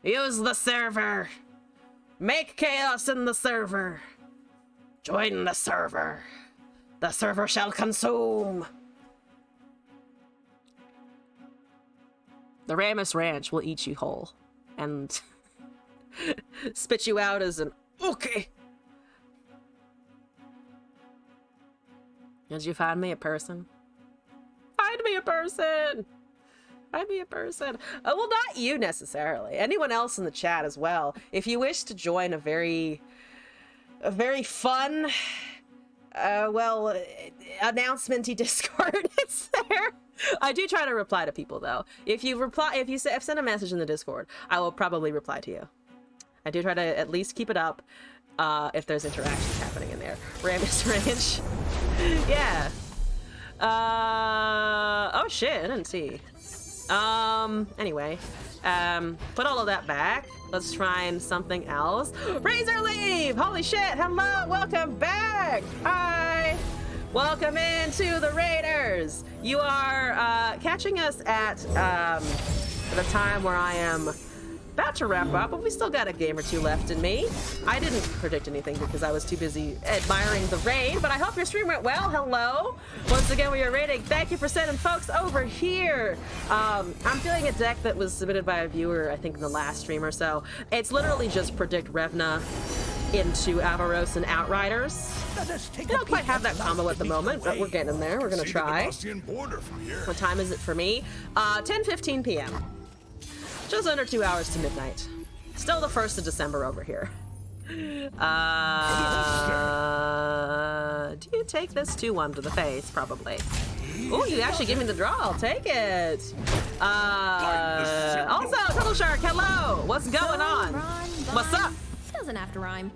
Use the server. Make chaos in the server. Join the server. The server shall consume. The Ramus Ranch will eat you whole and spit you out as an okay. Did you find me a person? Find me a person. Well, not you necessarily. Anyone else in the chat as well. If you wish to join a very fun, announcement-y Discord, it's there. I do try to reply to people though. If you send a message in the Discord, I will probably reply to you. I do try to at least keep it up if there's interactions happening in there. Ramus Ranch. Yeah. Oh shit, I didn't see. Anyway. Put all of that back. Let's try something else. Razor Leaf! Holy shit! Hello! Welcome back! Hi! Welcome into the Raiders! You are catching us at the time where I am about to wrap up, but we still got a game or two left in me. I didn't predict anything because I was too busy admiring the raid, but I hope your stream went well. Hello. Once again, we are raiding. Thank you for sending folks over here. I'm doing a deck that was submitted by a viewer, I think, in the last stream or so. It's literally just predict Revna into Avaros and Outriders. I don't quite have that combo at the moment, but we're getting there. We're gonna try. What time is it for me? 10:15 p.m. Just under 2 hours to midnight. Still the 1st of December over here. Do you take this 2-1 to the face? Probably. Oh, you actually give me the draw. I'll take it. Also, Total Shark, hello. What's going on? What's up? Doesn't have to rhyme.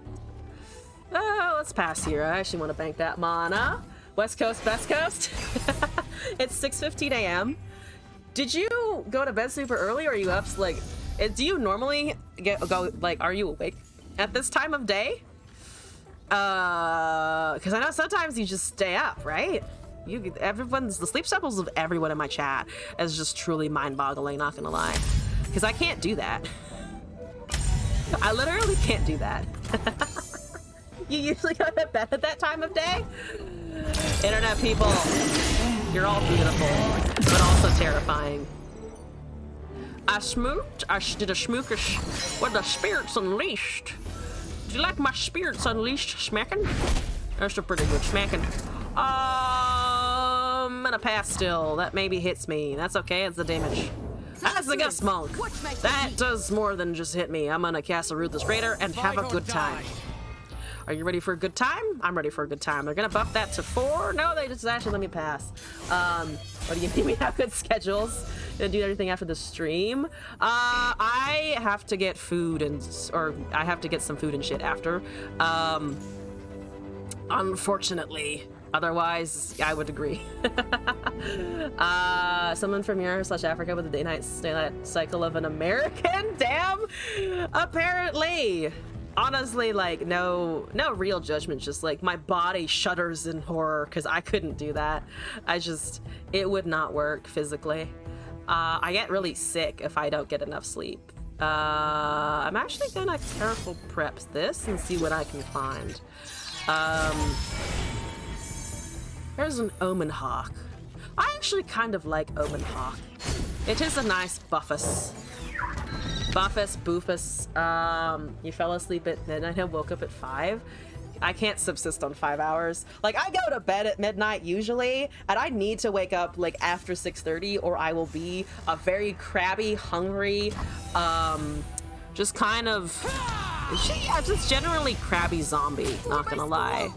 Oh, let's pass here. I actually want to bank that mana. West Coast, Best Coast. It's 6:15 a.m. Did you go to bed super early, or are you up? Like, do you normally are you awake at this time of day? Because I know sometimes you just stay up, right? The sleep cycles of everyone in my chat is just truly mind-boggling, not gonna lie. Because I can't do that. I literally can't do that. You usually go to bed at that time of day? Internet people, you're all beautiful, but also terrifying. I did a schmookish with the spirits unleashed. Do you like my spirits unleashed smacking? That's a pretty good smacking. I'm gonna pass still. That maybe hits me. That's okay, it's the damage. That's the Gust Monk. That does more than just hit me. I'm gonna cast a Ruthless Raider and have a good time. Are you ready for a good time? I'm ready for a good time. They're gonna buff that to 4. No, they just actually let me pass. What do you mean we have good schedules? Gonna do everything after the stream. I have to get food or I have to get some food and shit after. Unfortunately. Otherwise, I would agree. Someone from Europe/Africa with a day-night cycle of an American? Damn! Apparently. Honestly, like, no real judgment, just like my body shudders in horror because I couldn't do that. It would not work physically. I get really sick if I don't get enough sleep. I'm actually gonna careful prep this and see what I can find. There's an Omen Hawk. I actually kind of like Omen Hawk. It is a nice buffus. Boofus. You fell asleep at midnight and woke up at 5. I can't subsist on 5 hours. Like, I go to bed at midnight usually, and I need to wake up like after 6:30 or I will be a very crabby, hungry, just kind of, yeah, just generally crabby zombie, not gonna lie.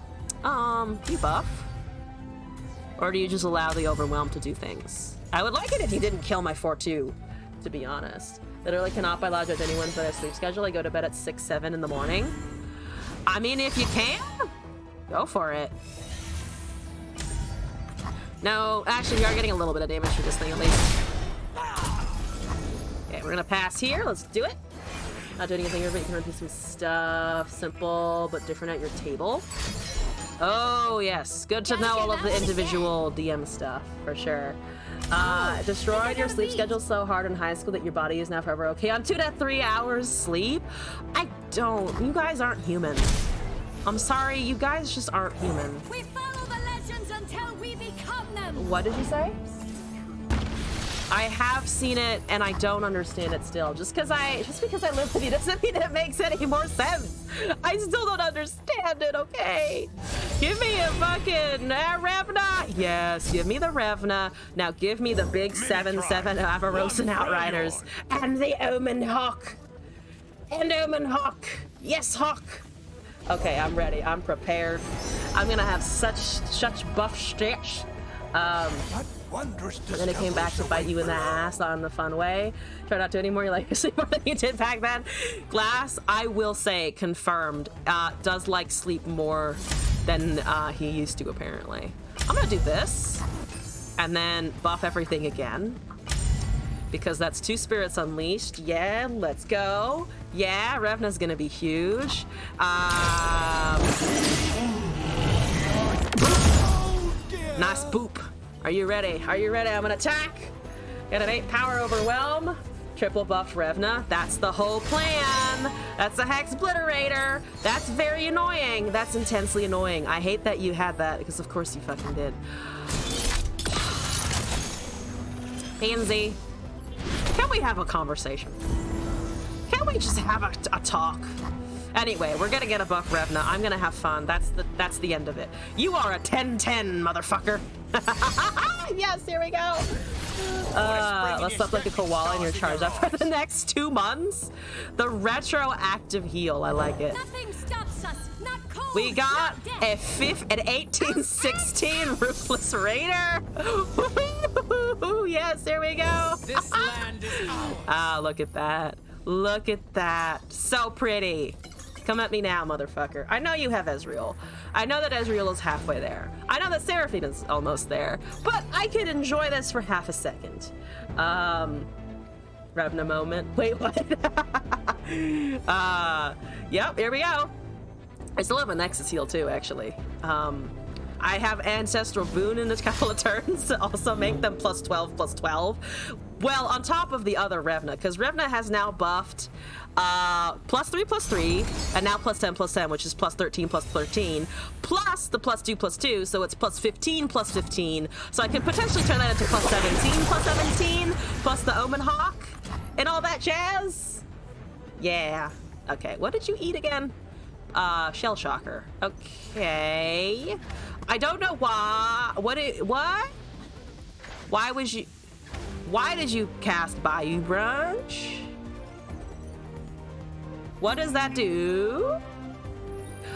Do you buff? Or do you just allow the overwhelm to do things? I would like it if you didn't kill my 4-2, to be honest. Literally cannot by law judge anyone for their sleep schedule. I go to bed at 6, 7 in the morning. I mean, if you can, go for it. No, actually, we are getting a little bit of damage for this thing at least. Okay, we're gonna pass here. Let's do it. Not doing anything here, but you can run through some stuff. Simple, but different at your table. Oh, yes. Good to know all of the individual DM stuff, for sure. Destroyed your sleep schedule so hard in high school that your body is now forever okay on 2 to 3 hours sleep? I don't. You guys aren't human. I'm sorry, you guys just aren't human. We follow the legends until we become them. What did you say? I have seen it and I don't understand it still. Just because I live with you doesn't mean it makes any more sense. I still don't understand it, okay? Give me a fucking Revna. Yes, give me the Revna. Now give me the big 7/7 Avaros and Outriders. And the Omen Hawk. And Omen Hawk. Yes, Hawk. Okay, I'm ready. I'm prepared. I'm gonna have such buff stitch. And then it came back to bite you in the ass on the fun way. Try not to anymore. You like to sleep more than you did back then. Glass, I will say, confirmed, does like sleep more than he used to, apparently. I'm gonna do this and then buff everything again because that's 2 spirits unleashed. Yeah, let's go. Yeah, Revna's gonna be huge. Nice boop. Are you ready? Are you ready? I'm gonna attack. Got an 8 power overwhelm. Triple buff Revna. That's the whole plan. That's a Hex Obliterator. That's very annoying. That's intensely annoying. I hate that you had that because of course you fucking did. Pansy, can we have a conversation? Can we just have a talk? Anyway, we're gonna get a buff Revna. I'm gonna have fun. That's the end of it. You are a 10-10, motherfucker. Yes, here we go. Let's look like a koala in your charge up for the next 2 months. The retroactive heal. I like it. Nothing stops us. Not cold. We got not death. an 1816 Ruthless Raider. Yes, here we go. This land is ours. Ah, look at that. Look at that. So pretty. Come at me now, motherfucker. I know you have Ezreal. I know that Ezreal is halfway there. I know that Seraphine is almost there. But I could enjoy this for half a second. Revna moment. Wait, what? Yep, here we go. I still have a Nexus heal too, actually. I have Ancestral Boon in a couple of turns to also make them +12/+12. Well, on top of the other Revna, because Revna has now buffed +3/+3, and now +10/+10, which is +13/+13, plus the +2/+2, so it's +15/+15. So I could potentially turn that into +17/+17, plus the Omen Hawk, and all that jazz. Yeah. Okay, what did you eat again? Shell Shocker. Okay. I don't know why. What? Why did you cast Bayou Brunch? What does that do?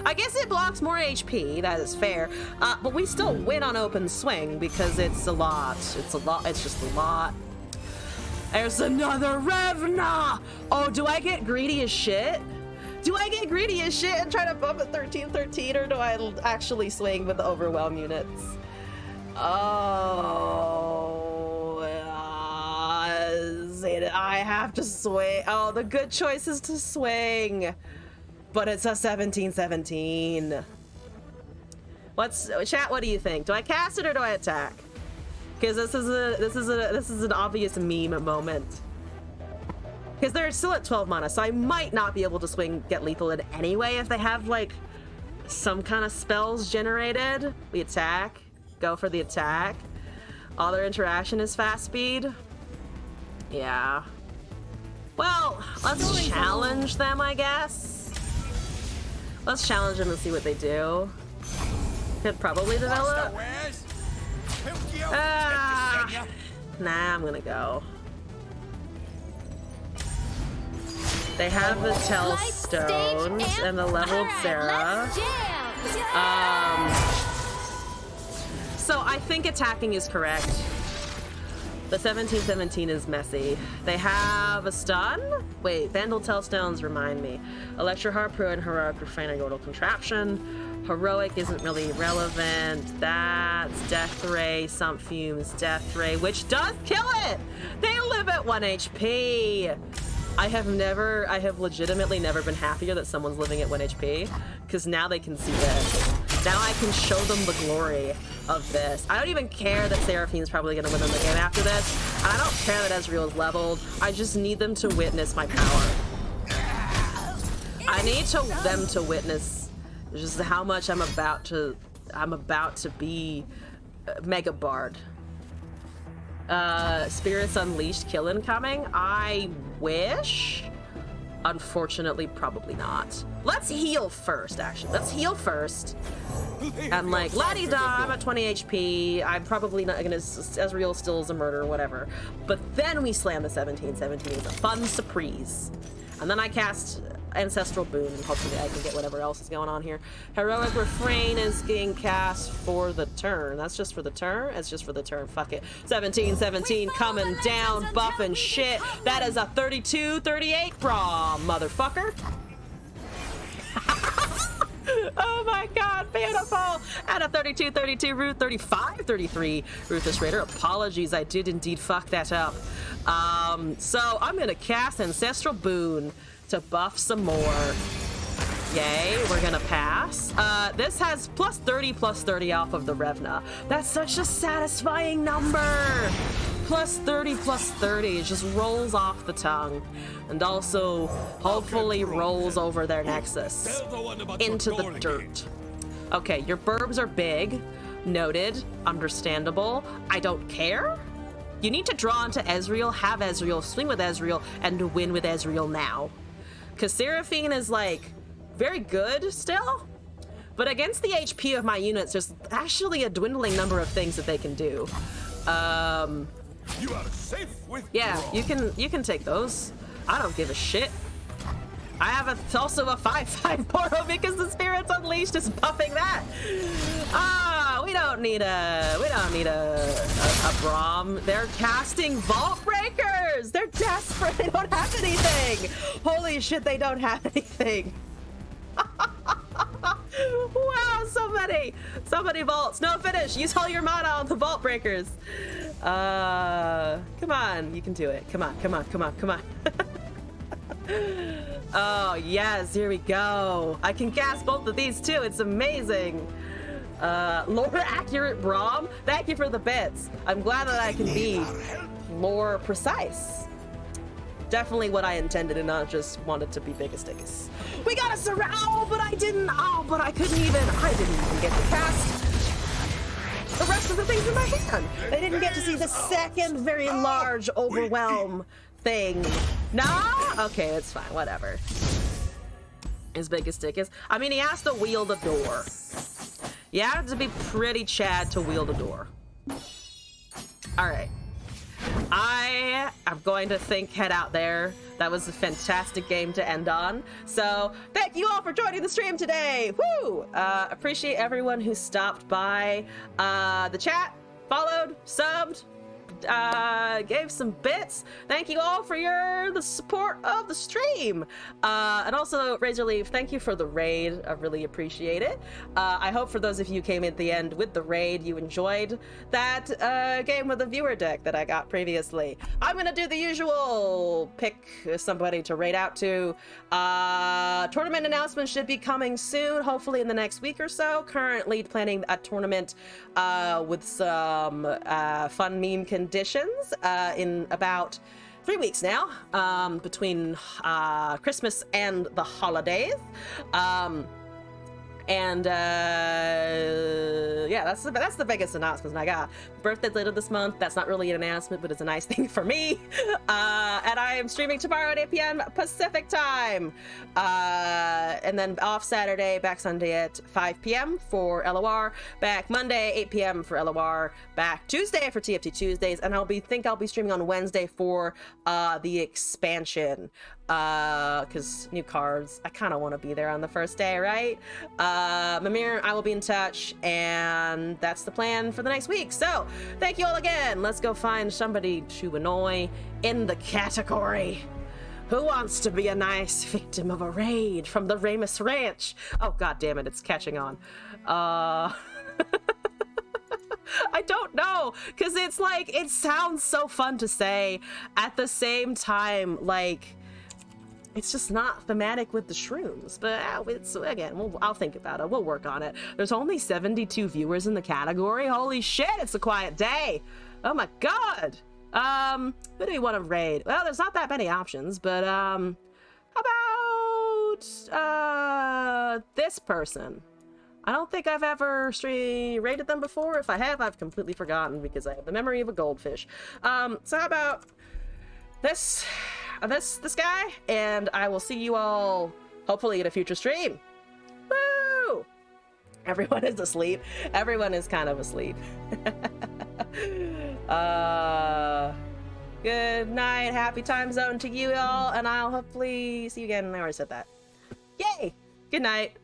I guess it blocks more HP, that is fair. But we still win on open swing because it's a lot. It's just a lot. There's another Revna! Oh, do I get greedy as shit? Do I get greedy as shit and try to bump at 13/13, or do I actually swing with the overwhelm units? Oh, I have to swing. Oh, the good choice is to swing, but it's a 17/17. Chat? What do you think? Do I cast it or do I attack? Because this is an obvious meme moment. Because they're still at 12 mana, so I might not be able to get lethal in anyway if they have, like, some kind of spells generated. We attack. Go for the attack. All their interaction is fast speed. Yeah. Well, let's challenge them, I guess. Let's challenge them and see what they do. Could probably develop. Nah, I'm gonna go. They have the Tell Stones and the leveled Sarah. So I think attacking is correct. The 17/17 is messy. They have a stun? Wait, Vandal Tellstones remind me. Electro Harpoon, Heroic Refrain, and Yordle Contraption. Heroic isn't really relevant. That's Death Ray, Sump Fumes, Death Ray, which does kill it! They live at 1 HP! I have legitimately never been happier that someone's living at 1 HP, because now they can see this. Now I can show them the glory of this. I don't even care that Seraphine's probably gonna win in the game after this, and I don't care that Ezreal is leveled. I just need them to witness my power. I need them to witness just how much I'm about to be Mega Bard. Spirits Unleashed kill incoming? I wish. Unfortunately, probably not. Let's heal first, actually. Let's heal first. And like, la-di-da, I'm at 20 HP. I'm probably not gonna, Ezreal still is a murderer, whatever. But then we slam the 17/17. It's a fun surprise. And then I cast Ancestral Boon, and hopefully I can get whatever else is going on here. Heroic Refrain is being cast for the turn. That's just for the turn? It's just for the turn. Fuck it. 17/17 coming down, buffing shit. That is a 32/38 Braum, motherfucker. Oh my god, beautiful! And a 32/32 Root, 35/33 Ruthless Raider. Apologies, I did indeed fuck that up. So I'm gonna cast Ancestral Boon to buff some more. Yay, we're gonna pass. This has +30/+30 off of the Revna. That's such a satisfying number! +30/+30, it just rolls off the tongue. And also, hopefully rolls over their Nexus into the dirt. Okay, your burbs are big. Noted. Understandable. I don't care. You need to draw into Ezreal, have Ezreal, swing with Ezreal, and win with Ezreal now. Because Seraphine is like very good still. But against the HP of my units, there's actually a dwindling number of things that they can do. You are safe with Yeah, you can take those. I don't give a shit. I have also a 5/5 Poro because the Spirits Unleashed is buffing that. We don't need a Braum. They're casting Vault Breakers. They're desperate. They don't have anything. Holy shit, they don't have anything. Wow, so many vaults. No, finish. Use all your mana on the Vault Breakers. Come on, you can do it. Come on. Oh, yes, here we go. I can cast both of these too. It's amazing. Lore accurate Braum. Thank you for the bits. I'm glad that I can be more precise. Definitely what I intended and not just wanted to be biggest dickus. We got a surround, but I didn't. Oh, but I didn't even get to cast the rest of the things in my hand. I didn't get to see the second very large overwhelm thing. Nah? Okay, it's fine, whatever. His biggest dick is, I mean, he has to wield a door. You have to be pretty Chad to wield a door. All right. I am going to head out there. That was a fantastic game to end on. So thank you all for joining the stream today. Woo! Appreciate everyone who stopped by the chat, followed, subbed, gave some bits. Thank you all for the support of the stream. And also, Razor Leaf, thank you for the raid. I really appreciate it. I hope for those of you who came at the end with the raid, you enjoyed that game with the viewer deck that I got previously. I'm gonna do the usual pick somebody to raid out to. Tournament announcement should be coming soon, hopefully in the next week or so. Currently planning a tournament with some fun meme conditions in about 3 weeks now, between Christmas and the holidays. Yeah, that's the biggest announcement I got. Birthday's later this month. That's not really an announcement, but it's a nice thing for me. And I am streaming tomorrow at 8 p.m. Pacific time. And then off Saturday, back Sunday at 5 p.m. for LOR. Back Monday, 8 p.m. for LOR. Back Tuesday for TFT Tuesdays. And I'll be streaming on Wednesday for the expansion. Because new cards, I kind of want to be there on the first day, right? Mimir, I will be in touch, and that's the plan for the next week. So thank you all again. Let's go find somebody to annoy in the category. Who wants to be a nice victim of a raid from the Ramus Ranch? Oh, god damn it, it's catching on. I don't know, because it's like, it sounds so fun to say. At the same time, like, it's just not thematic with the shrooms, but it's, again, I'll think about it. We'll work on it. There's only 72 viewers in the category. Holy shit, it's a quiet day. Oh my god. Who do we want to raid? Well, there's not that many options, but, how about, this person? I don't think I've ever raided them before. If I have, I've completely forgotten because I have the memory of a goldfish. So how about this guy, and I will see you all hopefully in a future stream. Woo! Everyone is asleep. Everyone is kind of asleep. Good night, happy time zone to you all, and I'll hopefully see you again. I already said that. Yay! Good night.